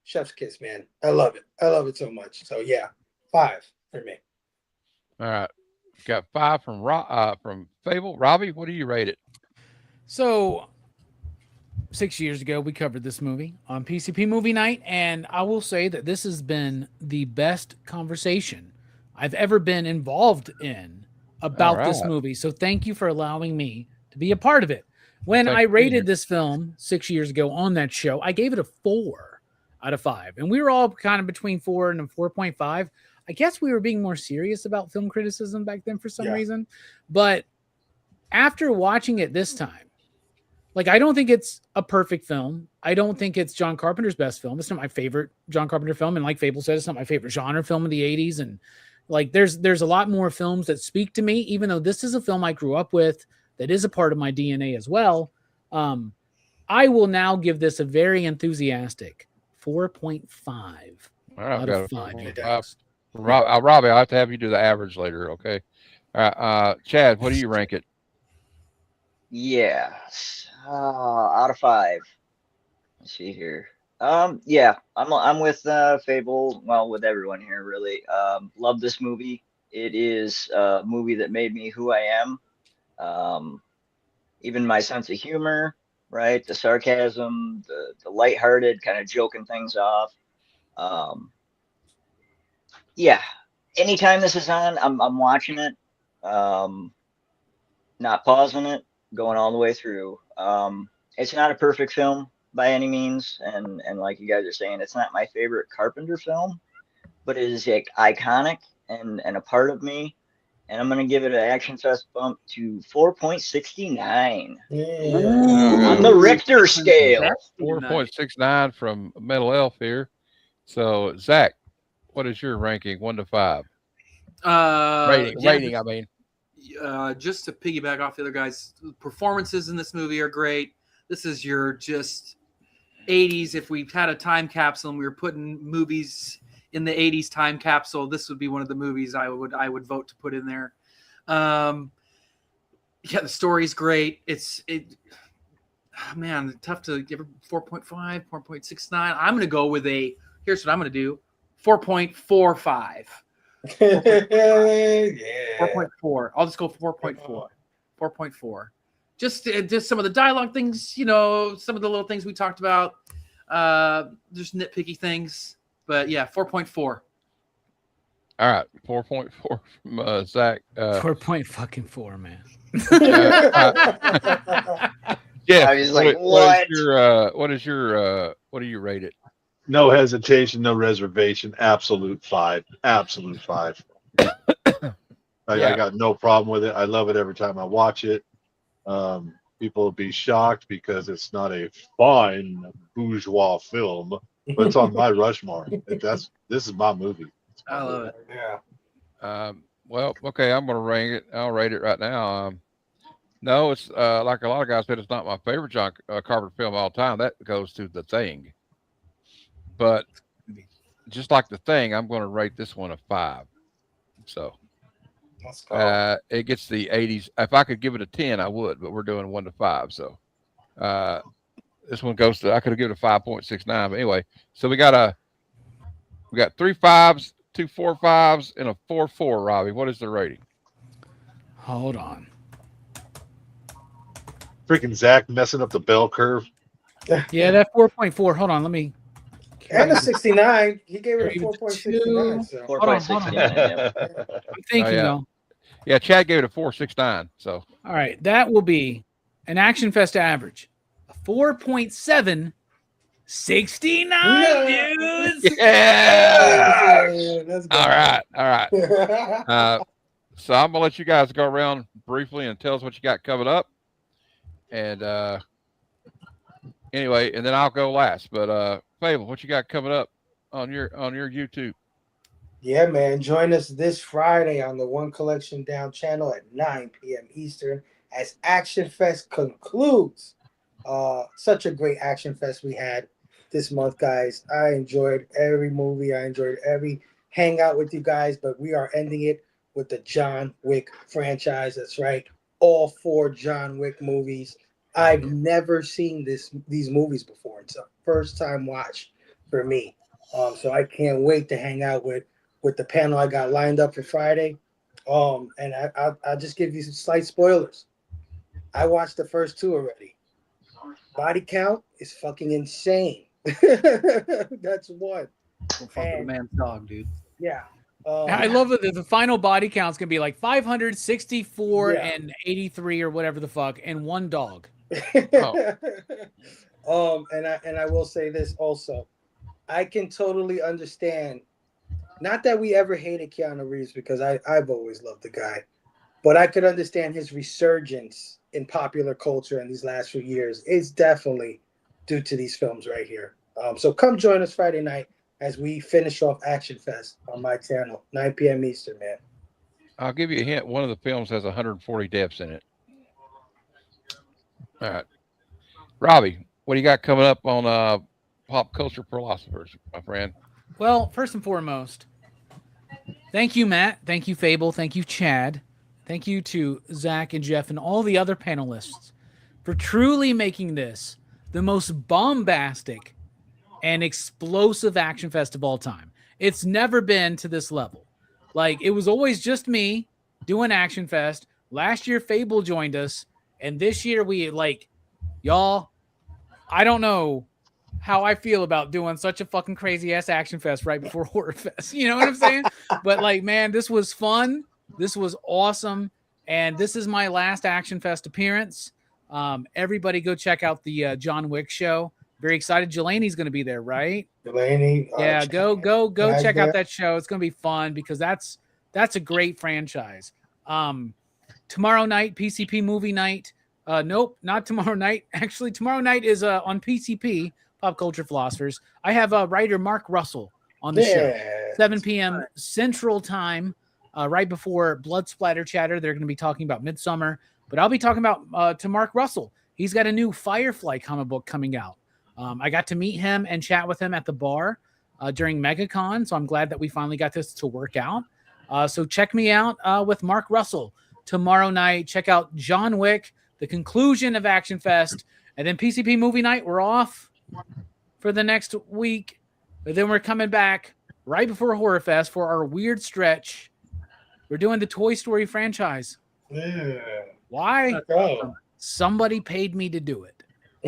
chef's kiss, man. I love it. I love it so much. So yeah, 5 for me. All right. Got 5 from Fable. Robbie, what do you rate it? So 6 years ago, we covered this movie on PCP Movie Night, and I will say that this has been the best conversation I've ever been involved in about this movie. So thank you for allowing me to be a part of it. When I rated this film 6 years ago on that show, I gave it a 4 out of 5. And we were all kind of between 4 and a 4.5. I guess we were being more serious about film criticism back then for some reason. But after watching it this time, like, I don't think it's a perfect film. I don't think it's John Carpenter's best film. It's not my favorite John Carpenter film. And like Fable said, it's not my favorite genre film of the 80s. And like, there's a lot more films that speak to me, even though this is a film I grew up with that is a part of my DNA as well. I will now give this a very enthusiastic 4.5 out of 5. Robbie, I'll have to have you do the average later, okay? Chad, what do you rank it? Yeah, out of 5. Let's see here. Yeah, I'm with Fable. Well, with everyone here, really. Love this movie. It is a movie that made me who I am. Even my sense of humor, right? The sarcasm, the lighthearted, kind of joking things off. Yeah, anytime this is on, I'm watching it. Not pausing it, going all the way through. It's not a perfect film by any means, and like you guys are saying, it's not my favorite Carpenter film, but it is like iconic and a part of me. and I'm going to give it an Action Fest bump to 4.69 on the Richter scale. 4.69 from Metal Elf here. So, Zach, what is your ranking 1 to 5? Rating. I mean, just to piggyback off the other guys, performances in this movie are great. This is your just 80s. If we had a time capsule and we were putting movies in the 80s time capsule, this would be one of the movies I would vote to put in there. Yeah, the story's great. Man, tough to give it 4.5, 4.69. I'm going to go with here's what I'm going to do, 4.45. 4.4. I'll just go 4.4. 4.4. Just some of the dialogue things, some of the little things we talked about. Just nitpicky things. But yeah, 4.4. All right, 4.4 from Zach. 4.4, man. Yeah. I was like, what? What do you rate it? No hesitation, no reservation. Absolute 5. Absolute 5. I got no problem with it. I love it every time I watch it. People will be shocked because it's not a fine bourgeois film, but it's on my Rushmore. This is my movie. I love it. Yeah. Well, okay, I'm gonna rank it. I'll rate it right now. No, it's like a lot of guys said, it's not my favorite John Carpenter film of all time. That goes to The Thing. But just like The Thing, I'm going to rate this one a 5. So it gets the 80s. If I could give it a 10, I would, but we're doing 1 to 5. So this one goes to, I could have given it a 5.69. But anyway, so we got 3 5s, 2 4 5s, and a 4 4. Robbie, what is the rating? Hold on. Freaking Zach messing up the bell curve. Yeah, that 4.4. Hold on, let me. And a 69. He gave it a 4.69. So. 4.69. Yeah. I'm thinking though. Yeah, Chad gave it a 4.69. So all right, that will be an Action Fest average, a 4.769, dudes. Yeah. That's good. All right. So I'm gonna let you guys go around briefly and tell us what you got coming up. And anyway, and then I'll go last. But Fable, what you got coming up on your YouTube? Yeah, man. Join us this Friday on the One Collection Down channel at 9 p.m. Eastern as Action Fest concludes. Such a great Action Fest we had this month, guys. I enjoyed every movie. I enjoyed every hangout with you guys, but we are ending it with the John Wick franchise. That's right. All 4 John Wick movies. I've never seen these movies before. It's a first time watch for me. So I can't wait to hang out with the panel I got lined up for Friday. And I'll just give you some slight spoilers. I watched the first 2 already. Body count is fucking insane. That's one. Don't fuck with a man's dog, dude. Yeah. I love that the final body count's gonna be like 564 and 83 or whatever the fuck, and 1 dog. And I will say this also. I can totally understand. Not that we ever hated Keanu Reeves, because I've always loved the guy, but I could understand his resurgence in popular culture in these last few years. It's definitely due to these films right here. So come join us Friday night as we finish off Action Fest on my channel, 9 p.m. Eastern, man. I'll give you a hint. One of the films has 140 deaths in it. All right. Robbie, what do you got coming up on Pop Culture Philosophers, my friend? Well, first and foremost, thank you, Matt. Thank you, Fable. Thank you, Chad. Thank you to Zach and Jeff and all the other panelists for truly making this the most bombastic and explosive Action Fest of all time. It's never been to this level. Like, it was always just me doing Action Fest. Last year, Fable joined us. And this year, y'all, I don't know how I feel about doing such a fucking crazy ass Action Fest right before Horror Fest. You know what I'm saying? But man, this was fun. This was awesome. And this is my last Action Fest appearance. Everybody go check out the John Wick show. Very excited. Jelani's going to be there, right? Jelani. Yeah, go check out that show. It's going to be fun because that's a great franchise. Tomorrow night, PCP movie night. Nope, not tomorrow night. Actually, tomorrow night is on PCP, Pop Culture Philosophers. I have writer Mark Russell on the show. 7 p.m. Central Time, right before Blood Splatter Chatter. They're going to be talking about Midsummer, but I'll be talking about to Mark Russell. He's got a new Firefly comic book coming out. I got to meet him and chat with him at the bar during MegaCon, so I'm glad that we finally got this to work out. So check me out with Mark Russell tomorrow night. Check out John Wick, the conclusion of Action Fest, and then PCP movie night. We're off for the next week, but then we're coming back right before Horror Fest for our weird stretch. We're doing the Toy Story franchise. Yeah. Why? Oh. Somebody paid me to do it.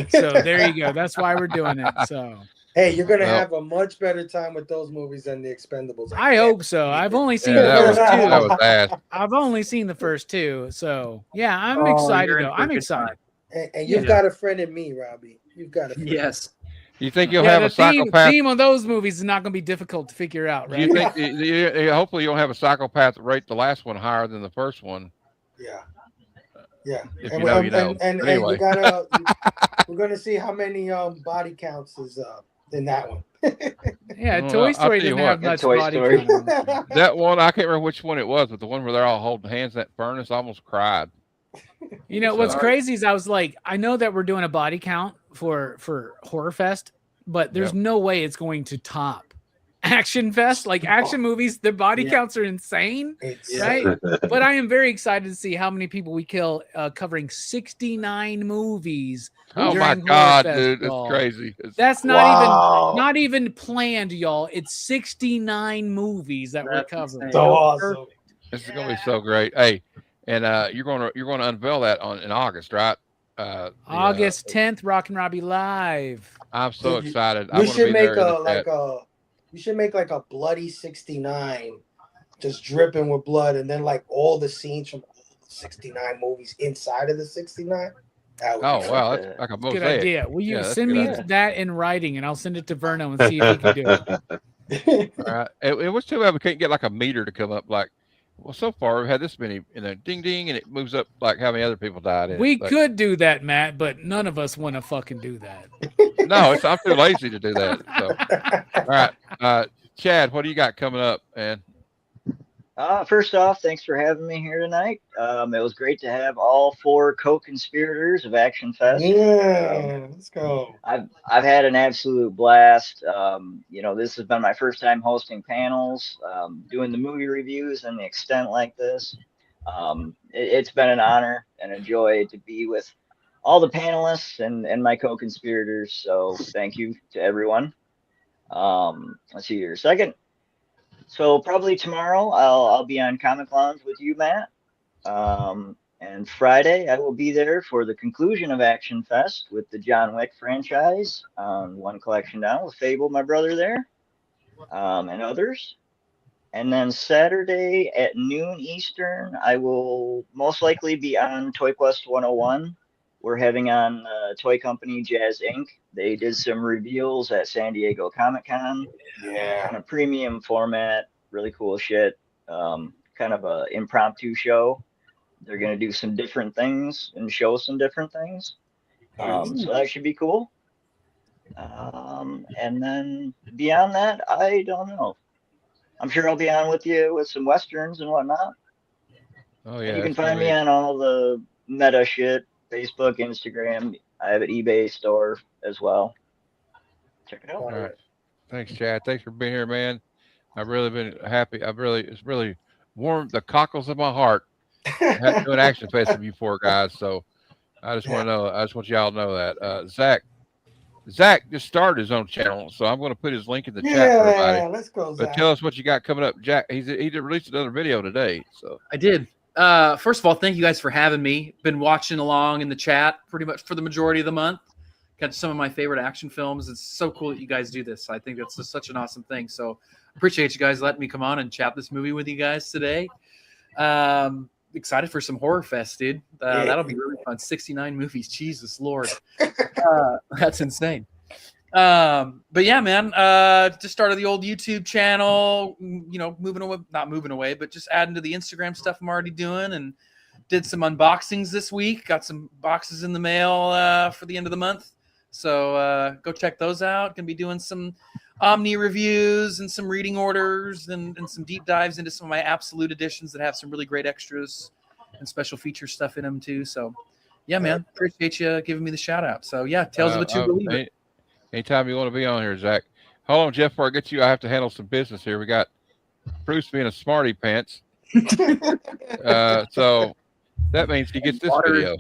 So there you go. That's why we're doing it. So hey, you're gonna have a much better time with those movies than the Expendables. I hope so. I've only seen Yeah, the that was first two. that was bad. I've only seen the first two. So yeah, I'm excited you're in though. for a I'm good excited. And you've got a friend in me, Robbie. You've got a friend. Yes. You think you'll Yeah, have the a psychopath? theme of those movies is not going to be difficult to figure out, Do right? you think? Hopefully, you don't have a psychopath rate the last one higher than the first one. Yeah. Yeah. If and you know, you know. And But anyway. we're gonna see how many body counts is in that one. Yeah, Well, Toy I'll Story tell you doesn't have what. much Toy body Story. count. That one, I can't remember which one it was, but the one where they're all holding hands in that furnace, I almost cried. You know what's Sorry. crazy is I was like, I know that we're doing a body count for Horror Fest, but there's no way it's going to top Action Fest. Like action movies, the body counts are insane, right? But I am very excited to see how many people we kill covering 69 movies. Oh my during God, Horror dude, Fest, it's crazy. That's not even planned, y'all. It's 69 movies that we're covering. So awesome. This is gonna be so great. Hey, and you're gonna unveil that in August, right? August 10th, Rockin' Robbie Live. I'm so excited. You should make you should make like a bloody 69, just dripping with blood, and then like all the scenes from all the 69 movies inside of the 69. Oh wow, that's like a mosaic. Good idea. Will you send me that in writing, and I'll send it to Verno and see if he can do it. All right. It was too bad we can't get like a meter to come up. Like, well, so far we've had this many, ding ding, and it moves up like how many other people died. We could do that, Matt, but none of us want to fucking do that. No, I'm too lazy to do that. So, all right, Chad, what do you got coming up, man? First off, thanks for having me here tonight. It was great to have all 4 co-conspirators of Action Fest. Yeah, let's go. I've had an absolute blast. This has been my first time hosting panels, doing the movie reviews and the extent like this. It's been an honor and a joy to be with all the panelists and my co-conspirators. So thank you to everyone. Let's see here. Second. So probably tomorrow I'll be on Comic Lounge with you, Matt. And Friday I will be there for the conclusion of Action Fest with the John Wick franchise on One Collection Down with Fable, my brother there, and others. And then Saturday at noon Eastern, I will most likely be on Toy Quest 101. We're having on toy company Jazz Inc. They did some reveals at San Diego Comic-Con. Yeah. On a premium format, really cool shit. Kind of a impromptu show. They're going to do some different things and show some different things. So that should be cool. And then beyond that, I don't know. I'm sure I'll be on with you with some Westerns and whatnot. Oh, yeah. And you can find me on all the meta shit. Facebook, Instagram. I have an eBay store as well. Check it out. All right. Thanks, Chad. Thanks for being here, man. I've really been happy. It's really warmed the cockles of my heart doing Action Fest with you 4 guys. So I just want to know. I just want y'all to know that. Zach just started his own channel, so I'm going to put his link in the chat for everybody. Yeah, let's go, Zach. But tell us what you got coming up, Jack. He released another video today. So I did. First of all, thank you guys for having me. Been watching along in the chat pretty much for the majority of the month. Got some of my favorite action films. It's so cool that you guys do this. I think that's just such an awesome thing. So appreciate you guys letting me come on and chat this movie with you guys today. Excited for some Horror Fest, dude. That'll be really fun. 69 movies. Jesus Lord. That's insane. But yeah, man, just started the old YouTube channel, not moving away, but just adding to the Instagram stuff I'm already doing, and did some unboxings this week. Got some boxes in the mail for the end of the month. So go check those out. Gonna be doing some Omni reviews and some reading orders and some deep dives into some of my absolute editions that have some really great extras and special feature stuff in them too. So yeah, man, appreciate you giving me the shout out. So yeah, Tales of a True Believer. Anytime you want to be on here, Zach. Hold on, Jeff, before I get you, I have to handle some business here. We got Bruce being a smarty pants. So that means he gets this video.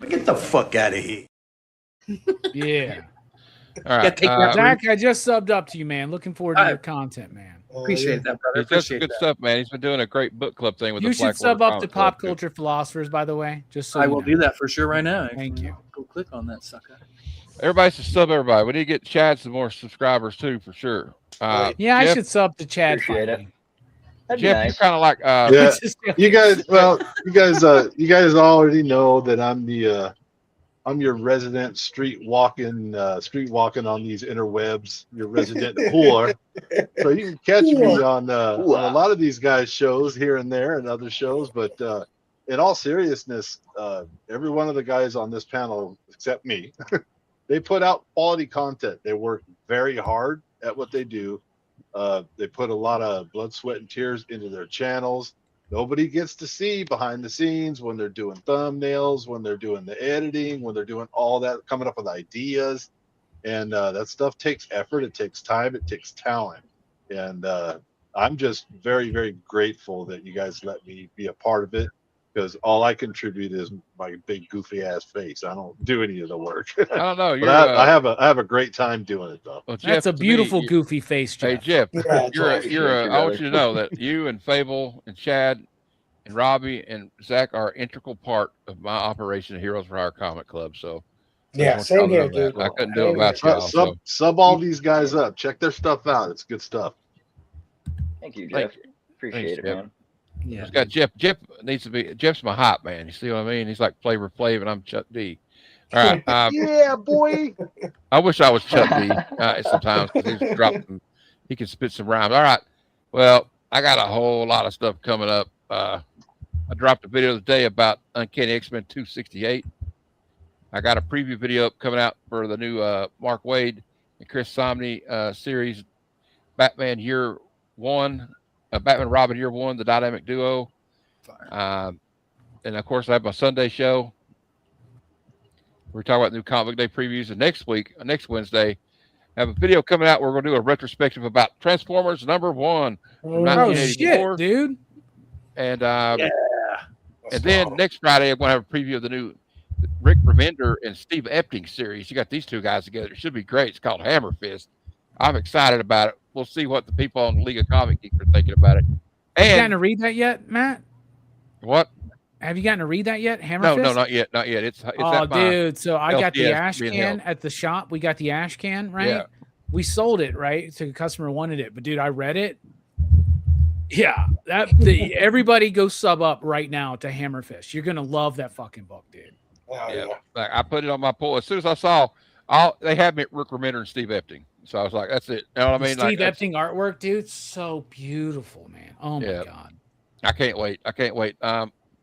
Get the fuck out of here. Yeah. All right. Zach, I just subbed up to you, man. Looking forward to your content, man. Appreciate that, brother. He does some good stuff, man. He's been doing a great book club thing with you the should sub up to Pop Culture Philosophers, by the way. Just so I will do that for sure right now. Thank you. Go click on that sucker. Everybody should sub everybody. We need to get Chad some more subscribers too, for sure. Yeah, Jeff, I should sub to Chad. Appreciate it. That'd Jeff, be nice. you're kind of like yeah. You guys already know that I'm your resident street walking on these interwebs, your resident whore. So you can catch me on a lot of these guys' shows here and there and other shows. But in all seriousness, every one of the guys on this panel, except me, they put out quality content. They work very hard at what they do. They put a lot of blood, sweat, and tears into their channels. Nobody gets to see behind the scenes when they're doing thumbnails, when they're doing the editing, when they're doing all that, coming up with ideas. And that stuff takes effort. It takes time. It takes talent. And I'm just very, very grateful that you guys let me be a part of it, because all I contribute is my big goofy ass face. I don't do any of the work. I don't know. I have a great time doing it though. Well, Jeff, that's a beautiful goofy face, Jeff. Hey Jeff, Yeah, I want you to know that you and Fable and Chad and Robbie and Zach are an integral part of my operation at Heroes for Hire Comic Club. So yeah, same here, dude. I couldn't do it without y'all. Sub all these guys up. Check their stuff out. It's good stuff. Thank you, Jeff. Appreciate it, man. Yeah, It's got Jeff. Jeff needs to be. Jeff's my hype man. You see what I mean? He's like Flavor Flav, and I'm Chuck D. All right. Yeah, boy. I wish I was Chuck D sometimes, because he's dropping. He can spit some rhymes. All right. Well, I got a whole lot of stuff coming up. I dropped a video today about Uncanny X-Men 268. I got a preview video up coming out for the new Mark Waid and Chris Somney series, Batman Year One. Batman Robin Year One, the dynamic duo. And of course, I have my Sunday show. We're talking about new comic day previews. And next Wednesday, I have a video coming out. We're going to do a retrospective about Transformers #1 from Oh 1984. shit, dude! And and then next Friday, I'm going to have a preview of the new Rick Remender and Steve Epting series. You got these two guys together. It should be great. It's called Hammer Fist. I'm excited about it. We'll see what the people on the League of Comic Geeks are thinking about it. Have you gotten to read that yet, Matt? What? Have you gotten to read that yet? Hammer Fist? No, not yet. Not yet. It's oh, dude. So I got the LCS ash being can held. at the shop. We got the ash can, right? Yeah. We sold it, right? So the customer wanted it. But dude, I read it. Yeah. Everybody go sub up right now to Hammer Fist. You're gonna love that fucking book, dude. Yeah. Like, I put it on my poll. As soon as I saw they had me at Rick Remender and Steve Epting. So I was like, that's it. You know what I mean? Steve Epting artwork, dude. So beautiful, man. Oh my God. I can't wait.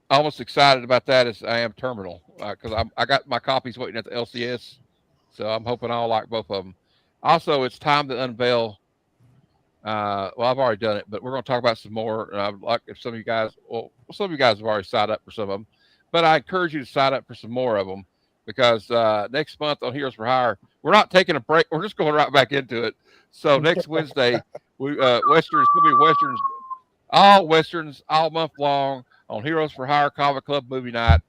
Almost excited about that as I am Terminal, because I got my copies waiting at the LCS. So I'm hoping I'll like both of them. Also, it's time to unveil. Well, I've already done it, but we're going to talk about some more. I'd like if some of you guys have already signed up for some of them, but I encourage you to sign up for some more of them, because next month on Heroes for Hire, we're not taking a break. We're just going right back into it. So next Wednesday, Westerns will be Westerns, all Westerns, all month long on Heroes for Hire Comic Club Movie Night.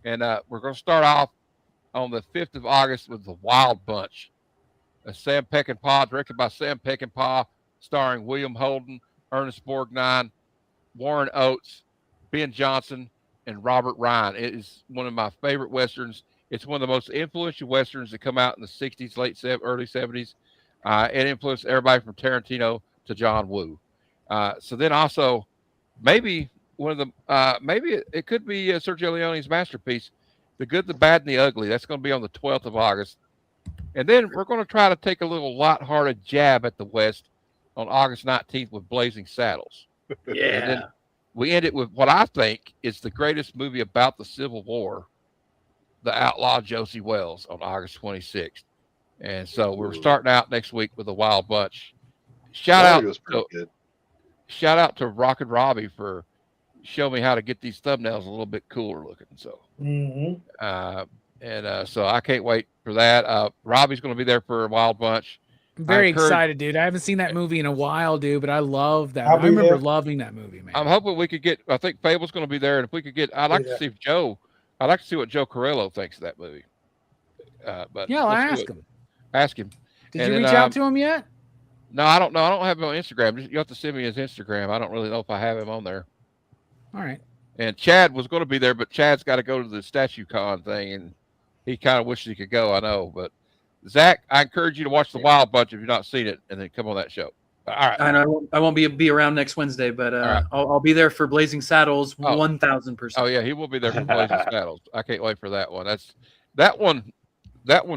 And we're going to start off on the 5th of August with The Wild Bunch. Sam Peckinpah, directed by Sam Peckinpah, starring William Holden, Ernest Borgnine, Warren Oates, Ben Johnson, and Robert Ryan. It is one of my favorite Westerns. It's one of the most influential Westerns that come out in the 60s, early 70s. It influenced everybody from Tarantino to John Woo. So then also, maybe one of the, maybe it could be Sergio Leone's masterpiece, The Good, the Bad, and the Ugly. That's going to be on the 12th of August. And then we're going to try to take a little lighthearted jab at the West on August 19th with Blazing Saddles. Yeah. And then we end it with what I think is the greatest movie about the Civil War, The Outlaw Josie Wells, on August 26th. And so we're starting out next week with a Wild Bunch. Shout out to Rockin' Robbie for showing me how to get these thumbnails a little bit cooler looking. So, so I can't wait for that. Robbie's going to be there for a Wild Bunch. I'm very excited, dude. I haven't seen that movie in a while, dude, but I love that. I remember loving that movie, man. I'm hoping we could get, I think Fable's going to be there. And if we could get, I'd like to see what Joe Carrillo thinks of that movie. But yeah, I'll ask him. Ask him. Did you reach out to him yet? No, I don't know. I don't have him on Instagram. You have to send me his Instagram. I don't really know if I have him on there. All right. And Chad was going to be there, but Chad's got to go to the Statue Con thing, and he kind of wishes he could go. I know, but Zach, I encourage you to watch The Wild Bunch if you've not seen it, and then come on that show. All right. I know I won't be around next Wednesday, but I'll be there for Blazing Saddles 1,000%. Oh yeah, he will be there for Blazing Saddles. I can't wait for that one. That one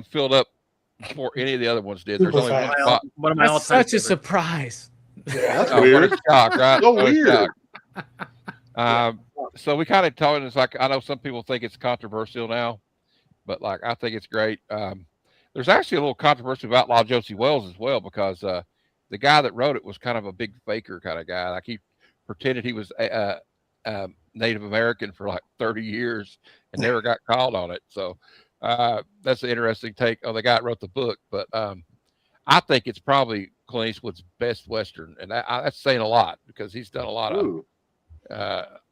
filled up before any of the other ones did. There's only one spot. One of my That's such a surprise. Yeah, that's weird. What a shock, right? So weird. So we kind of told it's like, I know some people think it's controversial now, but like I think it's great. There's actually a little controversy about Outlaw Josie Wells as well, because the guy that wrote it was kind of a big faker kind of guy. Like he pretended he was Native American for like 30 years and never got called on it. So that's an interesting take on the guy that wrote the book. But I think it's probably Clint Eastwood's best Western. And that's saying a lot, because he's done a lot of,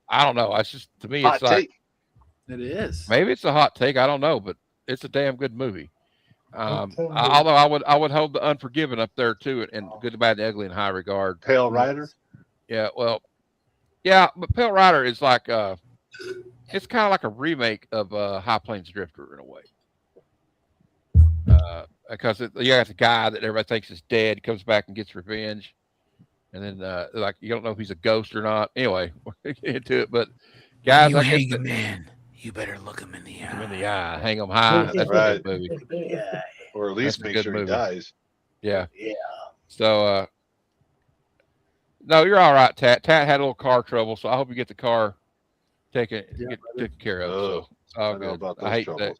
I don't know. It's just, to me, Hot it's like, it is. Maybe it's a hot take. I don't know, but it's a damn good movie. Although I would hold The Unforgiven up there too, and Good, the Bad, and the Ugly in high regard. Pale Rider. Yeah, well, yeah, but Pale Rider is like it's kind of like a remake of High Plains Drifter in a way. Because you got the guy that everybody thinks is dead, comes back and gets revenge, and then like you don't know if he's a ghost or not. Anyway, we'll get into it, but guys, you hang a man, you better look him in the eye. Hang him high. That's right. a good movie. Yeah. Or at least make sure he dies. Yeah. So no, you're all right, Tat. Tat had a little car trouble, so I hope you get the car taken care of. So it's all good. I hate that.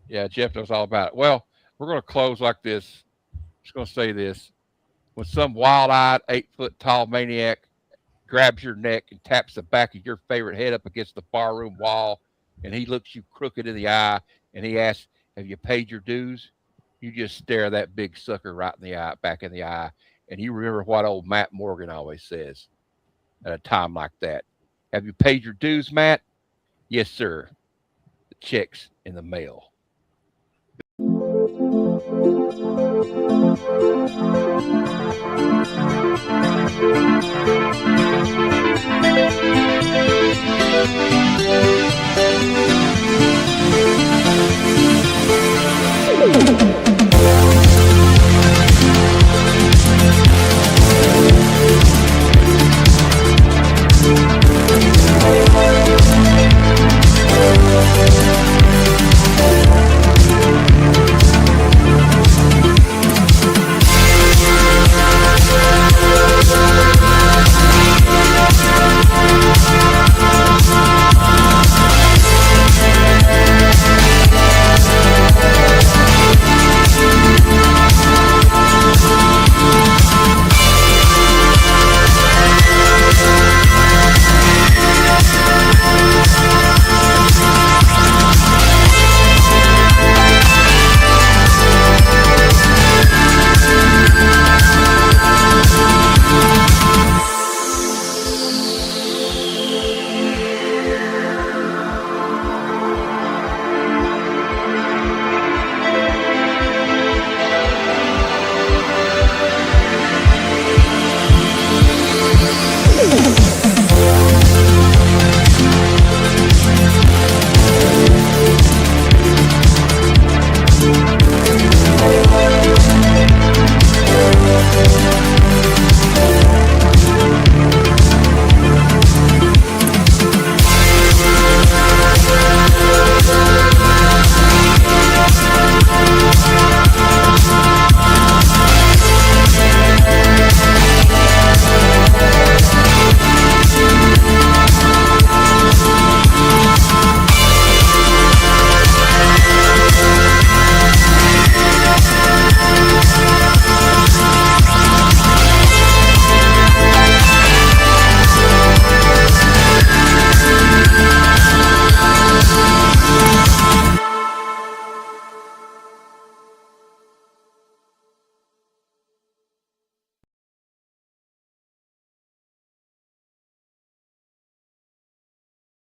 Yeah, Jeff knows all about it. Well, we're going to close like this. I'm just going to say this. When some wild-eyed, 8-foot tall maniac grabs your neck and taps the back of your favorite head up against the barroom wall, and he looks you crooked in the eye, and he asks, "Have you paid your dues?" You just stare that big sucker right in the eye, back in the eye, and you remember what old Matt Morgan always says at a time like that. "Have you paid your dues, Matt?" "Yes, sir. The check's in the mail." Thank you.